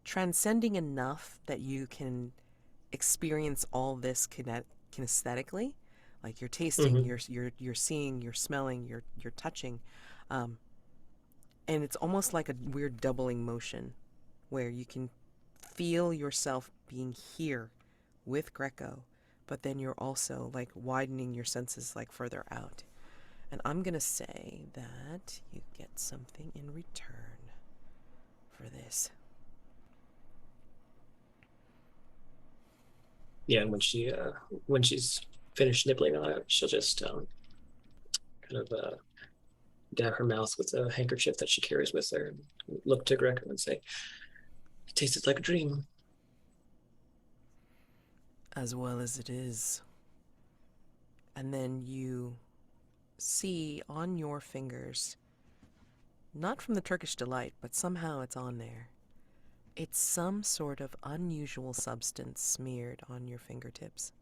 transcending enough that you can experience all this kinesthetically. Like you're tasting, you're seeing, you're smelling, you're touching, and it's almost like a weird doubling motion, where you can feel yourself being here with Greco, but then you're also like widening your senses like further out. And I'm gonna say that you get something in return for this. Yeah, and when she's finished nibbling on it, she'll just kind of dab her mouth with a handkerchief that she carries with her, and look to Greco and say, "It tasted like a dream." As well as it is. And then you see on your fingers, not from the Turkish delight, but somehow it's on there. It's some sort of unusual substance smeared on your fingertips.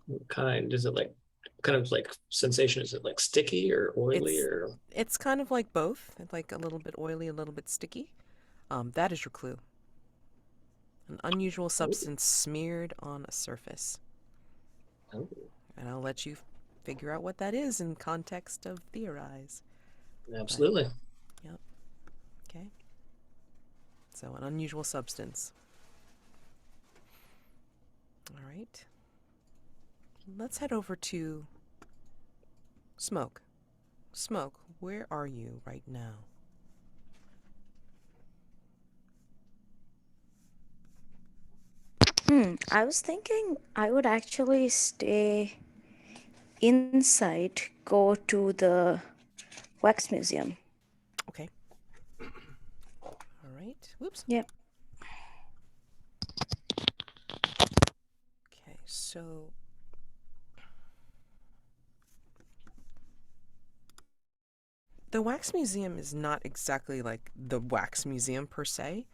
What kind? Is it like kind of like sensation? Is it like sticky or oily or? It's kind of like both. It's like a little bit oily, a little bit sticky. That is your clue. An unusual substance smeared on a surface. Oh. And I'll let you figure out what that is in context of theorize. Absolutely. Yep. Okay. So an unusual substance. All right. Let's head over to Smoke. Smoke, where are you right now? I was thinking I would actually stay inside go to the wax museum. Okay. All right. Whoops. Yep. Okay, so the wax museum is not exactly like the wax museum per se.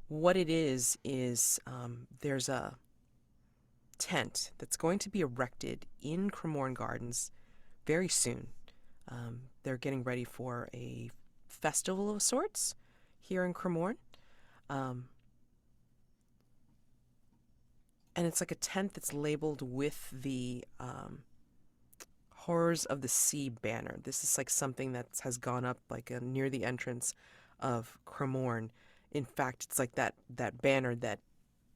What it is there's a tent that's going to be erected in Cremorne Gardens very soon. They're getting ready for a festival of sorts here in Cremorne. Um, and it's like a tent that's labeled with the Horrors of the Sea banner. This is like something that has gone up like near the entrance of Cremorne. In fact, it's like that banner that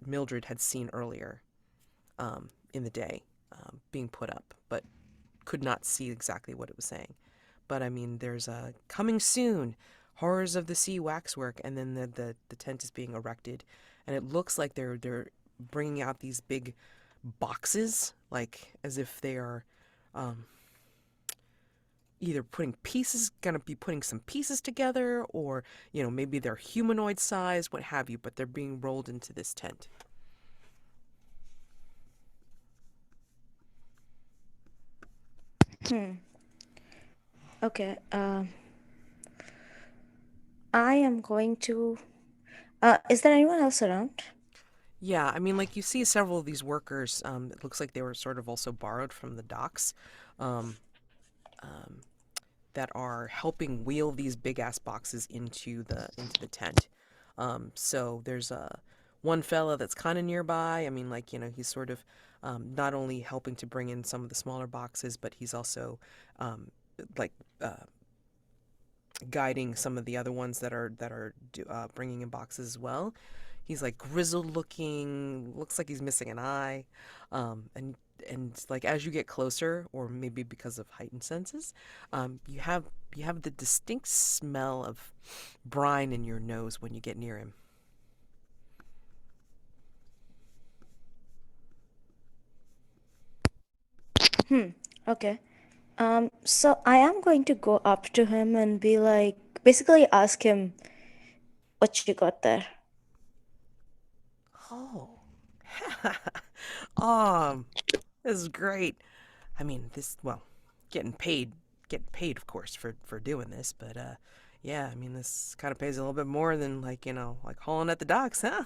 Mildred had seen earlier in the day being put up, but could not see exactly what it was saying. But I mean, there's a coming soon, Horrors of the Sea waxwork, and then the tent is being erected, and it looks like they're bringing out these big boxes, like as if they are either gonna be putting some pieces together, or maybe they're humanoid size, what have you, but they're being rolled into this tent. Okay. I am going to. Is there anyone else around? Yeah, I mean, like you see several of these workers. It looks like they were sort of also borrowed from the docks, um, that are helping wheel these big ass boxes into the tent. So there's one fella that's kind of nearby. I mean, like he's sort of not only helping to bring in some of the smaller boxes, but he's also like guiding some of the other ones that are bringing in boxes as well. He's like grizzled looking, looks like he's missing an eye, and like as you get closer, or maybe because of heightened senses, you have the distinct smell of brine in your nose when you get near him. Okay. So I am going to go up to him and be like, basically ask him what you got there. Oh, oh, this is great. I mean, getting paid, of course, for doing this, but yeah, I mean, this kind of pays a little bit more than like hauling at the docks, huh?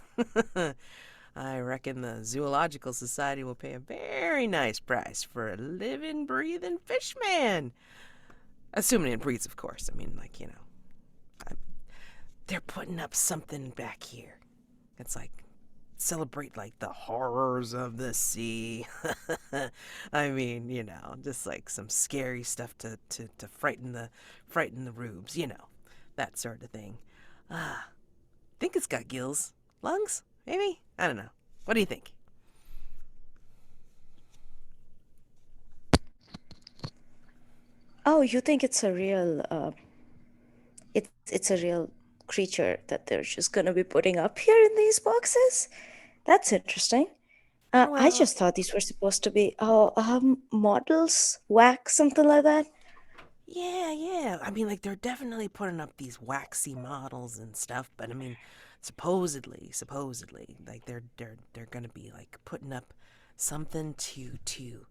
I reckon the Zoological Society will pay a very nice price for a living, breathing fish man. Assuming it breathes, of course. I mean, like, they're putting up something back here. It's like, celebrate like the horrors of the sea. I mean, just like some scary stuff to frighten the rubes, that sort of thing. Think it's got gills, lungs, maybe. I don't know. What do you think? Oh, you think it's a real it's a real creature that they're just gonna be putting up here in these boxes? That's interesting. I Well, just thought these were supposed to be models, wax, something like that. yeah. I mean, like they're definitely putting up these waxy models and stuff, but I mean, supposedly, like they're gonna be like putting up something to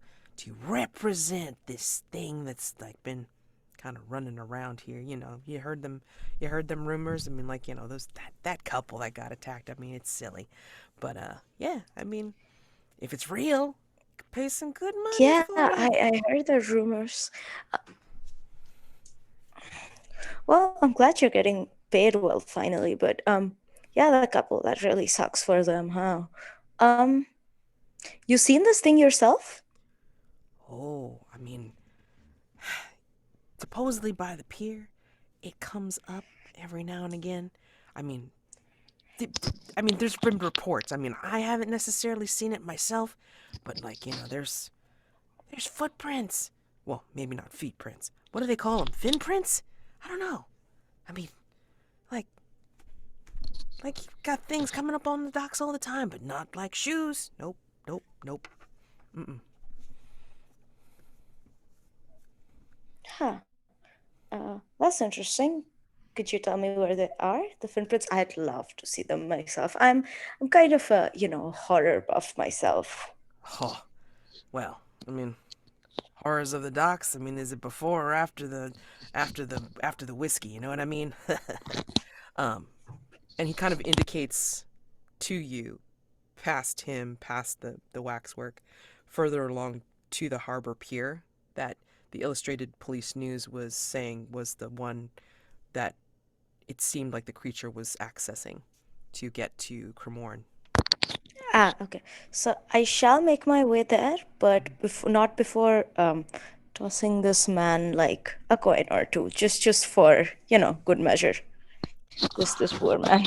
represent this thing that's like been kind of running around here. You heard them rumors. I mean, like those that couple that got attacked. I mean, it's silly, but yeah. I mean, if it's real, could pay some good money Yeah, for it. I heard the rumors. Well, I'm glad you're getting paid well finally, but yeah, that couple, that really sucks for them, huh? Um, you seen this thing yourself? Oh, I mean, supposedly by the pier, it comes up every now and again. I mean, there's been reports. I mean, I haven't necessarily seen it myself, but like there's footprints. Well, maybe not feet prints. What do they call them? Fin prints? I don't know. I mean, like you've got things coming up on the docks all the time, but not like shoes. Nope. Mm-mm. That's interesting. Could you tell me where they are? The footprints? I'd love to see them myself. I'm kind of a, horror buff myself. Oh, well, I mean, horrors of the docks. I mean, is it before or after the whiskey? You know what I mean? um, and he kind of indicates to you, past him, past the waxwork, further along to the harbor pier that the Illustrated Police News was saying was the one that it seemed like the creature was accessing to get to Cremorne. Ah, okay. So I shall make my way there, but not before tossing this man like a coin or two, just for good measure. This poor man.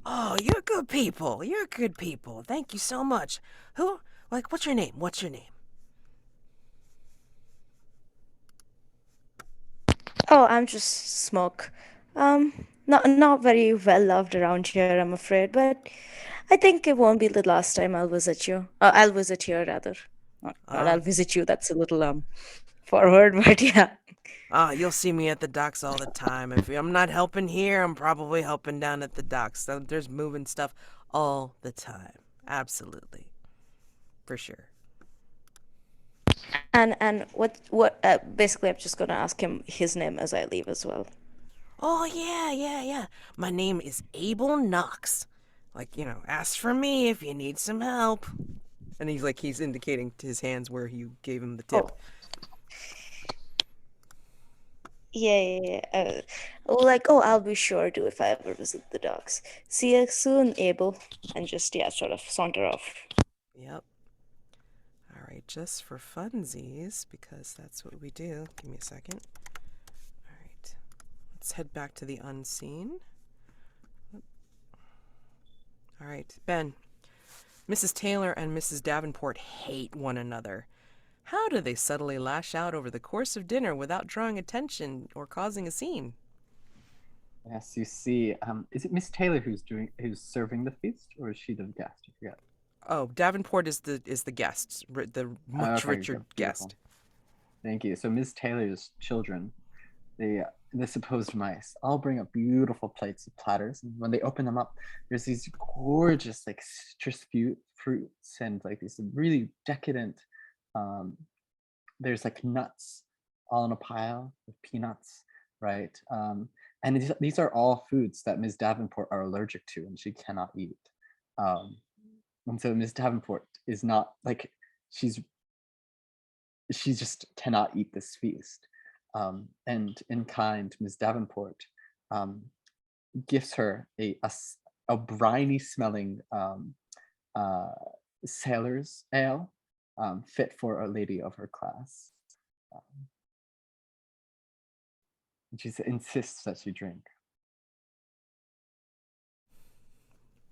Oh, you're good people. You're good people. Thank you so much. Who? Like, what's your name? What's your name? Oh, I'm just Smoke. Not very well loved around here, I'm afraid, but I think it won't be the last time I'll visit you. I'll visit here rather. Not Ah, I'll visit you. That's a little forward, but yeah. you'll see me at the docks all the time. If I'm not helping here, I'm probably helping down at the docks. There's moving stuff all the time. Absolutely. For sure. And what basically I'm just gonna ask him his name as I leave as well. Oh, yeah. My name is Abel Knox. Like, ask for me if you need some help. And he's indicating to his hands where you gave him the tip. Oh, yeah. Like, oh, I'll be sure to if I ever visit the docks. See you soon, Abel. And just sort of saunter off. Yep. All right, just for funsies, because that's what we do. Give me a second. All right. Let's head back to the Unscene. All right, Ben. Mrs. Taylor and Mrs. Davenport hate one another. How do they subtly lash out over the course of dinner without drawing attention or causing a scene? Yes, you see. Is it Miss Taylor who's serving the feast, or is she the guest? I forget. Oh, Davenport is the guest, the much Okay, richer beautiful. guest. Thank you. So Miss Taylor's children, the supposed mice, all bring up beautiful plates of platters, and when they open them up, there's these gorgeous like citrus fruits and like these really decadent. There's like nuts all in a pile with peanuts, right? And these are all foods that Ms. Davenport are allergic to and she cannot eat. Um, and so Ms. Davenport is not like she just cannot eat this feast. And in kind, Ms. Davenport um, gives her a briny smelling uh, sailor's ale fit for a lady of her class. And she insists that she drink.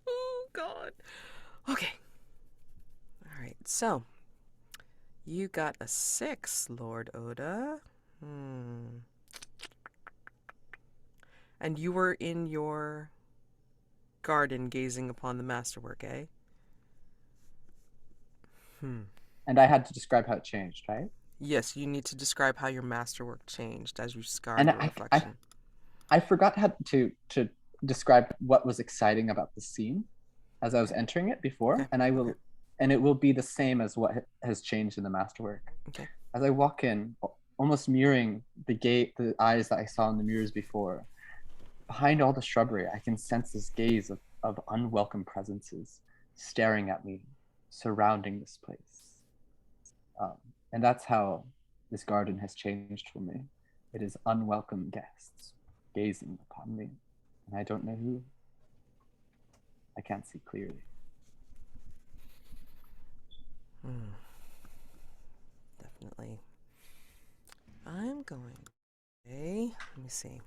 Oh, God. Okay. All right, so you got a 6, Lord Oda. And you were in your garden gazing upon the masterwork, eh? And I had to describe how it changed, right? Yes, you need to describe how your masterwork changed as you scarred And your reflection. I forgot how to describe what was exciting about the scene as I was entering it before, Okay. And it will be the same as what has changed in the masterwork. Okay. As I walk in, almost mirroring the eyes that I saw in the mirrors before, behind all the shrubbery, I can sense this gaze of unwelcome presences staring at me, surrounding this place. And that's how this garden has changed for me. It is unwelcome guests gazing upon me, and I don't know who. I can't see clearly. Definitely. I'm going. Okay, let me see.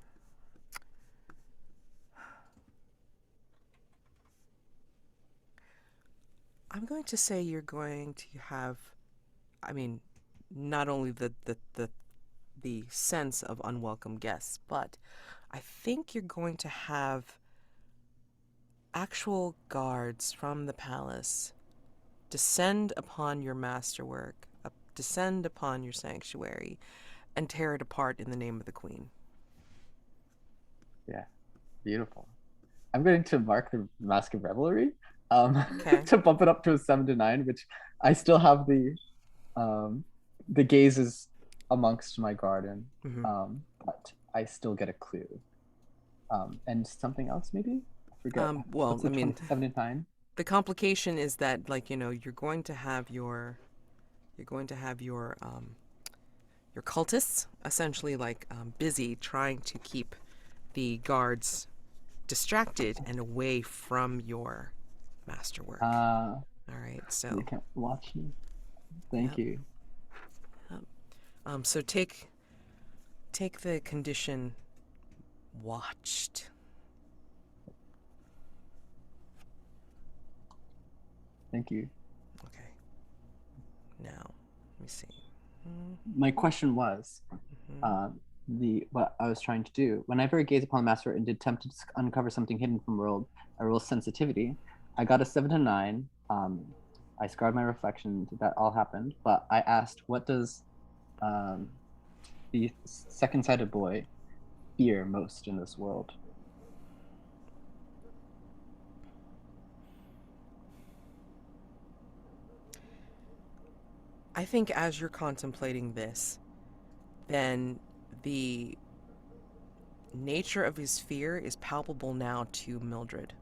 I'm going to say you're going to have, I mean, not only the sense of unwelcome guests, but I think you're going to have actual guards from the palace descend upon your masterwork, descend upon your sanctuary, and tear it apart in the name of the queen. Yeah, beautiful. I'm going to mark the Mask of Revelry Okay. to bump it up to a 7 to 9, which I still have the gazes amongst my garden, Hmm. but I still get a clue. And something else maybe? I forget. Well, What's I the mean, 27 to 9? the complication is that, like, you're going to have your cultists essentially like busy trying to keep the guards distracted and away from your masterwork. All right, They so can't watch me. Thank yeah. you. So take the condition watched. Thank you. Okay. Now, let me see. My question was, Mhm. what I was trying to do. Whenever I gaze upon the master and did attempt to uncover something hidden from world, I roll sensitivity. I got a 7 to 9. I scarred my reflection. That all happened. But I asked, what does um, the second-sided boy fear most in this world? I think as you're contemplating this, then the nature of his fear is palpable now to Mildred.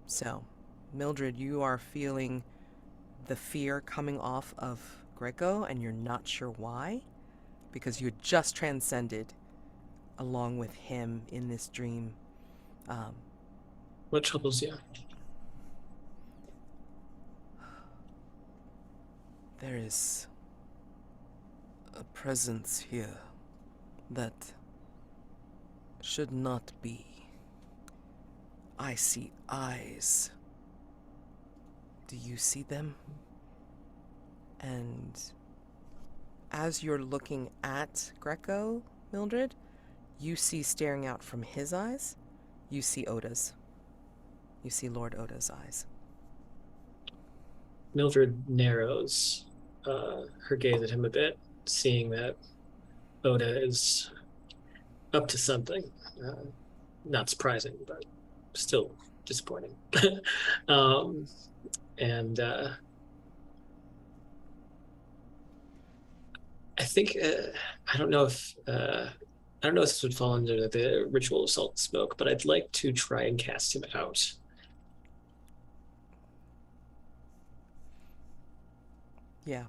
So, Mildred, you are feeling the fear coming off of Greco, and you're not sure why, because you had just transcended along with him in this dream. Um, What troubles you? there is a presence here that should not be. I see eyes. Do you see them? And as you're looking at Greco, Mildred, you see staring out from his eyes, you see Oda's. You see Lord Oda's eyes. Mildred narrows her gaze at him a bit, seeing that Oda is up to something. Not surprising, but still disappointing. um, and I think I don't know if this would fall under the ritual of salt and smoke, but I'd like to try and cast him out. Yeah,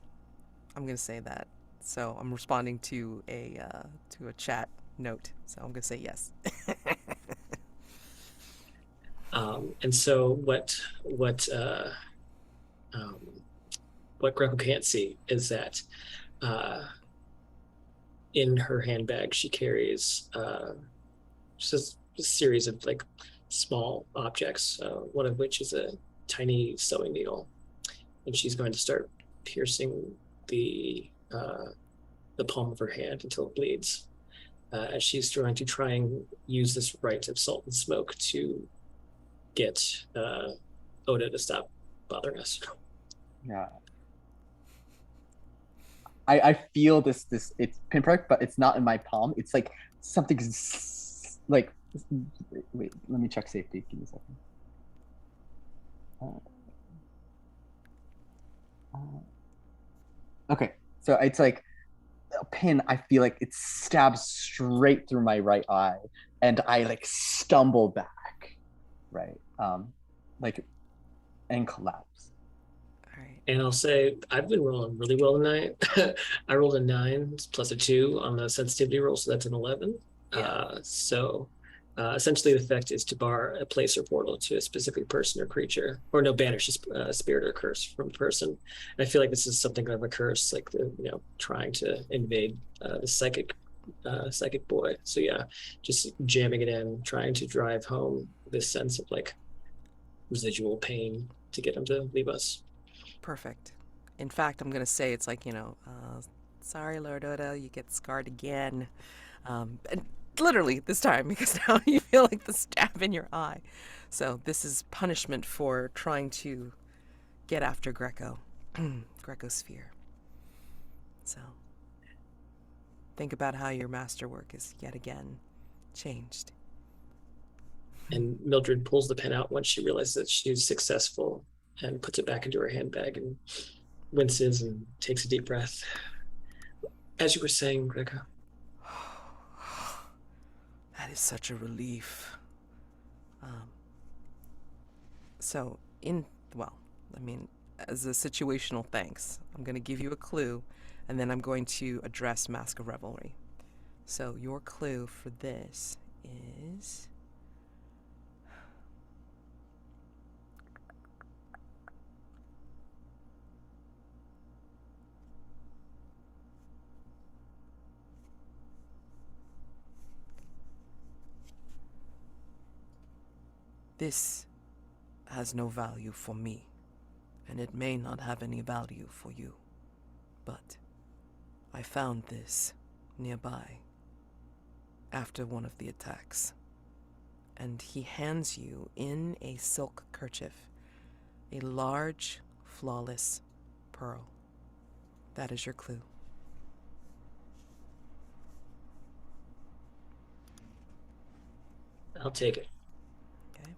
I'm gonna say that. So I'm responding to a chat note. So I'm gonna say yes. And so um, what Greco can't see is that in her handbag she carries just a series of like small objects, one of which is a tiny sewing needle, and she's going to start piercing the palm of her hand until it bleeds. As she's try and use this rite of salt and smoke to get Oda to stop bothering us. Yeah. I feel this it's pinprick, but it's not in my palm. It's like something like, wait, let me check safety. Give me a second. Okay, so it's like a pin. I feel like it stabs straight through my right eye, and I like stumble back, right, like, and collapse. All right. And I'll say I've been rolling really well tonight. I rolled a 9 plus a 2 on the sensitivity roll, so that's an 11. Yeah. Essentially, the effect is to bar a place or portal to a specific person or creature, or no, banish a spirit or curse from a person. And I feel like this is something of a curse, like trying to invade the psychic boy. So yeah, just jamming it in, trying to drive home this sense of like residual pain to get him to leave us. Perfect. In fact, I'm gonna say it's like sorry, Lord Oda, you get scarred again. And literally this time because now you feel like the stab in your eye. So this is punishment for trying to get after Greco. Greco's fear. So think about how your masterwork is yet again changed. And Mildred pulls the pen out once she realizes that she's successful and puts it back into her handbag and winces and takes a deep breath. As you were saying, Greco. That is such a relief. As a situational thanks, I'm going to give you a clue, and then I'm going to address Mask of Revelry. So your clue for this is... this has no value for me, and it may not have any value for you. But I found this nearby after one of the attacks. And he hands you in a silk kerchief a large, flawless pearl. That is your clue. I'll take it. Okay.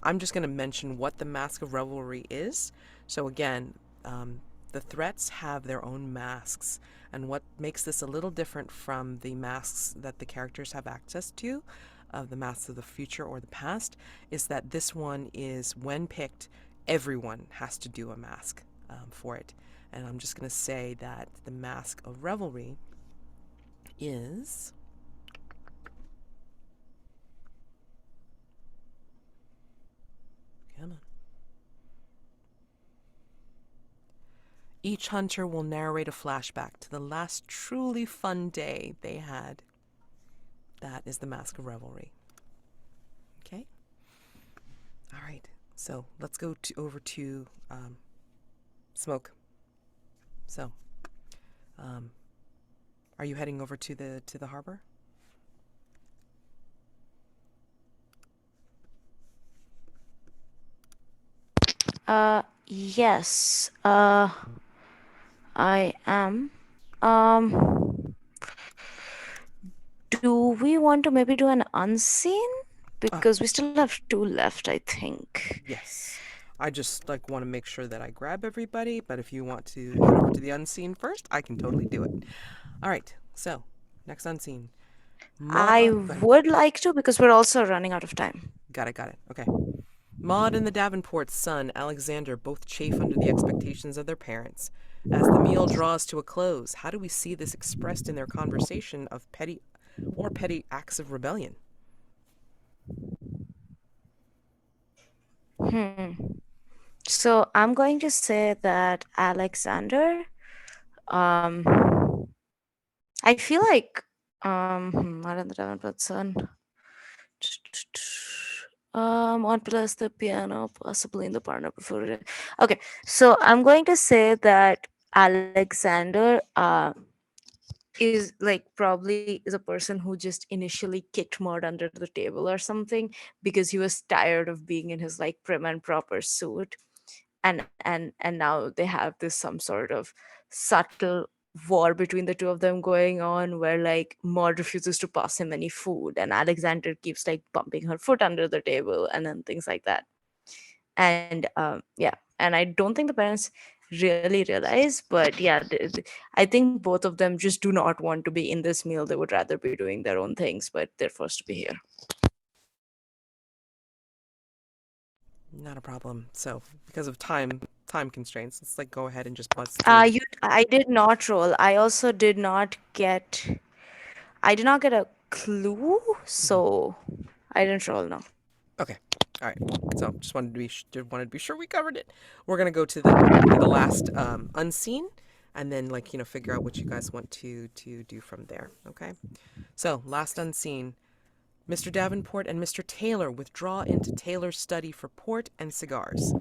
I'm just going to mention what the Mask of Revelry is. So again, the threats have their own masks, and what makes this a little different from the masks that the characters have access to, of the masks of the future or the past, is that this one is, when picked, everyone has to do a mask for it. And I'm just going to say that the Mask of Revelry is... Come on. Each hunter will narrate a flashback to the last truly fun day they had. That is the Mask of Revelry. Okay? All right. So let's go over to Smoke. So, are you heading over to the harbor? Yes. I am. Do we want to maybe do an unseen? Because we still have 2 left, I think. Yes. I just want to make sure that I grab everybody, but if you want to head over to the unseen first, I can totally do it. All right. So, next unseen. I would like to, because we're also running out of time. Got it. Okay. Maud and the Davenport's son, Alexander, both chafe under the expectations of their parents. As the meal draws to a close, how do we see this expressed in their conversation of petty acts of rebellion? So I'm going to say that Alexander, I feel like, Maud and the Davenport's son, on plus the piano, possibly in the partner before it. Okay, so I'm going to say that Alexander is probably is a person who just initially kicked Maud under the table or something because he was tired of being in his prim and proper suit, and now they have this some sort of subtle war between the two of them going on, where Maud refuses to pass him any food and Alexander keeps bumping her foot under the table and then things like that. And and I don't think the parents really realize, but yeah, I think both of them just do not want to be in this meal. They would rather be doing their own things, but they're forced to be here. Not a problem. So, because of time constraints, let's go ahead and just bust. I did not roll. I also did not get a clue, so I didn't roll. No. Okay. All right. So just wanted to be sure we covered it. We're gonna go to the last unseen, and then figure out what you guys want to do from there. Okay. So last unseen. Mr. Davenport and Mr. Taylor withdraw into Taylor's study for port and cigars.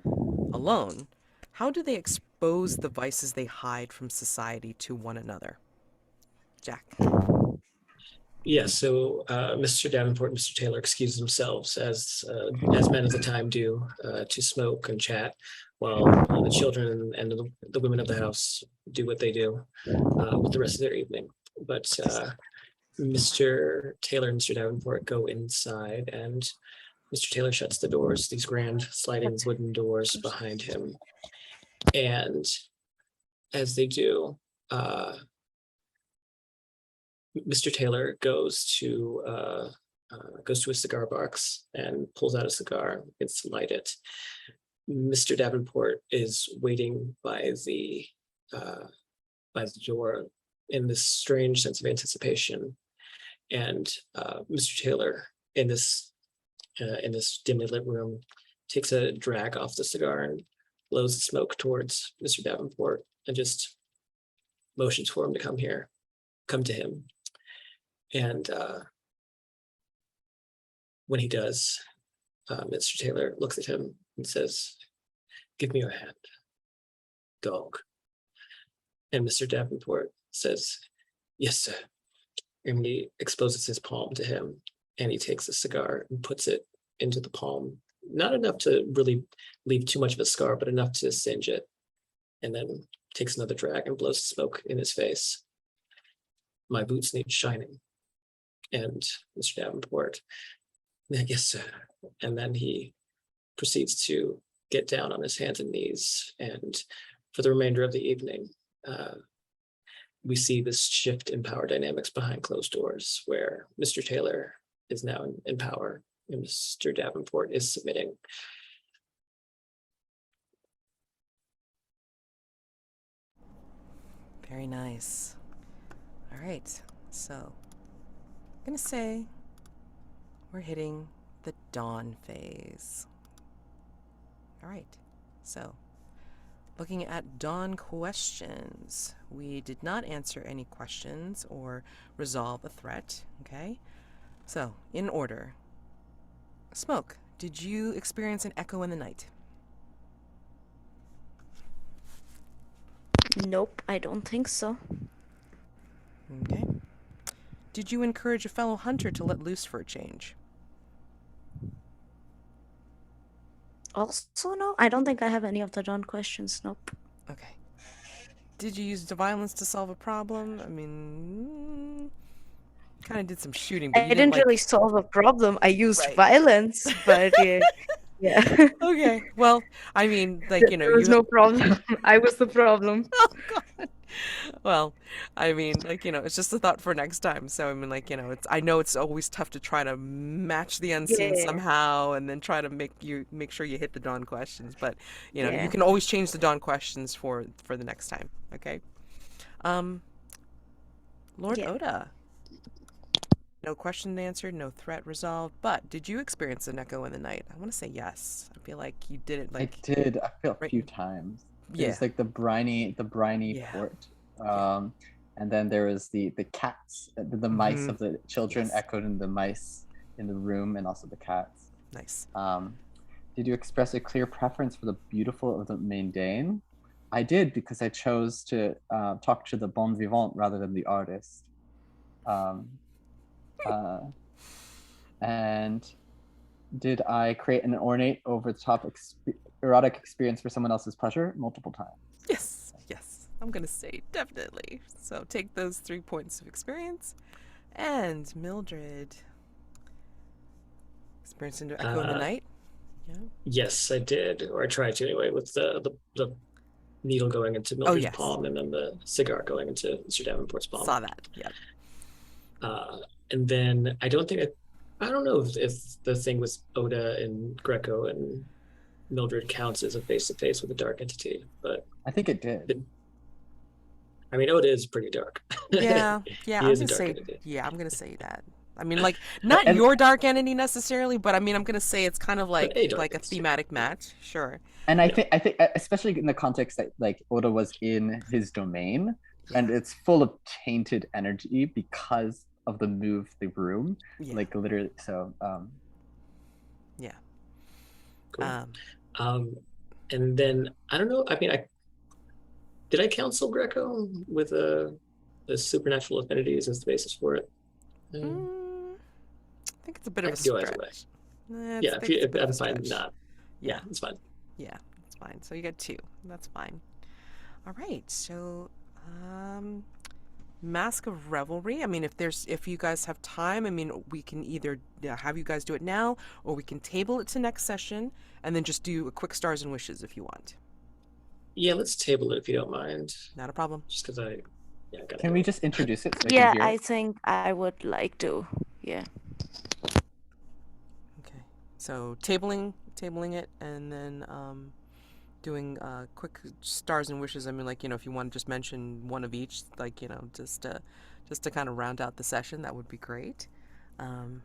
Alone, how do they expose the vices they hide from society to one another? Jack. Yes, so Mr. Davenport and Mr. Taylor excuse themselves, as men of the time do, to smoke and chat, while the children and the women of the house do what they do with the rest of their evening. But Mr. Taylor and Mr. Davenport go inside, and Mr. Taylor shuts the doors, these grand sliding wooden doors behind him. And as they do, Mr. Taylor goes to a cigar box and pulls out a cigar. It's to light it. Mr. Davenport is waiting by the door in this strange sense of anticipation, and Mr. Taylor in this dimly lit room takes a drag off the cigar and blows the smoke towards Mr. Davenport and just motions for him to come to him. And when he does, Mr. Taylor looks at him and says, "Give me your hand, dog." And Mr. Davenport says, "Yes, sir." And he exposes his palm to him, and he takes a cigar and puts it into the palm. Not enough to really leave too much of a scar, but enough to singe it. And then takes another drag and blows smoke in his face. "My boots need shining." And Mr. Davenport, "Yes, sir." And then he proceeds to get down on his hands and knees. And for the remainder of the evening, we see this shift in power dynamics behind closed doors, where Mr. Taylor is now in power and Mr. Davenport is submitting. Very nice. All right, so I'm gonna say we're hitting the dawn phase. All right, so looking at dawn questions, we did not answer any questions or resolve a threat, okay? So, in order. Smoke, did you experience an echo in the night? Nope, I don't think so. Okay. Did you encourage a fellow hunter to let loose for a change? Also, no, I don't think I have any of the dawn questions. Nope. Okay. Did you use violence to solve a problem? I mean, kind of did some shooting, but I you didn't like... really solve a problem. I used Right. violence, but yeah. Yeah. Okay, well, I mean, like, you know, There was you... no problem. I was the problem. Oh, God. Well, I mean, like, you know, it's just a thought for next time. So, I mean, like, you know, I know it's always tough to try to match the unseen Yeah. somehow and then try to make sure you hit the dawn questions. But, you know, Yeah. you can always change the dawn questions for the next time. Okay. Lord Yeah. Oda. No question answered, no threat resolved. But did you experience an echo in the night? I want to say yes. I feel like you did it, like... I did. I feel a right- few times. Yeah. There's like the briny Yeah. port. And then there was the cats, the mice Mhm. of the children Yes. echoed in the mice in the room, and also the cats. Nice. Did you express a clear preference for the beautiful of the mundane? I did, because I chose to talk to the bon vivant rather than the artist. And did I create an ornate, over-the-top erotic experience for someone else's pleasure? Multiple times. Yes, yes. I'm going to say definitely. So take those 3 points of experience. And Mildred. Experience into echo in the night? Yeah. Yes, I did, or I tried to anyway, with the needle going into Mildred's yes. palm and then the cigar going into Mr. Davenport's palm. Saw that, yep. And then I don't know if the thing with Oda and Greco and Mildred counts as a face-to-face with a dark entity, but I think it did. I mean, Oda is pretty dark. Yeah, yeah. He I'm is a gonna dark say, entity. yeah, I'm gonna say that. I mean, like, not And- your dark entity necessarily, but I mean, I'm gonna say it's kind of like a dark like a entity. thematic match, sure. And I think especially in the context that like Oda was in his domain, and it's full of tainted energy because of the move the room, Yeah. like literally. So Yeah. Cool. And then I don't know. I mean, did I counsel Greco with the supernatural affinities as the basis for it? I think it's a bit of a Do either way. stretch. Yeah, I'm fine. Not. Yeah, it's fine. Yeah, it's fine. So you got 2. That's fine. All right. So, Mask of Revelry. I mean, if you guys have time, I mean, we can either have you guys do it now, or we can table it to next session, and then just do a quick stars and wishes if you want. Yeah, let's table it if you don't mind. Not a problem. Just because I gotta Can go. we just introduce it so I can Yeah, hear I it? think I would like to. Yeah. Okay. So tabling it, and then doing quick stars and wishes. I mean, like, if you want to just mention one of each, like, just to kind of round out the session, that would be great. And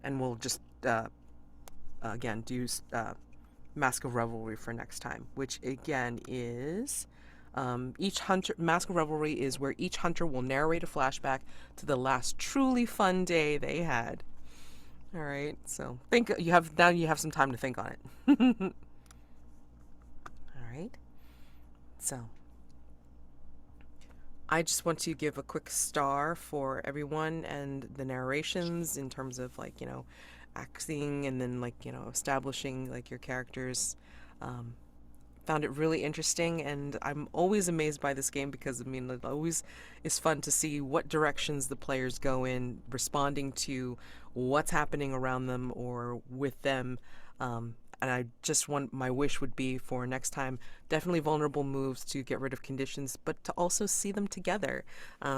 we'll just again do Mask of Revelry for next time, which again is each hunter. Mask of Revelry is where each hunter will narrate a flashback to the last truly fun day they had. All right, so you have some time to think on it. All right. So, I just want to give a quick star for everyone and the narrations in terms of, like, acting, and then, like, establishing, like, your characters. Found it really interesting, and I'm always amazed by this game because, I mean, it always is fun to see what directions the players go in, responding to what's happening around them or with them. And I just want, my wish would be for next time, definitely vulnerable moves to get rid of conditions, but to also see them together.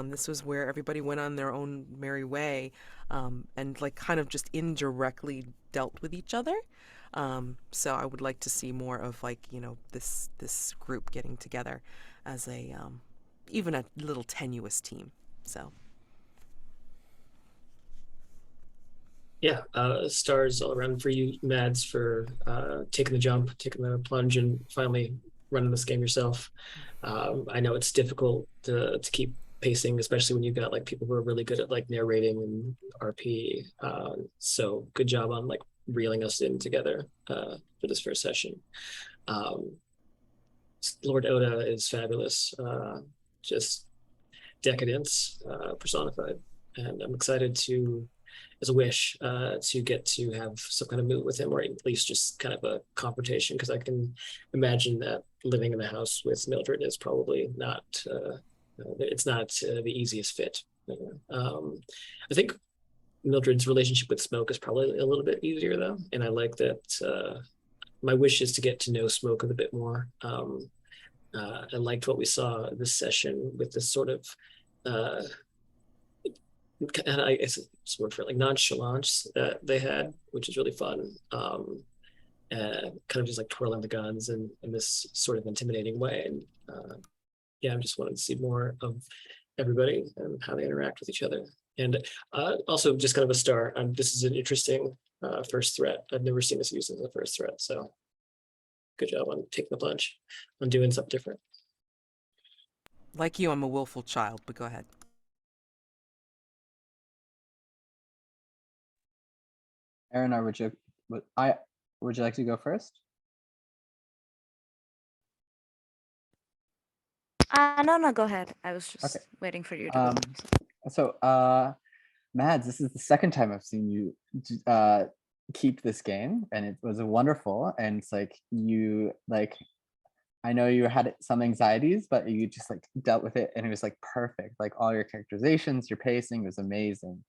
This was where everybody went on their own merry way, and, like, kind of just indirectly dealt with each other. So I would like to see more of, like, this group getting together as a even a little tenuous team. So Yeah, stars all around for you, Mads, for taking the jump, taking the plunge, and finally running this game yourself. I know it's difficult to keep pacing, especially when you've got, like, people who are really good at, like, narrating and RP. So good job on, like, reeling us in together for this first session. Lord Oda is fabulous, just decadence personified, and I'm excited to, as a wish, to get to have some kind of moot with him, or at least just kind of a confrontation, because I can imagine that living in the house with Mildred is probably not, it's not the easiest fit. I think Mildred's relationship with Smoke is probably a little bit easier, though, and I like that. My wish is to get to know Smoke a bit more. I liked what we saw this session with this sort of and I guess it's word for it, like, nonchalance that they had, which is really fun. Kind of just, like, twirling the guns in this sort of intimidating way. And yeah, I'm just wanting to see more of everybody and how they interact with each other. And also just kind of a star. This is an interesting first threat. I've never seen this used as a first threat. So good job on taking the plunge, on doing something different. like you, I'm a willful child, but go ahead. Eirinar, would you like to go first? No, go ahead. I was just Okay. waiting for you to go. So, Mads, this is the second time I've seen you keep this game, and it was wonderful. And it's like I know you had some anxieties, but you just, like, dealt with it, and it was, like, perfect. Like, all your characterizations, your pacing was amazing.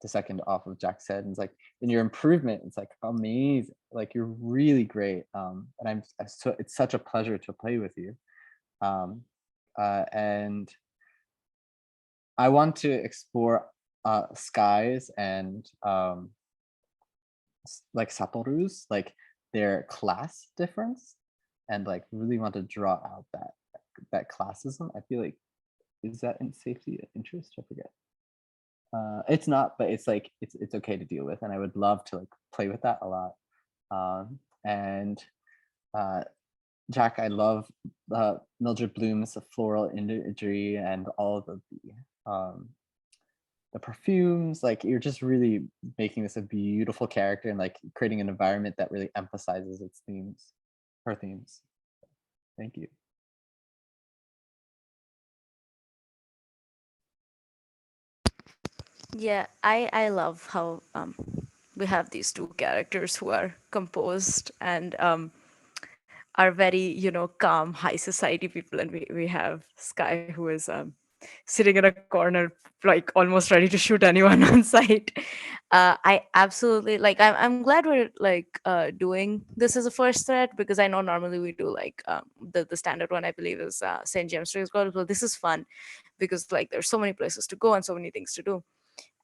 The second off of Jack's head, and it's like, and your improvement, it's like amazing. Like, you're really great. And it's such a pleasure to play with you. And I want to explore skies and like Satorus, like, their class difference, and, like, really want to draw out that classism. I feel like, is that in safety of interest? I forget. It's not, but it's like it's okay to deal with, and I would love to, like, play with that a lot. And Jack, I love Mildred Bloom's floral imagery and all of the perfumes. Like, you're just really making this a beautiful character, and, like, creating an environment that really emphasizes her themes. Thank you. Yeah, I love how we have these two characters who are composed and are very, calm, high society people, and we have Sky, who is sitting in a corner, like almost ready to shoot anyone on sight. I absolutely like. I'm glad we're like doing this as a first thread, because I know normally we do like the standard one. I believe is St. James Street School. Well, this is fun because like there's so many places to go and so many things to do.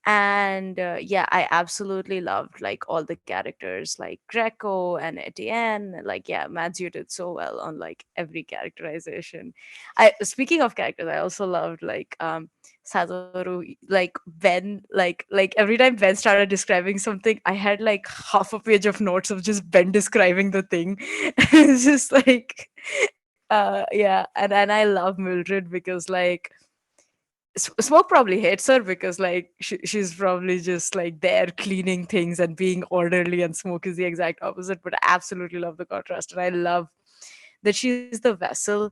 And yeah, I absolutely loved like all the characters like Greco and Etienne. Like, yeah, Mads, you did so well on like every characterization. I Speaking of characters, I also loved like Satoro. Like Ben, like every time Ben started describing something, I had like half a page of notes of just Ben describing the thing. It's just like yeah. And I love Mildred because like Smoke probably hates her because like she's probably just like there cleaning things and being orderly, and Smoke is the exact opposite. But I absolutely love the contrast, and I love that she's the vessel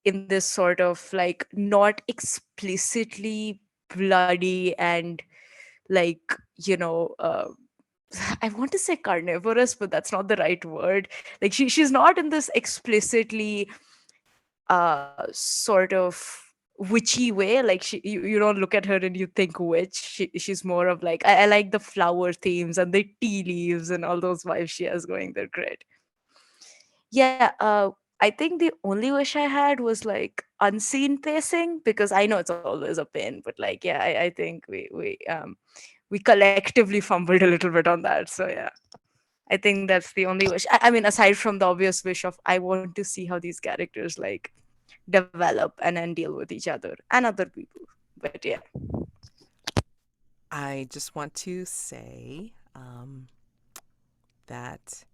in this sort of like not explicitly bloody and like, I want to say carnivorous, but that's not the right word. Like she's not in this explicitly sort of witchy way. Like you don't look at her and you think witch. She's more of like, I like the flower themes and the tea leaves and all those vibes she has going. They're great. Yeah, I think the only wish I had was like unseen pacing, because I know it's always a pain, but like, yeah, I think we collectively fumbled a little bit on that. So yeah, I think that's the only wish. I mean, aside from the obvious wish of I want to see how these characters like develop and then deal with each other and other people. But yeah. I just want to say that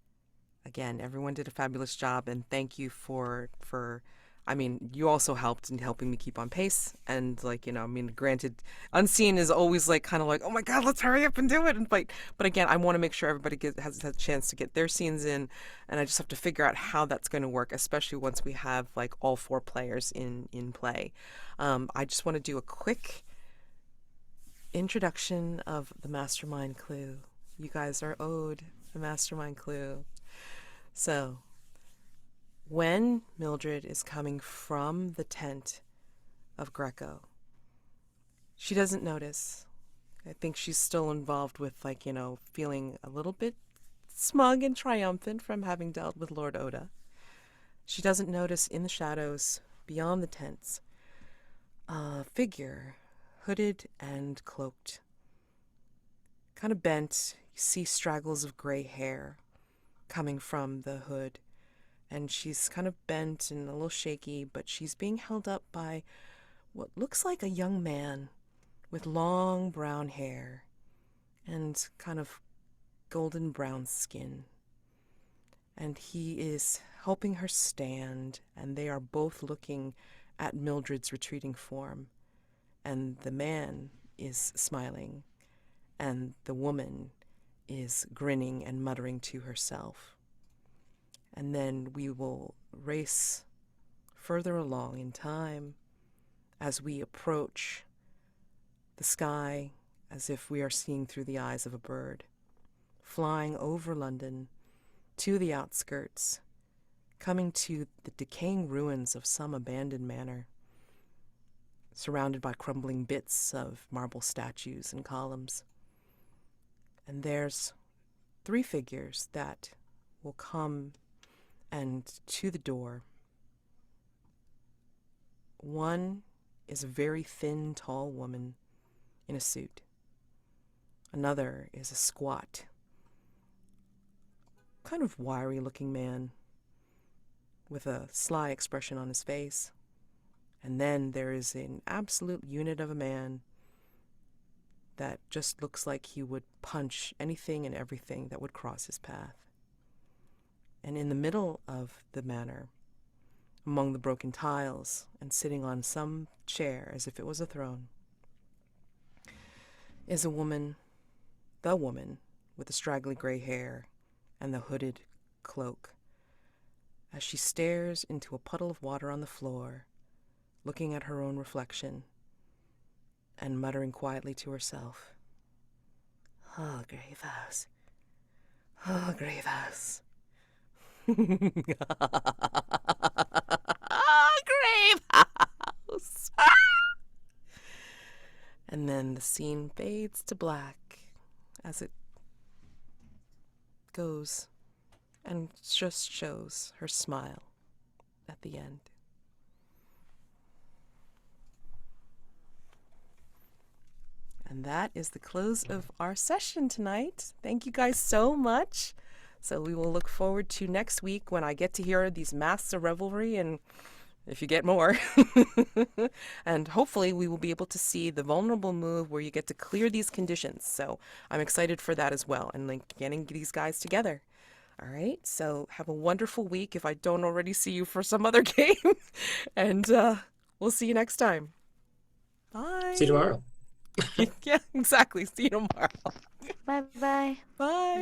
again, everyone did a fabulous job, and thank you for. I mean, you also helped in helping me keep on pace, and like I mean, granted, Unscene is always like kind of like, oh my god, let's hurry up and do it, and like, but again, I want to make sure everybody has a chance to get their scenes in, and I just have to figure out how that's going to work, especially once we have like all 4 players in play. I just want to do a quick introduction of the Mastermind clue. You guys are owed the Mastermind clue. So, when Mildred is coming from the tent of Greco, she doesn't notice. I think she's still involved with, like, feeling a little bit smug and triumphant from having dealt with Lord Oda. She doesn't notice in the shadows beyond the tents a figure, hooded and cloaked. Kind of bent, you see straggles of gray hair coming from the hood, and she's kind of bent and a little shaky, but she's being held up by what looks like a young man with long brown hair and kind of golden brown skin. And he is helping her stand, and they are both looking at Mildred's retreating form. And the man is smiling, and the woman is grinning and muttering to herself. And then we will race further along in time as we approach the sky as if we are seeing through the eyes of a bird, flying over London to the outskirts, coming to the decaying ruins of some abandoned manor, surrounded by crumbling bits of marble statues and columns. And there's 3 figures that will come and to the door. One is a very thin, tall woman in a suit. Another is a squat, kind of wiry-looking man with a sly expression on his face. And then there is an absolute unit of a man that just looks like he would punch anything and everything that would cross his path. And in the middle of the manor, among the broken tiles and sitting on some chair as if it was a throne, is a woman, the woman with the straggly gray hair and the hooded cloak, as she stares into a puddle of water on the floor, looking at her own reflection and muttering quietly to herself, "Hargrave House, Hargrave House." Grave House. And then the scene fades to black as it goes and just shows her smile at the end. And that is the close of our session tonight. Thank you guys so much. So we will look forward to next week when I get to hear these masks of Revelry, and if you get more. And hopefully we will be able to see the vulnerable move where you get to clear these conditions. So I'm excited for that as well, and like getting these guys together. All right, so have a wonderful week if I don't already see you for some other game. And we'll see you next time. Bye. See you tomorrow. Yeah, exactly. See you tomorrow. Bye-bye. Bye.